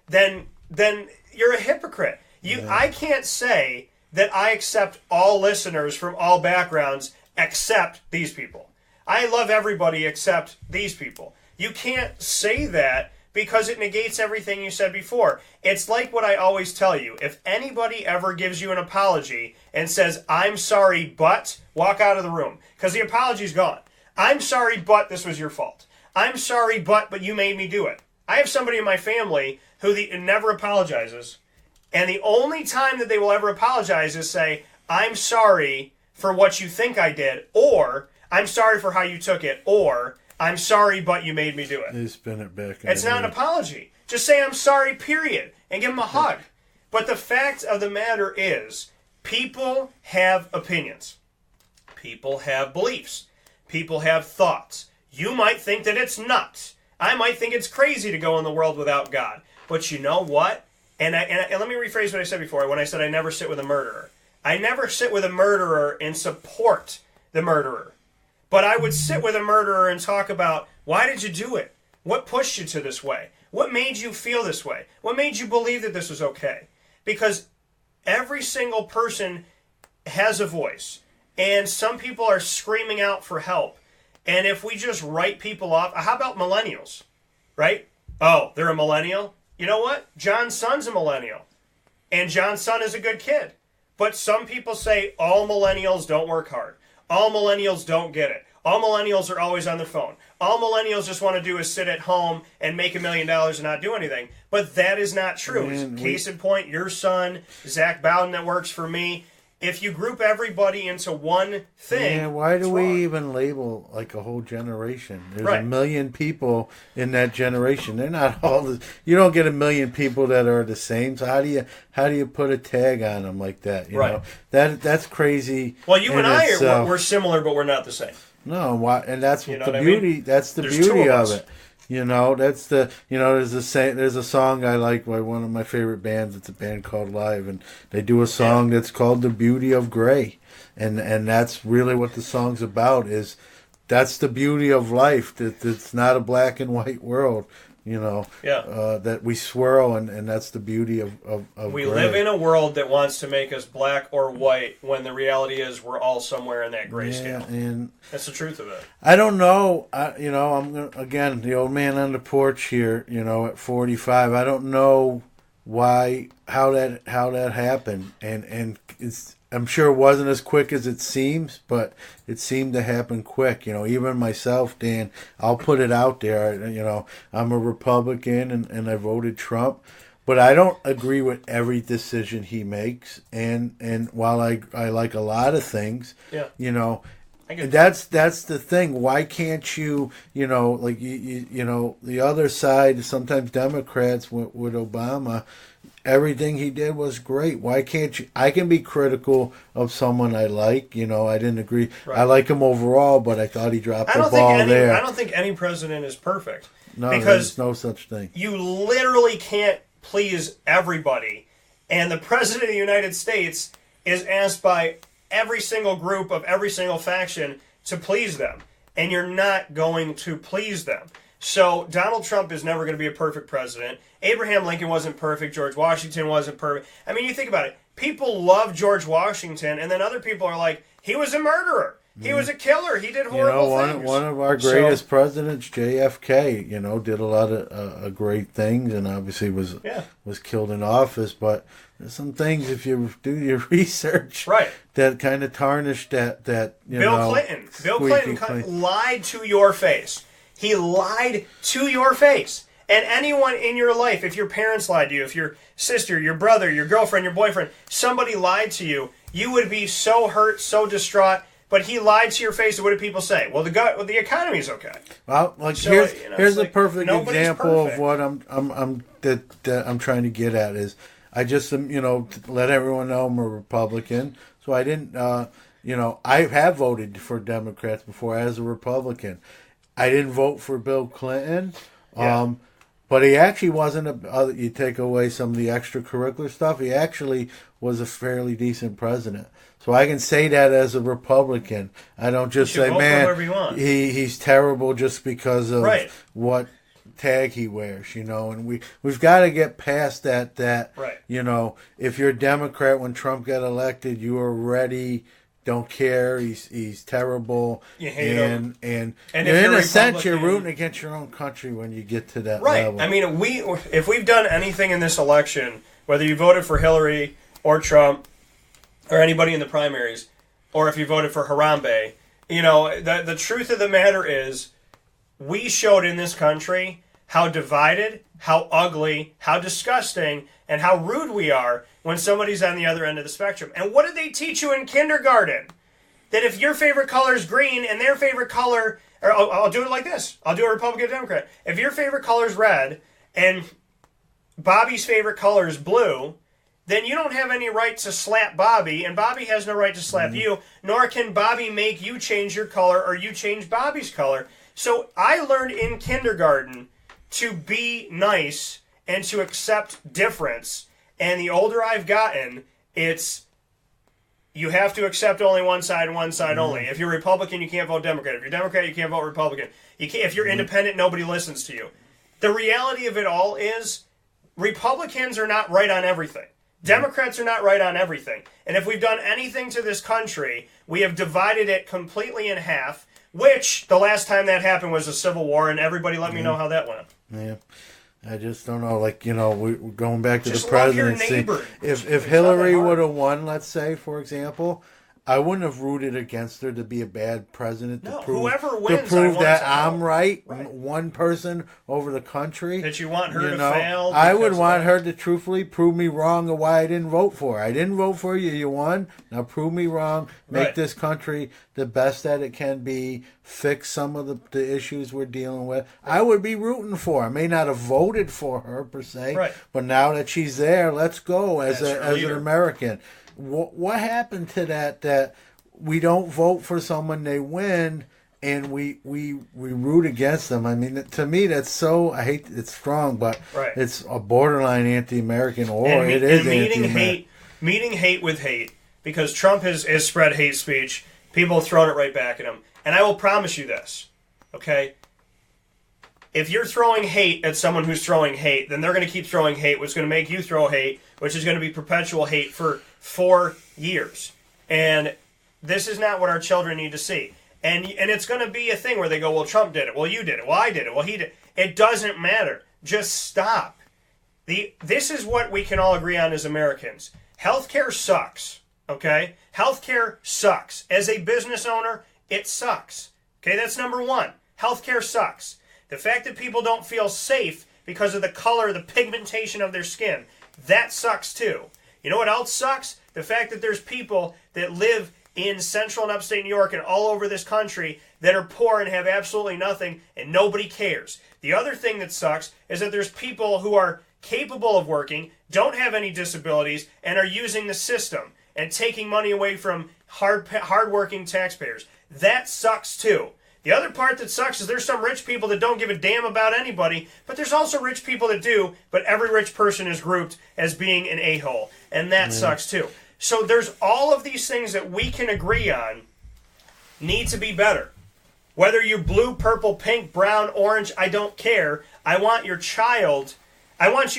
then you're a hypocrite. I can't say that I accept all listeners from all backgrounds except these people. I love everybody except these people. You can't say that, because it negates everything you said before. It's like what I always tell you. If anybody ever gives you an apology and says, I'm sorry, but, walk out of the room, because the apology's gone. I'm sorry, but this was your fault. I'm sorry, but you made me do it. I have somebody in my family who never apologizes, and the only time that they will ever apologize is say, I'm sorry for what you think I did, or I'm sorry for how you took it, or I'm sorry, but you made me do it. They spin it back. It's not an apology. Just say I'm sorry, period, and give them a hug. But the fact of the matter is, people have opinions. People have beliefs. People have thoughts. You might think that it's nuts. I might think it's crazy to go in the world without God. But you know what? And let me rephrase what I said before when I said I never sit with a murderer. I never sit with a murderer and support the murderer. But I would sit with a murderer and talk about, why did you do it? What pushed you to this way? What made you feel this way? What made you believe that this was okay? Because every single person has a voice. And some people are screaming out for help. And if we just write people off, how about millennials? Right? Oh, they're a millennial? You know what? John's son's a millennial. And John's son is a good kid. But some people say all millennials don't work hard. All millennials don't get it. All millennials are always on their phone. All millennials just want to do is sit at home and make $1 million and not do anything. But that is not true. Case in point, your son, Zach Bowden, that works for me. If you group everybody into one thing... Yeah, why do we even label like a whole generation? There's 1 million people in that generation. They're not all... You don't get 1 million people that are the same. So how do you put a tag on them like that? You know? That's crazy. Well, you and I we're similar, but we're not the same. No, and that's you know the what beauty. I mean? That's the beauty of it. You know, that's the, you know, there's a song I like by one of my favorite bands. It's a band called Live, and they do a song that's called "The Beauty of Gray," and that's really what the song's about. Is that's the beauty of life. That it's not a black and white world. You know, that we swirl, and that's the beauty of we gray. live in a world that wants to make us black or white, when the reality is we're all somewhere in that gray scale. And that's the truth of it. I don't know. You know, I'm gonna, again, the old man on the porch here. You know, at 45, I don't know how that happened, and I'm sure it wasn't as quick as it seems, but it seemed to happen quick. You know, even myself, Dan, I'll put it out there. You know, I'm a Republican and I voted Trump. But I don't agree with every decision he makes. And while I like a lot of things, Yeah. you know, that's the thing. Why can't you, you know, like you know, the other side, sometimes Democrats with Obama, everything he did was great. Why can't you? I can be critical of someone I like. You know, I didn't agree. Right. I like him overall, but I thought he dropped the ball there. I don't think any president is perfect. No, because there's no such thing. You literally can't please everybody. And the president of the United States is asked by every single group of every single faction to please them. And you're not going to please them. So Donald Trump is never going to be a perfect president. Abraham Lincoln wasn't perfect. George Washington wasn't perfect. I mean, you think about it. People love George Washington, and then other people are like, he was a murderer. He was a killer. He did horrible things. One of our greatest presidents, JFK, you know, did a lot of great things, and obviously was killed in office. But there's some things, if you do your research, that kind of tarnish that. Bill Clinton lied to your face. He lied to your face. And anyone in your life, if your parents lied to you, if your sister, your brother, your girlfriend, your boyfriend, somebody lied to you, you would be so hurt, so distraught. But he lied to your face. And what did people say? Well, the economy's okay. Well, like So, here's a like, perfect nobody's example perfect. of what I'm trying to get at is I just you know, to let everyone know I'm a Republican. So I didn't you know, I have voted for Democrats before as a Republican. I didn't vote for Bill Clinton. But he actually wasn't you take away some of the extracurricular stuff, he actually was a fairly decent president. So I can say that as a Republican. I don't just say, man, he's terrible just because of what tag he wears, you know. And we've got to get past that you know, if you're a Democrat when Trump got elected, you already don't care. He's terrible. You hate him. And in a sense, you're rooting against your own country when you get to that level. I mean, if we've done anything in this election, whether you voted for Hillary or Trump or anybody in the primaries, or if you voted for Harambe, you know, the truth of the matter is we showed in this country how divided, how ugly, how disgusting, and how rude we are when somebody's on the other end of the spectrum. And what did they teach you in kindergarten? That if your favorite color is green and their favorite color, or I'll do it like this. I'll do a Republican Democrat. If your favorite color is red and Bobby's favorite color is blue, then you don't have any right to slap Bobby, and Bobby has no right to slap you, nor can Bobby make you change your color or you change Bobby's color. So I learned in kindergarten to be nice and to accept difference. And the older I've gotten, it's you have to accept only one side and one side only. If you're Republican, you can't vote Democrat. If you're Democrat, you can't vote Republican. You can't, if you're independent, nobody listens to you. The reality of it all is Republicans are not right on everything. Democrats are not right on everything. And if we've done anything to this country, we have divided it completely in half, which the last time that happened was a civil war, and everybody let me know how that went. Yeah. I just don't know. Like, you know, we're going back to Just the presidency. love your neighbor. If Hillary would have won, let's say, for example, I wouldn't have rooted against her to be a bad president to prove, whoever wins, to prove that I I'm right, one person over the country. That you want her you to know, fail. I would want her to truthfully prove me wrong of why I didn't vote for her. I didn't vote for you. You won. Now prove me wrong. Make this country the best that it can be. Fix some of the issues we're dealing with. I would be rooting for her. I may not have voted for her per se, but now that she's there, let's go as an American. What happened to that we don't vote for someone, they win, and we root against them? I mean, to me, that's so, I hate it's strong, but it's a borderline anti-American, or it is anti-American. Meeting hate with hate, because Trump has spread hate speech. People have thrown it right back at him. And I will promise you this, okay? If you're throwing hate at someone who's throwing hate, then they're going to keep throwing hate, which is going to make you throw hate, which is going to be perpetual hate for 4 years. And this is not what our children need to see. And it's going to be a thing where they go, well, Trump did it. Well, you did it. Well, I did it. Well, he did it. It doesn't matter. Just stop. This is what we can all agree on as Americans. Healthcare sucks, okay? Healthcare sucks. As a business owner, it sucks. Okay, that's number one. Healthcare sucks. The fact that people don't feel safe because of the color, the pigmentation of their skin. That sucks too. You know what else sucks? The fact that there's people that live in central and upstate New York and all over this country that are poor and have absolutely nothing, and nobody cares. The other thing that sucks is that there's people who are capable of working, don't have any disabilities, and are using the system and taking money away from hard-working taxpayers. That sucks too. The other part that sucks is there's some rich people that don't give a damn about anybody, but there's also rich people that do, but every rich person is grouped as being an a-hole, and that sucks too. So there's all of these things that we can agree on need to be better. Whether you're blue, purple, pink, brown, orange, I don't care. I want you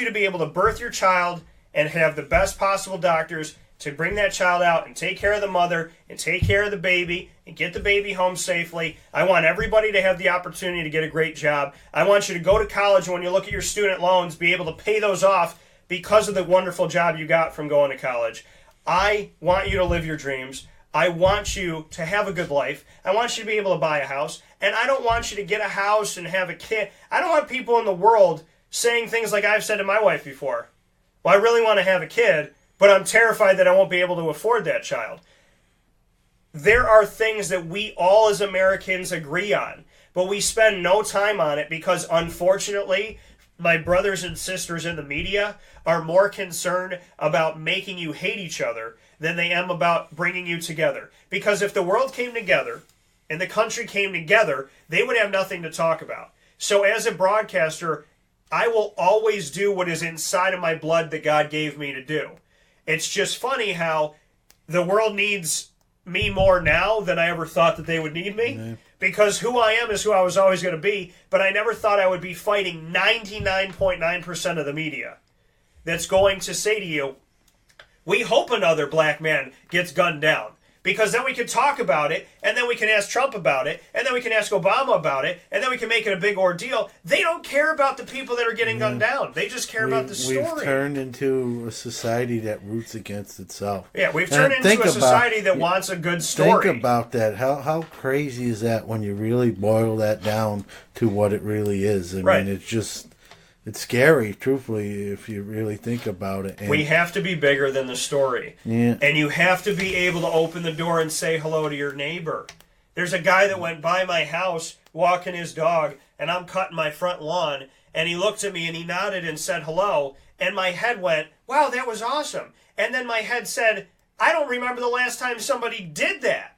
to be able to birth your child and have the best possible doctors to bring that child out and take care of the mother and take care of the baby and get the baby home safely. I want everybody to have the opportunity to get a great job. I want you to go to college, and when you look at your student loans, be able to pay those off because of the wonderful job you got from going to college. I want you to live your dreams. I want you to have a good life. I want you to be able to buy a house. And I don't want you to get a house and have a kid. I don't want people in the world saying things like I've said to my wife before. Well, I really want to have a kid, but I'm terrified that I won't be able to afford that child. There are things that we all as Americans agree on, but we spend no time on it because, unfortunately, my brothers and sisters in the media are more concerned about making you hate each other than they am about bringing you together. Because if the world came together and the country came together, they would have nothing to talk about. So as a broadcaster, I will always do what is inside of my blood that God gave me to do. It's just funny how the world needs me more now than I ever thought that they would need me. Because who I am is who I was always going to be, but I never thought I would be fighting 99.9% of the media that's going to say to you, we hope another black man gets gunned down. Because then we can talk about it, and then we can ask Trump about it, and then we can ask Obama about it, and then we can make it a big ordeal. They don't care about the people that are getting gunned down. They just care about the story. We've turned into a society that roots against itself. Yeah, we've turned into a society that wants a good story. Think about that. How crazy is that when you really boil that down to what it really is? I mean, it's scary, truthfully, if you really think about it. And we have to be bigger than the story. Yeah. And you have to be able to open the door and say hello to your neighbor. There's a guy that went by my house walking his dog, and I'm cutting my front lawn, and he looked at me and he nodded and said hello, and my head went, wow, that was awesome. And then my head said, I don't remember the last time somebody did that.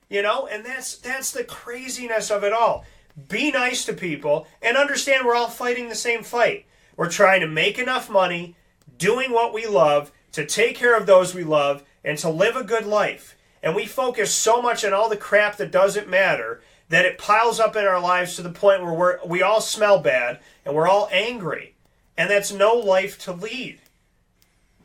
You know, and that's the craziness of it all. Be nice to people and understand we're all fighting the same fight. We're trying to make enough money, doing what we love, to take care of those we love, and to live a good life. And we focus so much on all the crap that doesn't matter that it piles up in our lives to the point where we all smell bad and we're all angry. And that's no life to lead.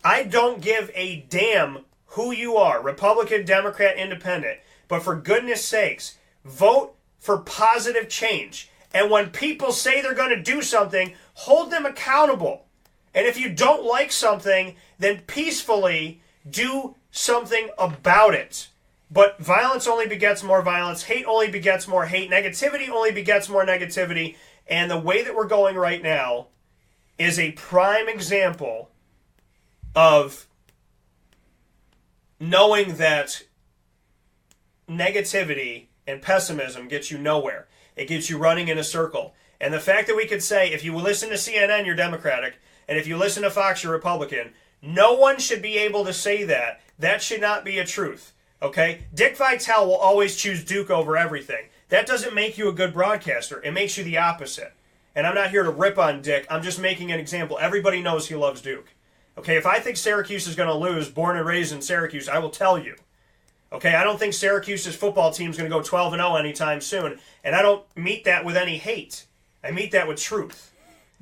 I don't give a damn who you are, Republican, Democrat, Independent, but for goodness sakes, vote for positive change. And when people say they're going to do something, hold them accountable. And if you don't like something, then peacefully do something about it. But violence only begets more violence. Hate only begets more hate. Negativity only begets more negativity. And the way that we're going right now is a prime example of knowing that negativity and pessimism gets you nowhere. It gets you running in a circle. And the fact that we could say, if you listen to CNN, you're Democratic, and if you listen to Fox, you're Republican, no one should be able to say that. That should not be a truth. Okay? Dick Vitale will always choose Duke over everything. That doesn't make you a good broadcaster. It makes you the opposite. And I'm not here to rip on Dick. I'm just making an example. Everybody knows he loves Duke. Okay? If I think Syracuse is going to lose, born and raised in Syracuse, I will tell you. Okay, I don't think Syracuse's football team is going to go 12-0 anytime soon, and I don't meet that with any hate. I meet that with truth.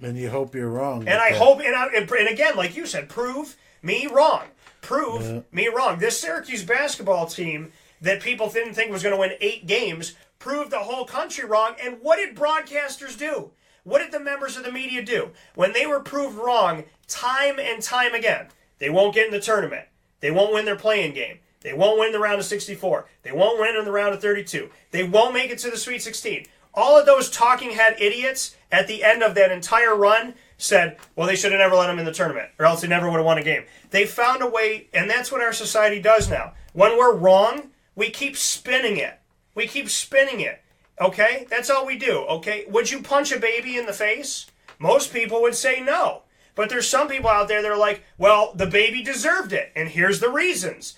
And you hope you're wrong. And I hope, and again, like you said, prove me wrong. Prove me wrong. This Syracuse basketball team that people didn't think was going to win 8 games proved the whole country wrong. And what did broadcasters do? What did the members of the media do? When they were proved wrong time and time again, they won't get in the tournament. They won't win their play-in game. They won't win the round of 64. They won't win in the round of 32. They won't make it to the Sweet 16. All of those talking head idiots at the end of that entire run said, well, they should have never let him in the tournament, or else they never would have won a game. They found a way, and that's what our society does now. When we're wrong, we keep spinning it. We keep spinning it. Okay? That's all we do. Okay? Would you punch a baby in the face? Most people would say no. But there's some people out there that are like, well, the baby deserved it, and here's the reasons.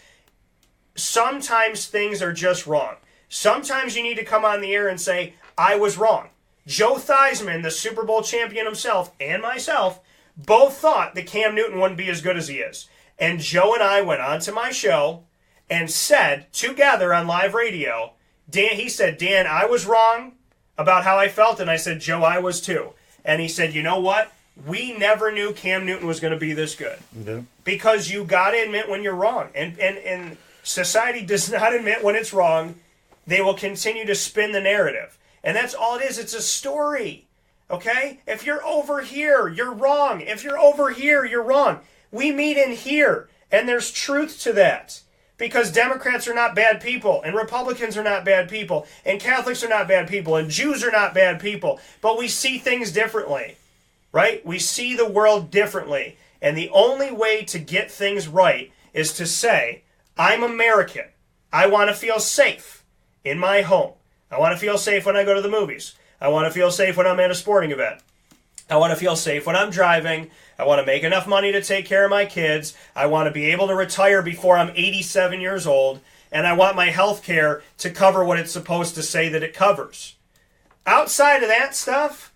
Sometimes things are just wrong. Sometimes you need to come on the air and say, I was wrong. Joe Theismann, the Super Bowl champion himself, and myself, both thought that Cam Newton wouldn't be as good as he is. And Joe and I went on to my show and said together on live radio, he said, Dan, I was wrong about how I felt, and I said, Joe, I was too. And he said, you know what? We never knew Cam Newton was going to be this good. Mm-hmm. Because you got to admit when you're wrong. And society does not admit when it's wrong. They will continue to spin the narrative. And that's all it is. It's a story. Okay? If you're over here, you're wrong. If you're over here, you're wrong. We meet in here. And there's truth to that. Because Democrats are not bad people. And Republicans are not bad people. And Catholics are not bad people. And Jews are not bad people. But we see things differently. Right? We see the world differently. And the only way to get things right is to say, I'm American. I want to feel safe in my home. I want to feel safe when I go to the movies. I want to feel safe when I'm at a sporting event. I want to feel safe when I'm driving. I want to make enough money to take care of my kids. I want to be able to retire before I'm 87 years old. And I want my health care to cover what it's supposed to say that it covers. Outside of that stuff,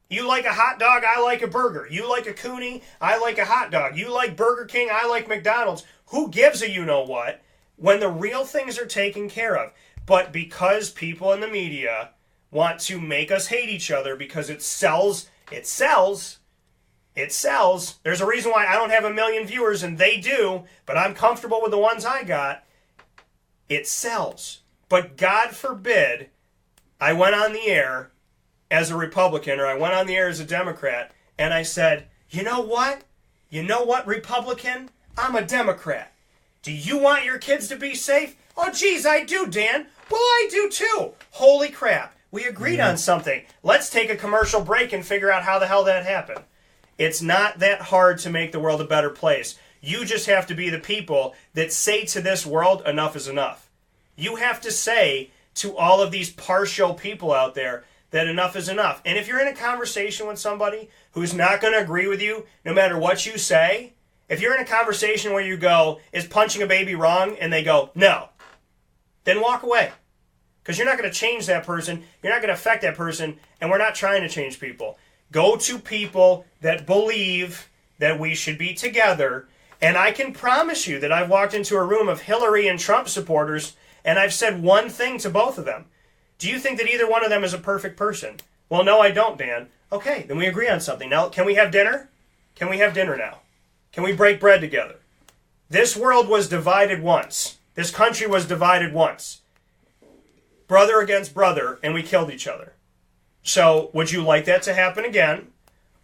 you like a hot dog, I like a burger. You like a Cooney, I like a hot dog. You like Burger King, I like McDonald's. Who gives a you-know-what when the real things are taken care of? But because people in the media want to make us hate each other because it sells. There's a reason why I don't have 1 million viewers and they do, but I'm comfortable with the ones I got. It sells. But God forbid I went on the air as a Republican, or I went on the air as a Democrat, and I said, you know what? You know what, Republican? I'm a Democrat. Do you want your kids to be safe? Oh, geez, I do, Dan. Well, I do too. Holy crap. We agreed on something. Let's take a commercial break and figure out how the hell that happened. It's not that hard to make the world a better place. You just have to be the people that say to this world, enough is enough. You have to say to all of these partial people out there that enough is enough. And if you're in a conversation with somebody who's not going to agree with you, no matter what you say, if you're in a conversation where you go, is punching a baby wrong? And they go, no. Then walk away. Because you're not going to change that person. You're not going to affect that person. And we're not trying to change people. Go to people that believe that we should be together. And I can promise you that I've walked into a room of Hillary and Trump supporters, and I've said one thing to both of them. Do you think that either one of them is a perfect person? Well, no, I don't, Dan. Okay, then we agree on something. Now, can we have dinner? Can we have dinner now? Can we break bread together? This world was divided once. This country was divided once. Brother against brother, and we killed each other. So, would you like that to happen again?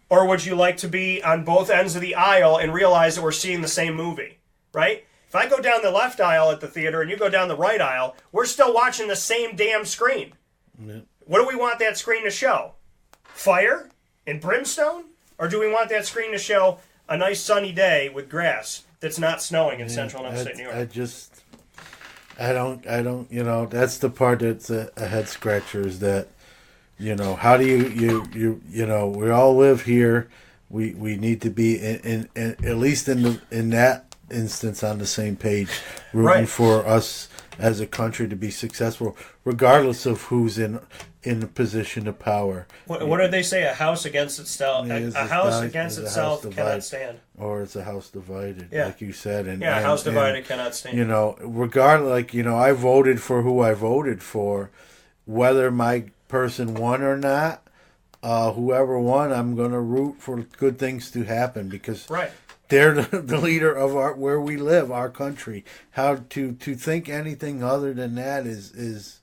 Or would you like to be on both ends of the aisle and realize that we're seeing the same movie? Right? If I go down the left aisle at the theater and you go down the right aisle, we're still watching the same damn screen. Yeah. What do we want that screen to show? Fire and brimstone? Or do we want that screen to show a nice sunny day with grass that's not snowing in central and upstate New York? I don't, that's the part that's a head scratcher is that, how do you we all live here. We need to be in at least in that instance on the same page, rooting for us as a country to be successful, regardless of who's in a position of power. What did they say? A house against itself. A house against itself cannot stand. Or it's a house divided, like you said. A house divided cannot stand. Regardless, I voted for who I voted for, whether my person won or not. Whoever won, I'm going to root for good things to happen because they're the leader of where we live, our country. How to think anything other than that is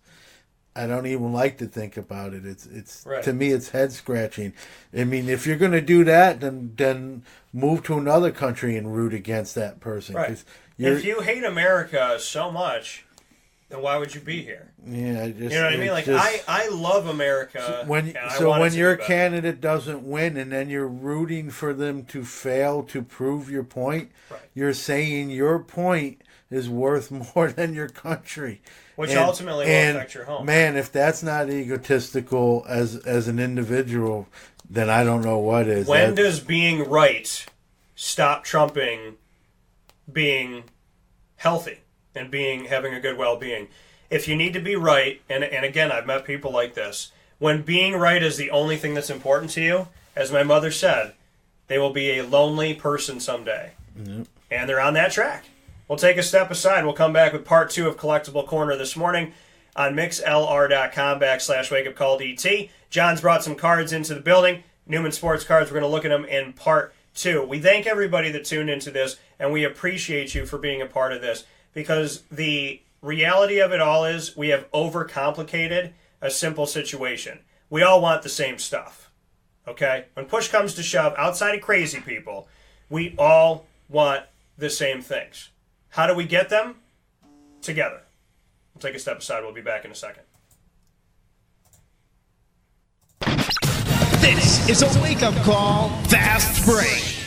I don't even like to think about it. It's to me it's head scratching. I mean, if you're going to do that, then move to another country and root against that person. Right. If you hate America so much, then why would you be here? Yeah, You know what I mean? Like, I love America. When your candidate doesn't win and then you're rooting for them to fail to prove your point, you're saying your point is worth more than your country. Which ultimately will affect your home. Man, if that's not egotistical as an individual, then I don't know what is. When does being right stop trumping being healthy and having a good well-being? If you need to be right, and again, I've met people like this, when being right is the only thing that's important to you, as my mother said, they will be a lonely person someday. Yep. And they're on that track. We'll take a step aside. We'll come back with part 2 of Collectible Corner this morning on mixlr.com/wakeupcalldt. John's brought some cards into the building. Newman Sports Cards. We're going to look at them in part 2. We thank everybody that tuned into this, and we appreciate you for being a part of this, because the reality of it all is we have overcomplicated a simple situation. We all want the same stuff, okay? When push comes to shove, outside of crazy people, we all want the same things. How do we get them? Together. We'll take a step aside. We'll be back in a second. This is a wake-up call fast break.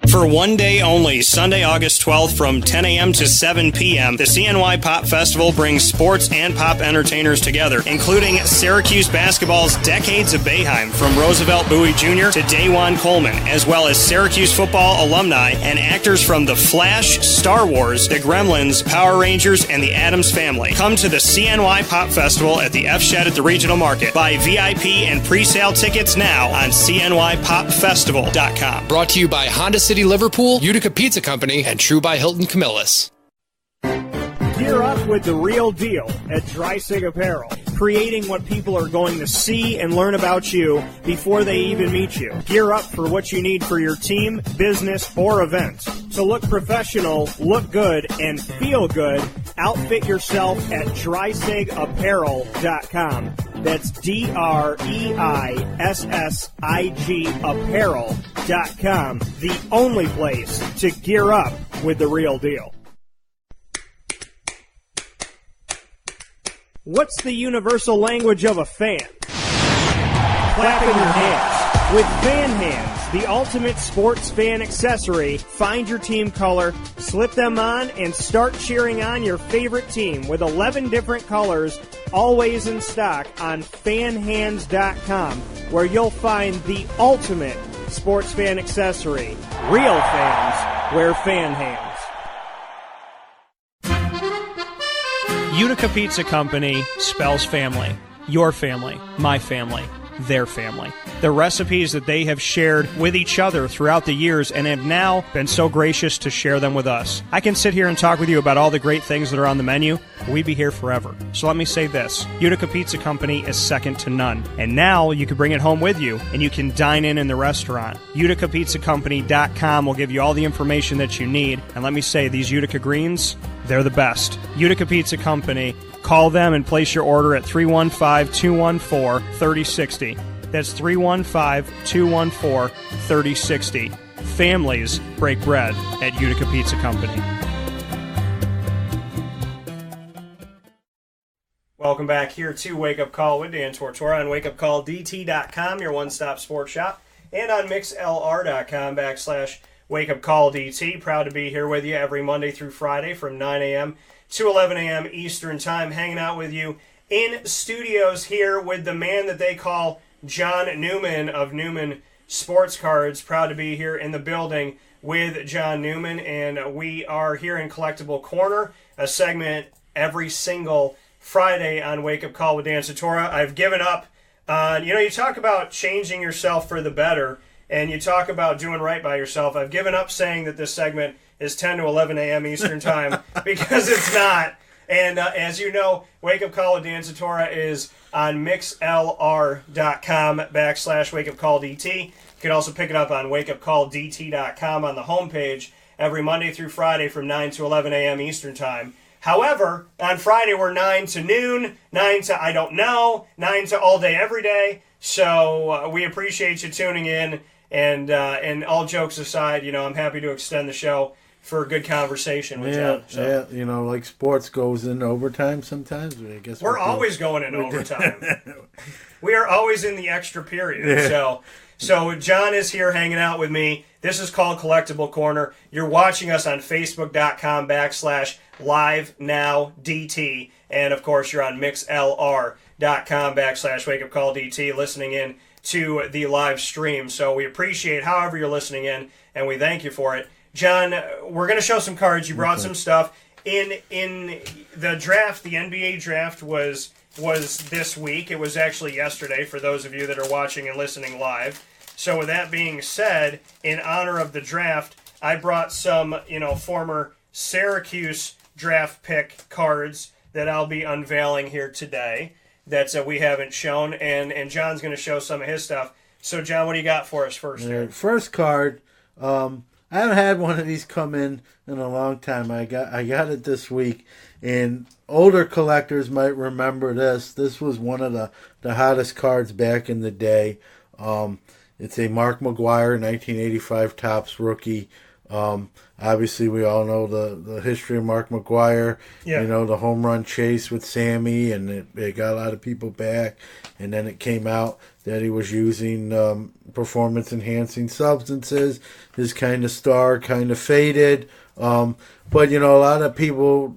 For one day only, Sunday, August 12th from 10 a.m. to 7 p.m., the CNY Pop Festival brings sports and pop entertainers together, including Syracuse basketball's Decades of Boeheim from Roosevelt Bowie Jr. to Dajuan Coleman, as well as Syracuse football alumni and actors from The Flash, Star Wars, The Gremlins, Power Rangers, and The Addams Family. Come to the CNY Pop Festival at the F Shed at the Regional Market. Buy VIP and pre-sale tickets now on CNYPopFestival.com. Brought to you by Honda City Liverpool, Utica Pizza Company, and True by Hilton Camillus. Gear up with the real deal at Dry-Sig Apparel, creating what people are going to see and learn about you before they even meet you. Gear up for what you need for your team, business, or event. To look professional, look good, and feel good, outfit yourself at DrySigApparel.com. That's DREISSIG Apparel.com. The only place to gear up with the real deal. What's the universal language of a fan? Clapping your hands. With Fan Hands, the ultimate sports fan accessory, find your team color, slip them on, and start cheering on your favorite team with 11 different colors, always in stock on fanhands.com, where you'll find the ultimate sports fan accessory. Real fans wear Fan Hands. Utica Pizza Company spells family. Your family, my family, their family. The recipes that they have shared with each other throughout the years and have now been so gracious to share them with us. I can sit here and talk with you about all the great things that are on the menu. We'd be here forever. So let me say this. Utica Pizza Company is second to none. And now you can bring it home with you and you can dine in the restaurant. UticaPizzaCompany.com will give you all the information that you need. And let me say, these Utica greens, they're the best. Utica Pizza Company. Call them and place your order at 315-214-3060. That's 315-214-3060. Families break bread at Utica Pizza Company. Welcome back here to Wake Up Call with Dan Tortora on wakeupcalldt.com, your one-stop sports shop, and on mixlr.com/wakeupcalldt. Proud to be here with you every Monday through Friday from 9 a.m. to 11 a.m. Eastern Time, hanging out with you in studios here with the man that they call John Newman of Newman Sports Cards. Proud to be here in the building with John Newman, and we are here in Collectible Corner, a segment every single Friday on Wake Up Call with Dan Tortora. I've given up on, you talk about changing yourself for the better, and you talk about doing right by yourself. I've given up saying that this segment is 10 to 11 a.m. Eastern Time because it's not. And as you know, Wake Up Call with Dan Tortora is on mixlr.com/wakeupcalldt. You can also pick it up on wakeupcalldt.com on the homepage every Monday through Friday from 9 to 11 a.m. Eastern Time. However, on Friday we're 9 to noon, 9 to I don't know, 9 to all day every day. So we appreciate you tuning in. And all jokes aside, I'm happy to extend the show for a good conversation with Yeah, John. So. yeah, like sports goes in overtime sometimes. I guess We're always going in overtime. We are always in the extra period. Yeah. So John is here hanging out with me. This is called Collectible Corner. You're watching us on Facebook.com/LiveNowDT. And, of course, you're on MixLR.com/WakeUpCallDT listening in to the live stream. So we appreciate however you're listening in, and we thank you for it. John, we're going to show some cards. You brought some stuff. In the draft, the NBA draft was this week. It was actually yesterday for those of you that are watching and listening live. So with that being said, in honor of the draft, I brought some, former Syracuse draft pick cards that I'll be unveiling here today that we haven't shown, and John's going to show some of his stuff. So, John, what do you got for us first? First card, I haven't had one of these come in a long time. I got it this week, and older collectors might remember this. This was one of the hottest cards back in the day. It's a Mark McGwire 1985 Topps rookie. Obviously, we all know the history of Mark McGwire. Yeah. The home run chase with Sammy, and it got a lot of people back. And then it came out that he was using performance-enhancing substances. His kind of star kind of faded. But, a lot of people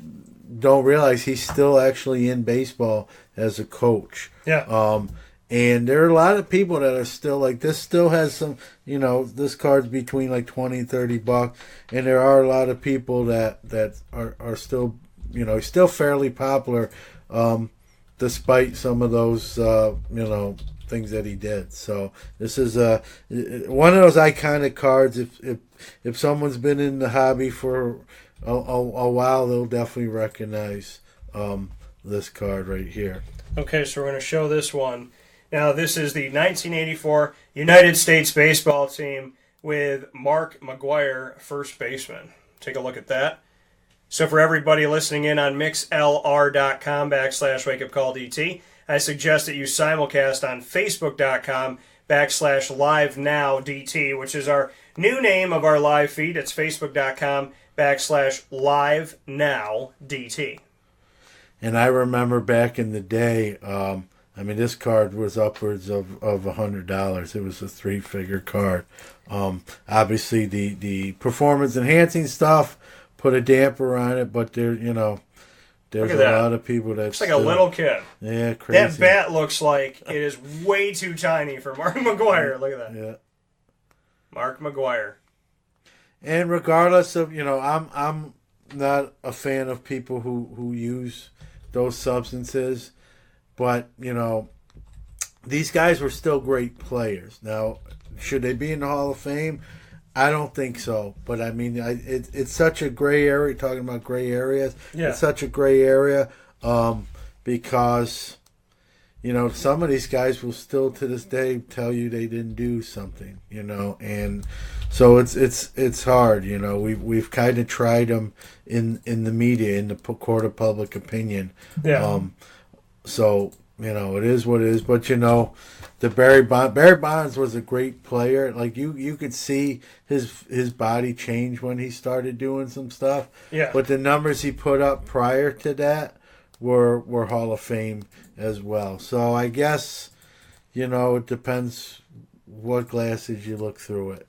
don't realize he's still actually in baseball as a coach. Yeah. And there are a lot of people that are still like, this still has some, this card's between like $20 and $30. And there are a lot of people that are still, still fairly popular, despite some of those, things that he did. So this is one of those iconic cards. If someone's been in the hobby for a while, they'll definitely recognize this card right here. Okay, so we're going to show this one. Now, this is the 1984 United States baseball team with Mark McGwire, first baseman. Take a look at that. So for everybody listening in on mixlr.com/wakeupcalldt, I suggest that you simulcast on facebook.com/livenowdt, which is our new name of our live feed. It's facebook.com/livenowdt. And I remember back in the day, this card was upwards of $100. It was a 3-figure card. Obviously, the performance-enhancing stuff put a damper on it, but there's a lot of people that looks like a little kid. Yeah, crazy. That bat looks like it is way too tiny for Mark McGwire. Look at that. Yeah, Mark McGwire. And regardless of I'm not a fan of people who use those substances. But, these guys were still great players. Now, should they be in the Hall of Fame? I don't think so. But, it's such a gray area, talking about gray areas. Yeah. It's such a gray area because, some of these guys will still to this day tell you they didn't do something, And so it's hard, We've kind of tried them in the media, in the court of public opinion. Yeah. So, it is what it is. But, the Barry Bonds was a great player. Like, you could see his body change when he started doing some stuff. Yeah. But the numbers he put up prior to that were Hall of Fame as well. So, I guess, it depends what glasses you look through it,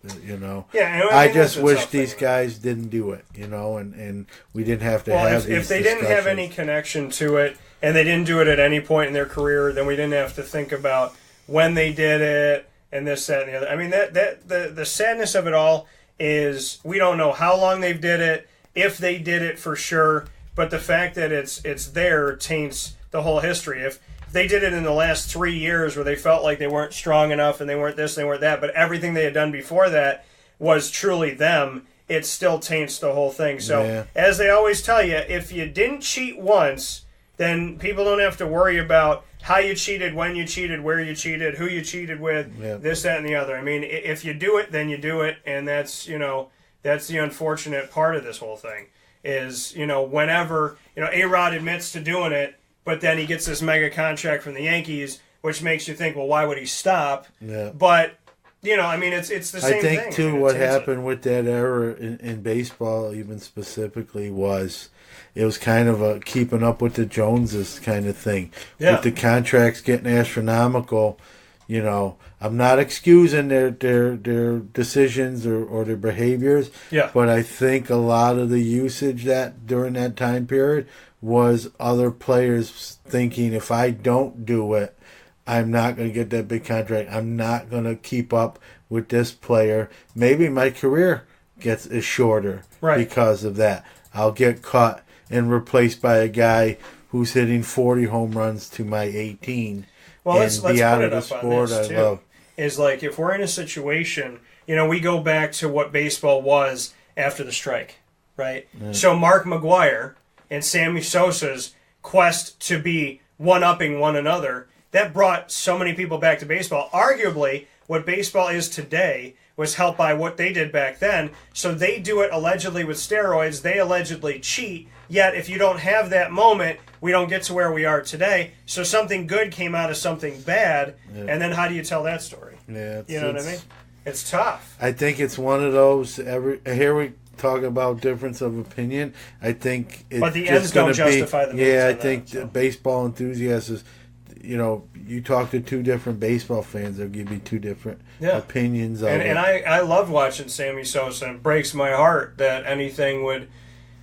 Yeah, I just wish these guys didn't do it, and we didn't have to have these if they didn't have any connection to it, and they didn't do it at any point in their career, then we didn't have to think about when they did it and this, that, and the other. The sadness of it all is we don't know how long they did it, if they did it for sure, but the fact that it's there taints the whole history. If they did it in the last 3 years where they felt like they weren't strong enough and they weren't this, they weren't that, but everything they had done before that was truly them, it still taints the whole thing. So, as they always tell you, if you didn't cheat once, then people don't have to worry about how you cheated, when you cheated, where you cheated, who you cheated with, this, that, and the other. If you do it, then you do it, and that's the unfortunate part of this whole thing is, whenever, A-Rod admits to doing it, but then he gets this mega contract from the Yankees, which makes you think, well, why would he stop? Yeah. But, I mean, it's the same thing. I think, too, what happened with that era in baseball, even specifically, was it was kind of a keeping up with the Joneses kind of thing. Yeah. With the contracts getting astronomical, I'm not excusing their decisions or their behaviors. Yeah. But I think a lot of the usage that during that time period was other players thinking, if I don't do it, I'm not going to get that big contract. I'm not going to keep up with this player. Maybe my career is shorter because of that. I'll get cut and replaced by a guy who's hitting 40 home runs to my 18. Well, let's be out put of it the up sport on this, I too. love. Is like, if we're in a situation, we go back to what baseball was after the strike, right? Yeah. So Mark McGwire and Sammy Sosa's quest to be one-upping one another, that brought so many people back to baseball. Arguably, what baseball is today was helped by what they did back then. So they do it allegedly with steroids. They allegedly cheat. Yet, if you don't have that moment, we don't get to where we are today. So something good came out of something bad. Yeah. And then how do you tell that story? Yeah, You know what I mean? It's tough. I think it's one of those. Here we talk about difference of opinion. I think it's But the just ends don't gonna justify the means Yeah, on I think that, so. baseball enthusiasts is, you talk to two different baseball fans, they'll give you two different opinions of it. And I loved watching Sammy Sosa, and it breaks my heart that anything would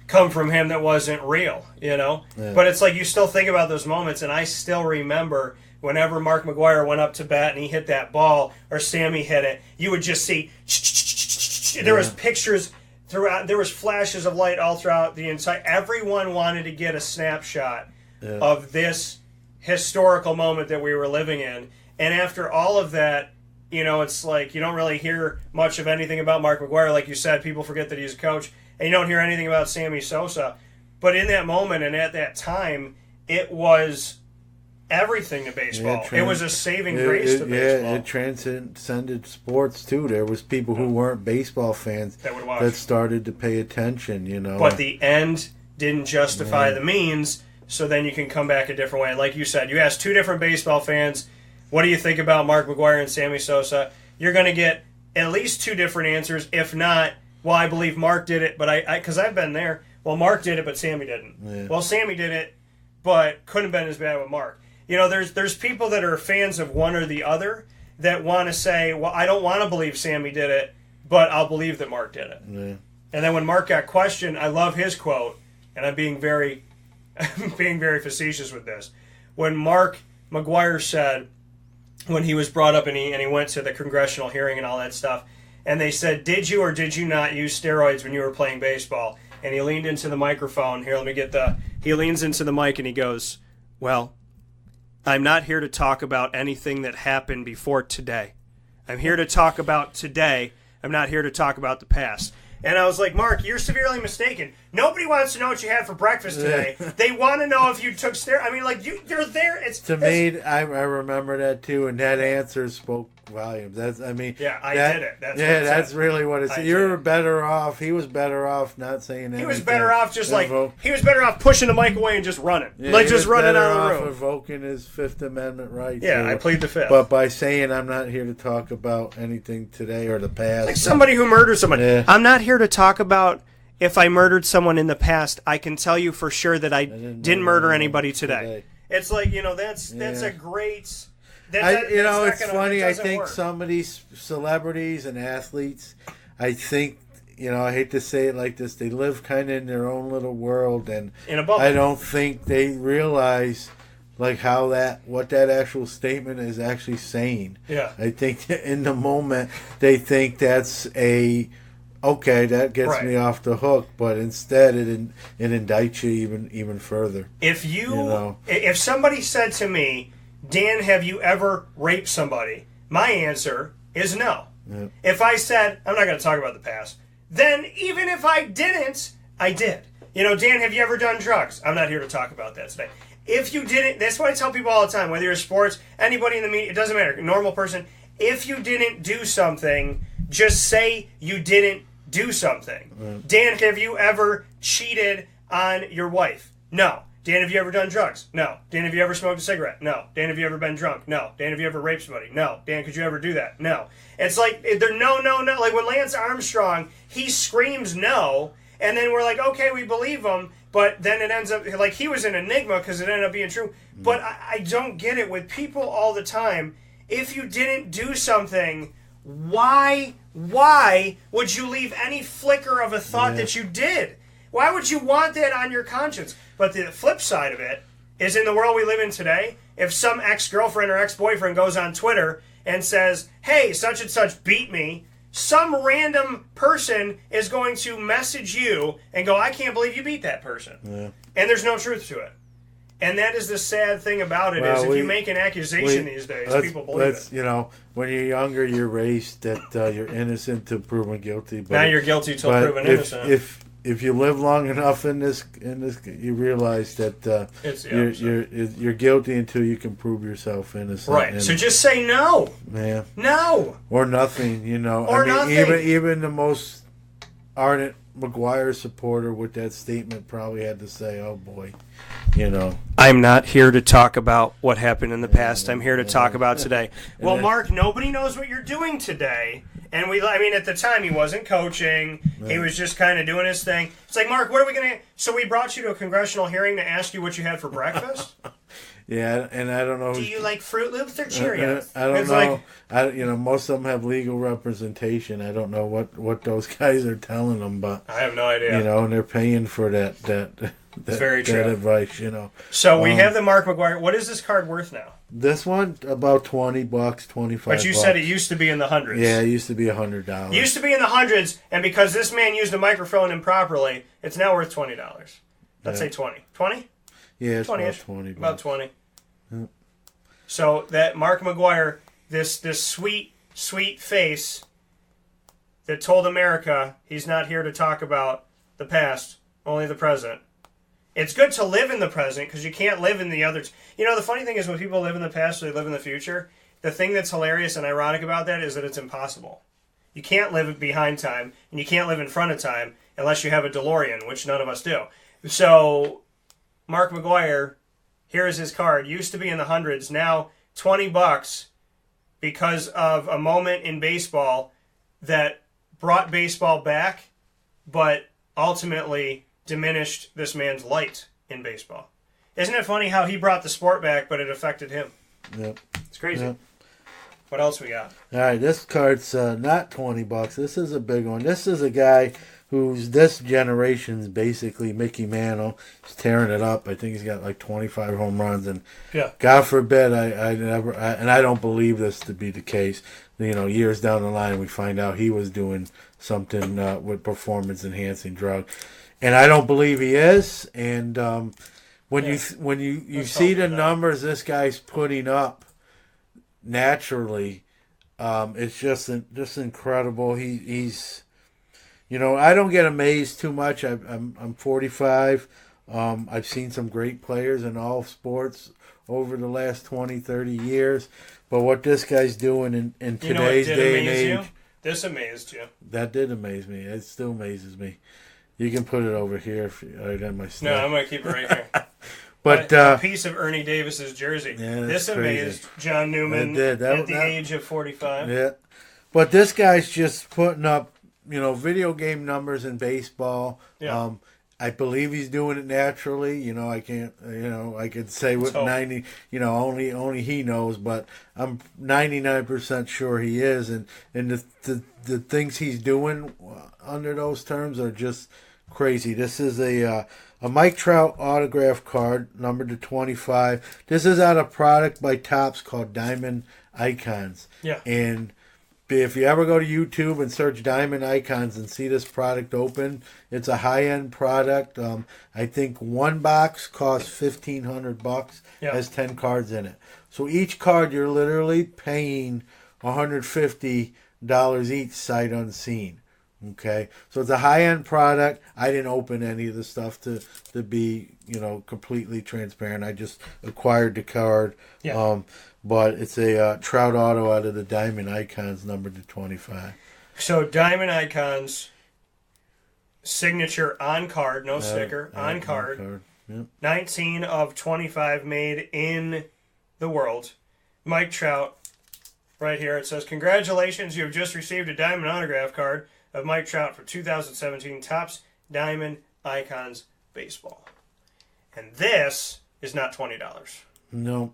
come from him that wasn't real, Yeah. But it's like you still think about those moments, and I still remember whenever Mark McGwire went up to bat and he hit that ball, or Sammy hit it, you would just see there was pictures throughout, there was flashes of light all throughout the entire, everyone wanted to get a snapshot of this historical moment that we were living in. And after all of that, it's like you don't really hear much of anything about Mark McGwire. Like you said, people forget that he's a coach, and you don't hear anything about Sammy Sosa. But in that moment and at that time, it was everything to baseball. It was a saving grace to baseball. Yeah, it transcended sports, too. There was people who weren't baseball fans that would watch, that started to pay attention, But the end didn't justify the means, so then you can come back a different way. Like you said, you ask two different baseball fans, what do you think about Mark McGwire and Sammy Sosa? You're going to get at least two different answers. If not, well, I believe Mark did it, but because I've been there. Well, Mark did it, but Sammy didn't. Yeah. Well, Sammy did it, but couldn't have been as bad with Mark. There's people that are fans of one or the other that want to say, well, I don't want to believe Sammy did it, but I'll believe that Mark did it. Yeah. And then when Mark got questioned, I love his quote, and I'm being very facetious with this. When Mark McGwire said, when he was brought up and he went to the congressional hearing and all that stuff, and they said, did you or did you not use steroids when you were playing baseball? And he leaned into the microphone. Here, let me get he leans into the mic and he goes, well, I'm not here to talk about anything that happened before today. I'm here to talk about today. I'm not here to talk about the past. And I was like, Mark, you're severely mistaken. Nobody wants to know what you had for breakfast today. They want to know if you took steroids. I mean, like, you're there. Me, I remember that, too, and that answer spoke volumes. I did it. That's really what it's. You're better off. He was better off not saying anything. He was better off he was better off pushing the mic away and just running. Just running out of the room. Invoking his Fifth Amendment rights. Yeah, I plead the Fifth. But by saying I'm not here to talk about anything today or the past. Like somebody who murdered someone. Yeah. I'm not here to talk about if I murdered someone in the past. I can tell you for sure that I didn't murder anybody today. It's like, that's a great... it's funny. I think some of these celebrities and athletes, I think, I hate to say it like this, they live kind of in their own little world, and in a bubble. I don't think they realize what that actual statement is actually saying. Yeah. I think in the moment they think that's okay, that gets me off the hook, but instead it indicts you even further. If somebody said to me, Dan, have you ever raped somebody? My answer is no. Yeah. If I said, I'm not going to talk about the past, then even if I didn't, I did. Dan, have you ever done drugs? I'm not here to talk about that today. If you didn't, that's what I tell people all the time, whether you're sports, anybody in the media, it doesn't matter, normal person, if you didn't do something, just say you didn't do something. Right. Dan, have you ever cheated on your wife? No. Dan, have you ever done drugs? No. Dan, have you ever smoked a cigarette? No. Dan, have you ever been drunk? No. Dan, have you ever raped somebody? No. Dan, could you ever do that? No. It's like, they're no. Like when Lance Armstrong, he screams no, and then we're like, okay, we believe him, but then it ends up, like, he was an enigma because it ended up being true. But I don't get it with people all the time. If you didn't do something, why would you leave any flicker of a thought that you did? Why would you want that on your conscience? But the flip side of it is, in the world we live in today, if some ex-girlfriend or ex-boyfriend goes on Twitter and says, hey, such and such beat me, some random person is going to message you and go, I can't believe you beat that person. Yeah. And there's no truth to it. And that is the sad thing about it, is if you make an accusation these days, people believe it. You know, when you're younger, you're raised that you're innocent till proven guilty. But now you're guilty till proven innocent. If you live long enough in this, you realize that you're guilty until you can prove yourself innocent. Right. So just say no. Yeah. No. Or nothing. You know. Or nothing. Even the most ardent McGuire supporter with that statement probably had to say, "Oh boy," you know. I'm not here to talk about what happened in the past. I'm here to talk about today. Well, Mark, nobody knows what you're doing today. And at the time, he wasn't coaching. He was just kind of doing his thing. It's like, Mark, what are we going to... So we brought you to a congressional hearing to ask you what you had for breakfast? Yeah, and I don't know... Do you like Fruit Loops or Cheerios? I don't know. Most of them have legal representation. I don't know what those guys are telling them, but... I have no idea. You know, and they're paying for that very true. That advice, you know. So we have the Mark McGuire. What is this card worth now? This one, about $20, $25. But you said it used to be in the hundreds. Yeah, it used to be $100. Used to be in the hundreds, and because this man used a microphone improperly, it's now worth $20. Let's say 20. 20? Yeah, it's 20-ish. about 20. About 20. Yep. So that Mark McGuire, this sweet, sweet face that told America he's not here to talk about the past, only the present. It's good to live in the present because you can't live in the others. You know, the funny thing is when people live in the past or they live in the future, the thing that's hilarious and ironic about that is that it's impossible. You can't live behind time and you can't live in front of time unless you have a DeLorean, which none of us do. So, Mark McGuire, here is his card. Used to be in the hundreds, now $20 because of a moment in baseball that brought baseball back, but ultimately diminished this man's light in baseball. Isn't it funny how he brought the sport back, but it affected him? Yep. It's crazy. Yep. What else we got? All right, this card's not $20. This is a big one. This is a guy who's this generation's basically Mickey Mantle. He's tearing it up. I think he's got like 25 home runs, and God forbid I don't believe this to be the case. You know, years down the line, we find out he was doing something with performance-enhancing drug. And I don't believe he is. And when you see the numbers this guy's putting up naturally, it's just incredible. He's, you know, I don't get amazed too much. I'm 45. I've seen some great players in all sports over the last 20, 30 years. But what this guy's doing in today's day and age, this amazed you. That did amaze me. It still amazes me. You can put it over here if I got my stuff. No, I'm going to keep it right here. But a piece of Ernie Davis's jersey. Yeah, this amazed crazy. John Newman at the age of 45. Yeah. But this guy's just putting up, you know, video game numbers in baseball. Yeah. I believe he's doing it naturally. You know, I can't, you know, I could say what 90, you know, only he knows, but I'm 99% sure he is. And the things he's doing under those terms are just crazy. This is a Mike Trout autograph card, numbered to 25. This is out of product by Topps called Diamond Icons. Yeah. And if you ever go to YouTube and search Diamond Icons and see this product open, it's a high-end product. I think one box costs $1,500. Has 10 cards in it. So each card you're literally paying $150 each, sight unseen. Okay, so it's a high-end product. I didn't open any of the stuff to be, you know, completely transparent. I just acquired the card. Yeah. But it's a Trout auto out of the Diamond Icons, numbered to 25. So Diamond Icons, signature on card, no sticker, on card. Yep. 19 of 25 made in the world. Mike Trout, right here. It says, congratulations, you have just received a diamond autograph card of Mike Trout for 2017 Topps Diamond Icons Baseball. And this is not $20. No,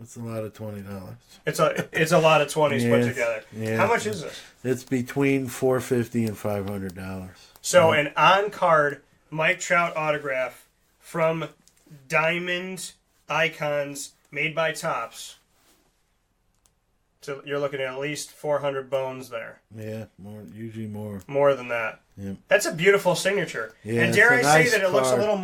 it's a lot of $20. It's a lot of 20s put together. Yeah. How much is this? It's between $450 and $500. So an on-card Mike Trout autograph from Diamond Icons made by Topps. So you're looking at least 400 bones there. Yeah, usually more. More than that. Yeah. That's a beautiful signature. Yeah, and dare I say nice that it looks a card. little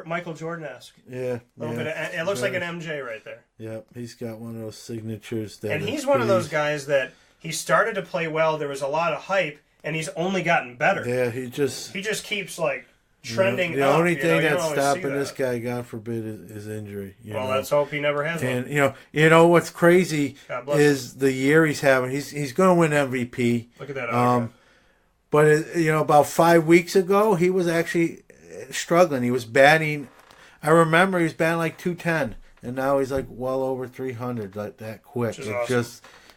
Michael Jordan-esque. Yeah. A little bit. It looks like an MJ right there. Yep, he's got one of those signatures that. And he's one of those guys that he started to play well. There was a lot of hype, and he's only gotten better. Yeah, he just keeps like trending. The up, only thing you that's don't always stopping see that. this guy, God forbid, is injury. Well, let's hope he never has and, one. You know what's crazy God bless is the year he's having. He's going to win MVP. Look at that autograph. But about 5 weeks ago, he was actually struggling. He was batting. I remember he was batting like 210, and now he's like well over 300, like that quick. Which is awesome.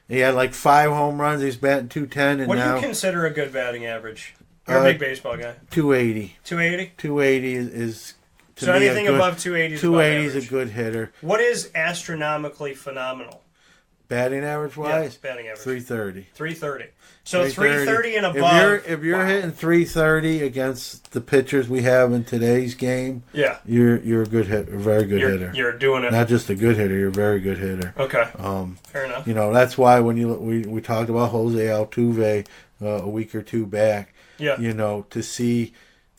He had like 5 home runs. He's batting 210, and What now do you consider a good batting average? You're a big baseball guy. 280. 280. 280 is. To So me, anything above 280 is 280 above is a good hitter. What is astronomically phenomenal? Batting average wise, yeah, batting average 330. 330. So 330 and above. If you're hitting 330 against the pitchers we have in today's game, yeah, you're a good hit, a very good hitter. You're doing it. Not just a good hitter, you're a very good hitter. Okay. Fair enough. That's why when we talked about Jose Altuve a week or two back. Yeah. To see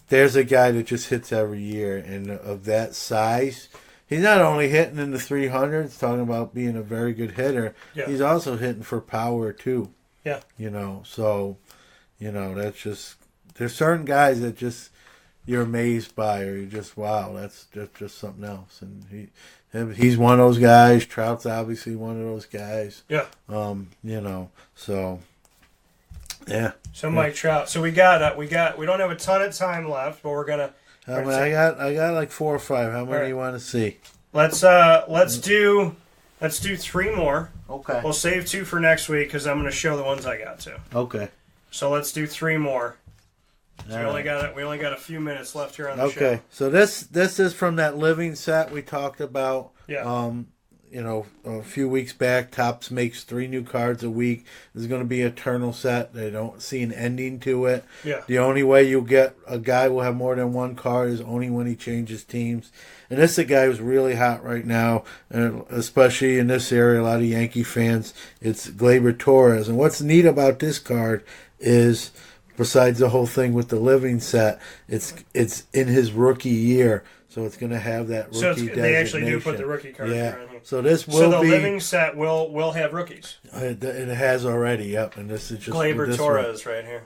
there's a guy that just hits every year, and of that size. He's not only hitting in the 300s, talking about being a very good hitter. Yeah. He's also hitting for power too. Yeah. That's just there's certain guys that just you're amazed by, or you're just wow, that's just something else. And he's one of those guys. Trout's obviously one of those guys. Yeah. So. Yeah. So Mike Trout. So we don't have a ton of time left, but we're gonna. I got like 4 or 5. How many do you want to see? Let's do 3 more. Okay. We'll save 2 for next week because I'm going to show the ones I got to. Okay. So let's do 3 more. So we only got a few minutes left here on the show. Okay. So this is from that living set we talked about. Yeah. A few weeks back, Topps makes 3 new cards a week. There's going to be an eternal set. They don't see an ending to it. Yeah. The only way you'll get a guy will have more than 1 card is only when he changes teams. And this is a guy who's really hot right now, especially in this area. A lot of Yankee fans. It's Gleyber Torres. And what's neat about this card is, besides the whole thing with the living set, it's in his rookie year. So it's going to have that rookie designation. They actually do put the rookie cards around here. So this will be... So the living set will have rookies. It has already, yep. And this is just... Gleyber Torres right here.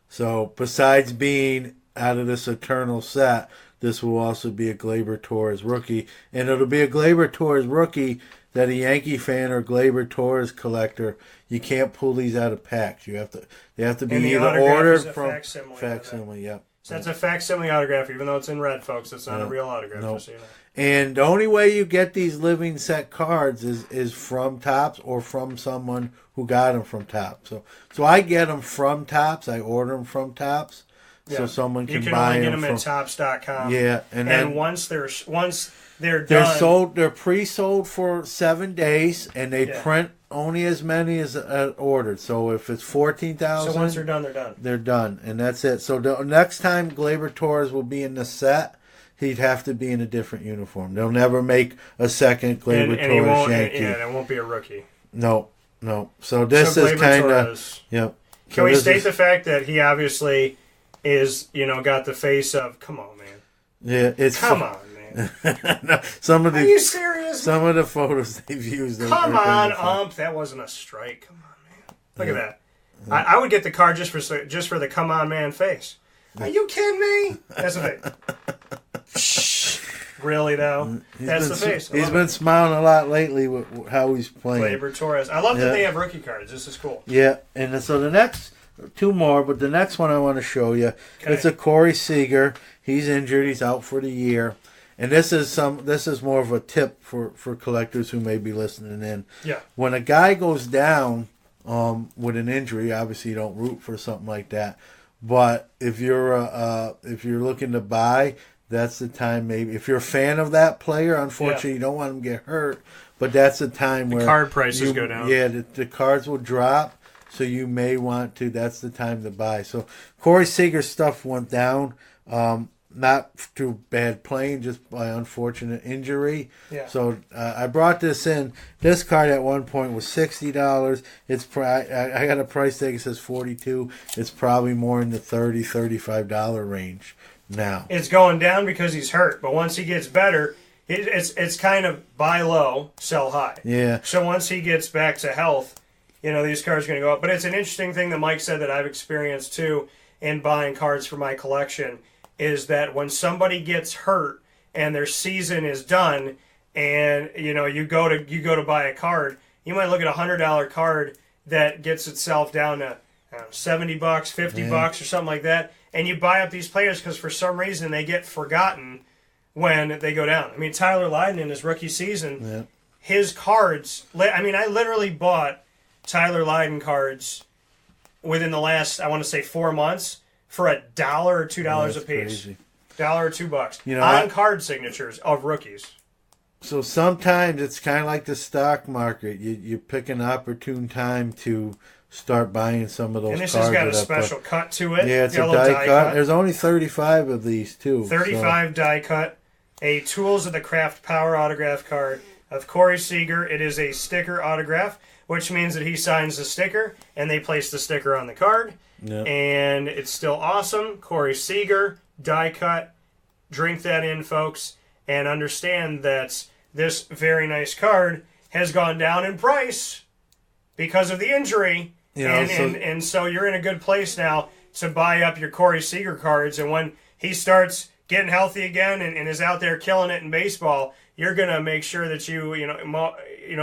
So besides being out of this eternal set, this will also be a Gleyber Torres rookie. And it'll be a Gleyber Torres rookie that a Yankee fan or Gleyber Torres collector, you can't pull these out of packs. They have to be either ordered from... Facsimile, yep. So that's a facsimile autograph, even though it's in red, folks. It's not a real autograph. No. Just so you know. And the only way you get these living set cards is from Topps or from someone who got them from Topps. So I get them from Topps. I order them from Topps, so someone can buy them. You can only get them at Topps.com. Yeah, and then once they're they're done, sold. They're pre-sold for 7 days, and they print only as many as ordered. So if it's 14,000, so once they're done, they're done. They're done, and that's it. So the next time Gleyber Torres will be in the set, he'd have to be in a different uniform. They'll never make a second Gleyber Torres Yankee. Yeah, it won't be a rookie. No. So this is kind of... Yep. Can we state the fact that he obviously is, got the face of, come on, man. Yeah, it's... Come on, man. No, Are you serious? Some of the photos they've used... Come on, that wasn't a strike. Come on, man. Look at that. I would get the card just for the come on, man face. Are you kidding me? That's the face. Really, though? That's the face. He's been smiling a lot lately with how he's playing. Gleyber Torres. I love that they have rookie cards. This is cool. Yeah, and so the next two more, but the next one I want to show you, it's a Corey Seager. He's injured. He's out for the year. And this is more of a tip for collectors who may be listening in. Yeah. When a guy goes down with an injury, obviously you don't root for something like that. But if you're looking to buy, that's the time. Maybe if you're a fan of that player, unfortunately you don't want him to get hurt. But that's the time where card prices go down. Yeah, the cards will drop. So you may want to. That's the time to buy. So Corey Seager's stuff went down. Not through bad playing, just by unfortunate injury. Yeah. So I brought this in. This card at one point was $60. I got a price tag that says $42. It's probably more in the $30, $35 range now. It's going down because he's hurt, but once he gets better, it's kind of buy low, sell high. Yeah. So once he gets back to health, these cards are going to go up. But it's an interesting thing that Mike said that I've experienced too in buying cards for my collection, is that when somebody gets hurt and their season is done, and you go to buy a card, you might look at $100 card that gets itself down to $70, $50 or something like that, and you buy up these players because for some reason they get forgotten when they go down. I mean, Tyler Lydon in his rookie season, his cards. I literally bought Tyler Lydon cards within the last, I want to say, 4 months. For $1 or $2 a piece, crazy. $1 or $2 on card signatures of rookies. So sometimes it's kind of like the stock market. You pick an opportune time to start buying some of those. And this cards has got a special cut to it. Yeah, it's a die cut. There's only 35 of these too. 35 die cut. A Tools of the Craft Power autograph card of Corey Seager. It is a sticker autograph, which means that he signs the sticker and they place the sticker on the card. Yep. And it's still awesome. Corey Seager, die cut. Drink that in, folks, and understand that this very nice card has gone down in price because of the injury. And so you're in a good place now to buy up your Corey Seager cards. And when he starts getting healthy again and is out there killing it in baseball, you're going to make sure that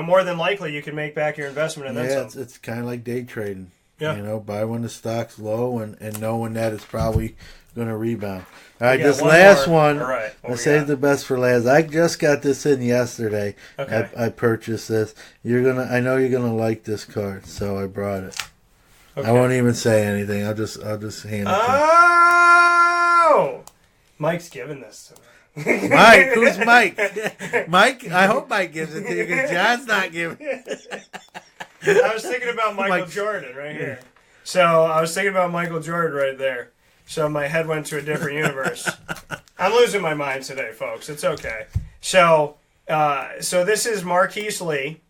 more than likely you can make back your investment. And yeah, it's kind of like day trading. Yeah. Buy when the stock's low and knowing that it's probably going to rebound. All right, this last one, I saved the best for last. I just got this in yesterday. Okay. I purchased this. I know you're gonna like this card, so I brought it. Okay. I won't even say anything. I'll just hand it to you. Oh! Mike's giving this to me. Mike? Who's Mike? Mike? I hope Mike gives it to you because John's not giving it. I was thinking about Michael Jordan right here. So I was thinking about Michael Jordan right there. So my head went to a different universe. I'm losing my mind today, folks. It's okay. So this is Marquise Lee.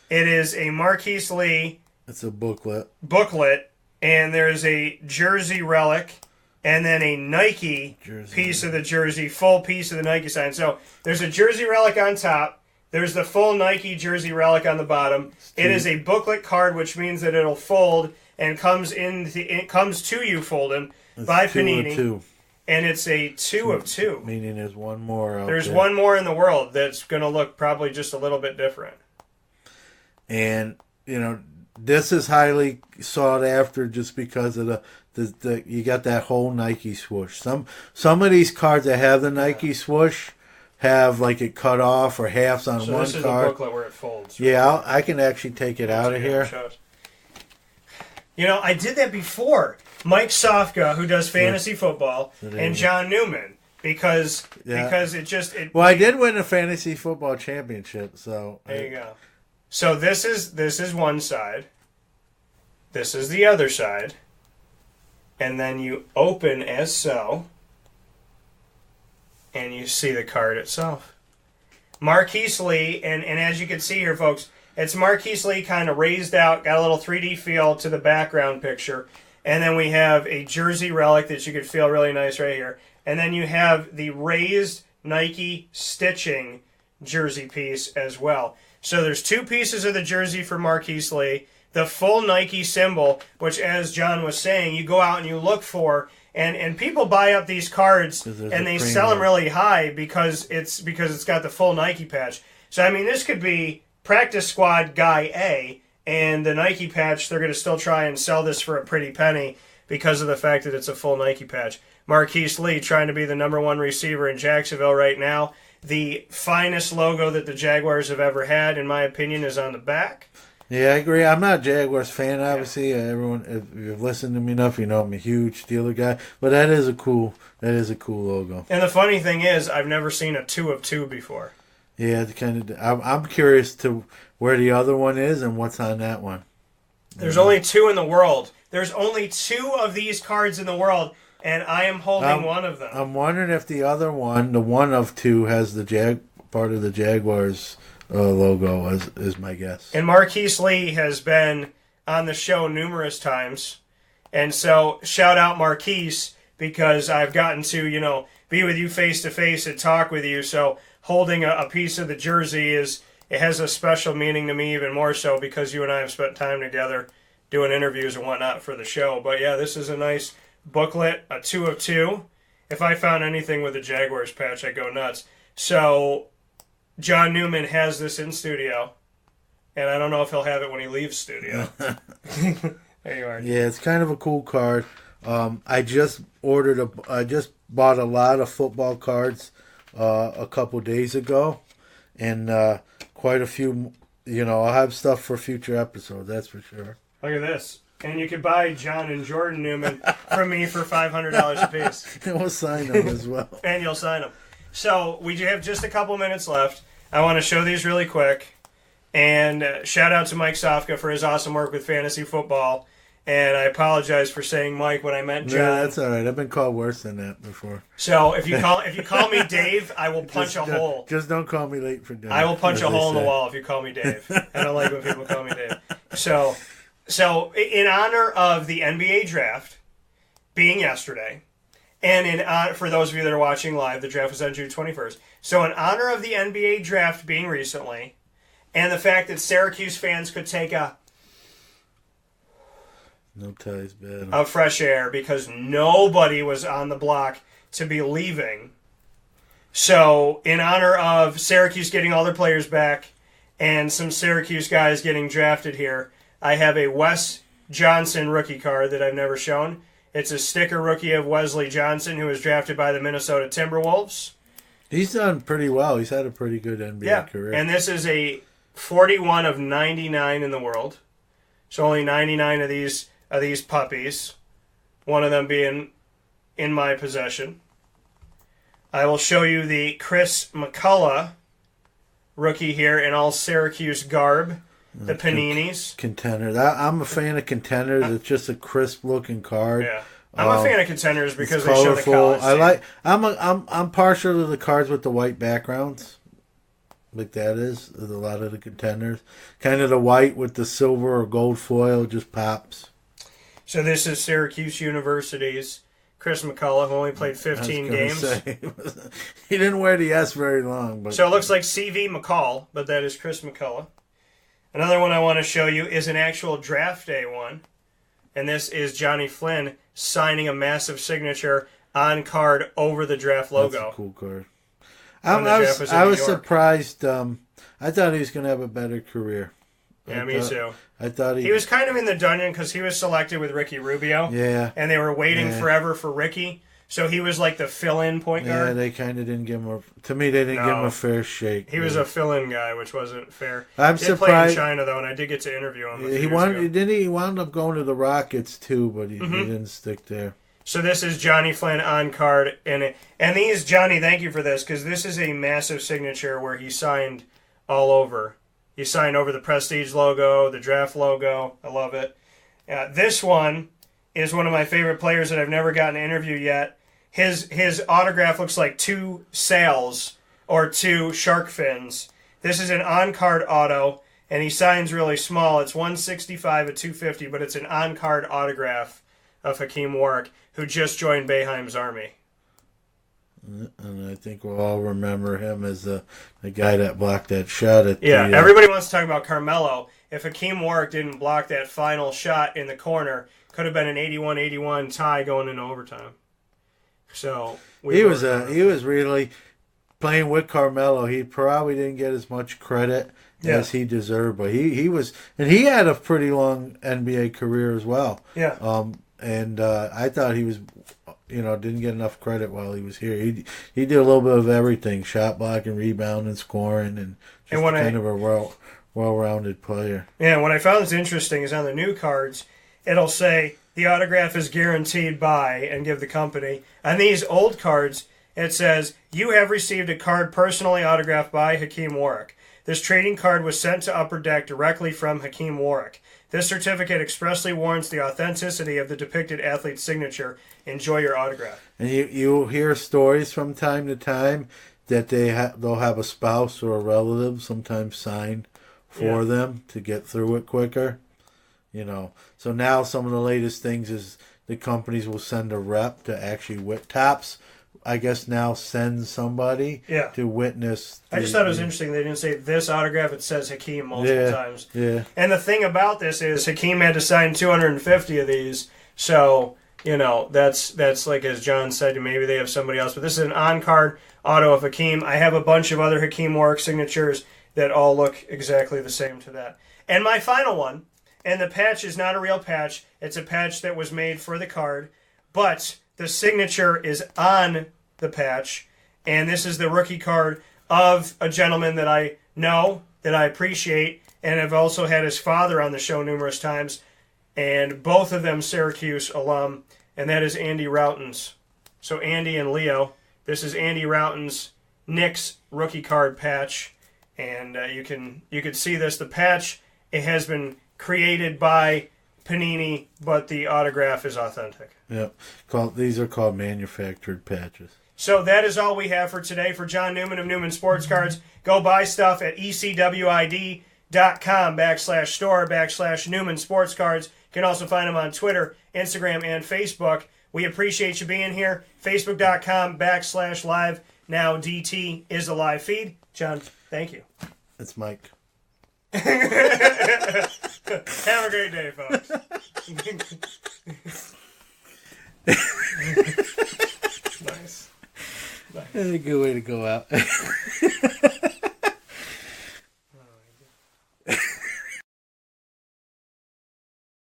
It is a Marquise Lee. It's a booklet. And there's a jersey relic, and then a Nike piece of the jersey, full piece of the Nike sign. So there's a jersey relic on top. There's the full Nike jersey relic on the bottom. It is a booklet card, which means that it'll fold and comes to you folding by Panini. And it's a 2 of 2. Meaning there's one more out There's there. one more in the world that's going to look probably just a little bit different. And, this is highly sought after just because of the you got that whole Nike swoosh. Some of these cards that have the Nike swoosh have like it cut off or halves on one card. So this is the booklet where it folds. Right? Yeah, I can actually take it out of here. I did that before. Mike Sofka, who does fantasy football, and John Newman, because Well, I did win a fantasy football championship, so there you go. So this is one side. This is the other side. And then you open as so. And you see the card itself. Marquise Lee, and as you can see here, folks, it's Marquise Lee kind of raised out, got a little 3D feel to the background picture. And then we have a jersey relic that you could feel really nice right here. And then you have the raised Nike stitching jersey piece as well. So there's 2 pieces of the jersey for Marquise Lee, the full Nike symbol, which, as John was saying, you go out and you look for, and people buy up these cards and they sell them really high because it's got the full Nike patch. So I mean, this could be practice squad guy A, And the Nike patch, they're going to still try and sell this for a pretty penny because of the fact that it's a full Nike patch. Marquise Lee trying to be the #1 receiver in Jacksonville right now. The finest logo that the Jaguars have ever had, in my opinion, is on the back. Yeah, I agree. I'm not a Jaguars fan, obviously. Everyone, if you've listened to me enough, you know I'm a huge Steeler guy. But that is a cool logo. And the funny thing is, I've never seen a 2 of 2 before. Yeah, it's I'm curious to where the other one is and what's on that one. There's only 2 in the world. There's only 2 of these cards in the world, and I am holding one of them. I'm wondering if the other one, the 1 of 2, has the part of the Jaguars logo, is my guess. And Marquise Lee has been on the show numerous times, and so shout out Marquise, because I've gotten to, be with you face to face and talk with you. So holding a piece of the jersey it has a special meaning to me, even more so because you and I have spent time together doing interviews and whatnot for the show. But yeah, this is a nice booklet, a 2 of 2. If I found anything with a Jaguars patch, I'd go nuts. So John Newman has this in studio, and I don't know if he'll have it when he leaves studio. There you are. Yeah, it's kind of a cool card. I just bought a lot of football cards a couple days ago, and quite a few. I'll have stuff for future episodes. That's for sure. Look at this. And you could buy John and Jordan Newman from me for $500 a piece. And we'll sign them as well. And you'll sign them. So we have just a couple minutes left. I want to show these really quick. And shout out to Mike Sofka for his awesome work with fantasy football. And I apologize for saying Mike when I meant John. No, that's all right. I've been called worse than that before. So if you call me Dave, I will punch a hole. Just don't call me late for dinner. I will punch a hole in the wall if you call me Dave. I don't like when people call me Dave. So in honor of the NBA draft being yesterday, and for those of you that are watching live, the draft was on June 21st. So in honor of the NBA draft being recently, and the fact that Syracuse fans could take no ties, bad. Of fresh air because nobody was on the block to be leaving. So in honor of Syracuse getting all their players back and some Syracuse guys getting drafted here, I have a Wes Johnson rookie card that I've never shown. It's a sticker rookie of Wesley Johnson, who was drafted by the Minnesota Timberwolves. He's done pretty well. He's had a pretty good NBA career. And this is a 41 of 99 in the world. So only 99 of these puppies, one of them being in my possession. I will show you the Chris McCullough rookie here in all Syracuse garb, the Paninis. Contender. I'm a fan of contenders. It's just a crisp looking card. Yeah, I'm a fan of contenders because they show the college. I'm partial to the cards with the white backgrounds. Like that is a lot of the contenders. Kind of the white with the silver or gold foil just pops. So this is Syracuse University's Chris McCullough, who only played 15 games. He didn't wear the S very long. But so it looks like CV McCall, but that is Chris McCullough. Another one I want to show you is an actual draft day one. And this is Johnny Flynn signing a massive signature on card over the draft logo. That's a cool card. I was surprised. I thought he was going to have a better career. Yeah, me too. I thought he was kind of in the dungeon because he was selected with Ricky Rubio. Yeah. And they were waiting forever for Ricky. So he was like the fill-in point guard. Yeah, they kind of didn't give him to me, they didn't give him a fair shake. He was a fill-in guy, which wasn't fair. I'm surprised. He played in China, though, and I did get to interview him He wound up going to the Rockets, too, but he didn't stick there. So this is Johnny Flynn on card. And these, Johnny, thank you for this, because this is a massive signature where he signed all over. He signed over the Prestige logo, the draft logo. I love it. This one is one of my favorite players that I've never gotten an interview yet. His autograph looks like 2 sails or 2 shark fins. This is an on-card auto, and he signs really small. It's 165 at 250, but it's an on-card autograph of Hakeem Warwick, who just joined Boeheim's army. And I think we'll all remember him as the guy that blocked that shot at everybody wants to talk about Carmelo. If Hakeem Warwick didn't block that final shot in the corner, could have been an 81-81 tie going into overtime. So he was really playing with Carmelo, he probably didn't get as much credit as he deserved, but he was, and he had a pretty long NBA career as well. Yeah. And I thought he was, didn't get enough credit while he was here. He did a little bit of everything: shot blocking, rebounding, scoring, and just kind of a well-rounded player. Yeah. What I found is interesting is on the new cards, it'll say the autograph is guaranteed by, and give the company. On these old cards, it says you have received a card personally autographed by Hakeem Warwick. This trading card was sent to Upper Deck directly from Hakeem Warwick. This certificate expressly warrants the authenticity of the depicted athlete's signature. Enjoy your autograph. And you hear stories from time to time that they'll have a spouse or a relative sometimes sign for them to get through it quicker. So now some of the latest things is the companies will send a rep to actually Topps, I guess now send somebody to witness. I just thought it was interesting. They didn't say this autograph. It says Hakeem multiple times. Yeah. And the thing about this is Hakeem had to sign 250 of these. So, that's like as John said, maybe they have somebody else. But this is an on-card auto of Hakeem. I have a bunch of other Hakeem Warwick signatures that all look exactly the same to that. And my final one, and the patch is not a real patch. It's a patch that was made for the card. But the signature is on the patch, and this is the rookie card of a gentleman that I know, that I appreciate, and have also had his father on the show numerous times, and both of them Syracuse alum, and that is Andy Routens. So Andy and Leo, this is Andy Routens' Knicks rookie card patch, and you can see this. The patch, it has been created by Panini, but the autograph is authentic. Yep. These are called manufactured patches. So that is all we have for today. For John Newman of Newman Sports Cards, go buy stuff at ecwid.com/store/Newman Sports Cards. You can also find them on Twitter, Instagram, and Facebook. We appreciate you being here. Facebook.com/live. Now DT is a live feed. John, thank you. It's Mike. Have a great day, folks. Nice. That's a good way to go out.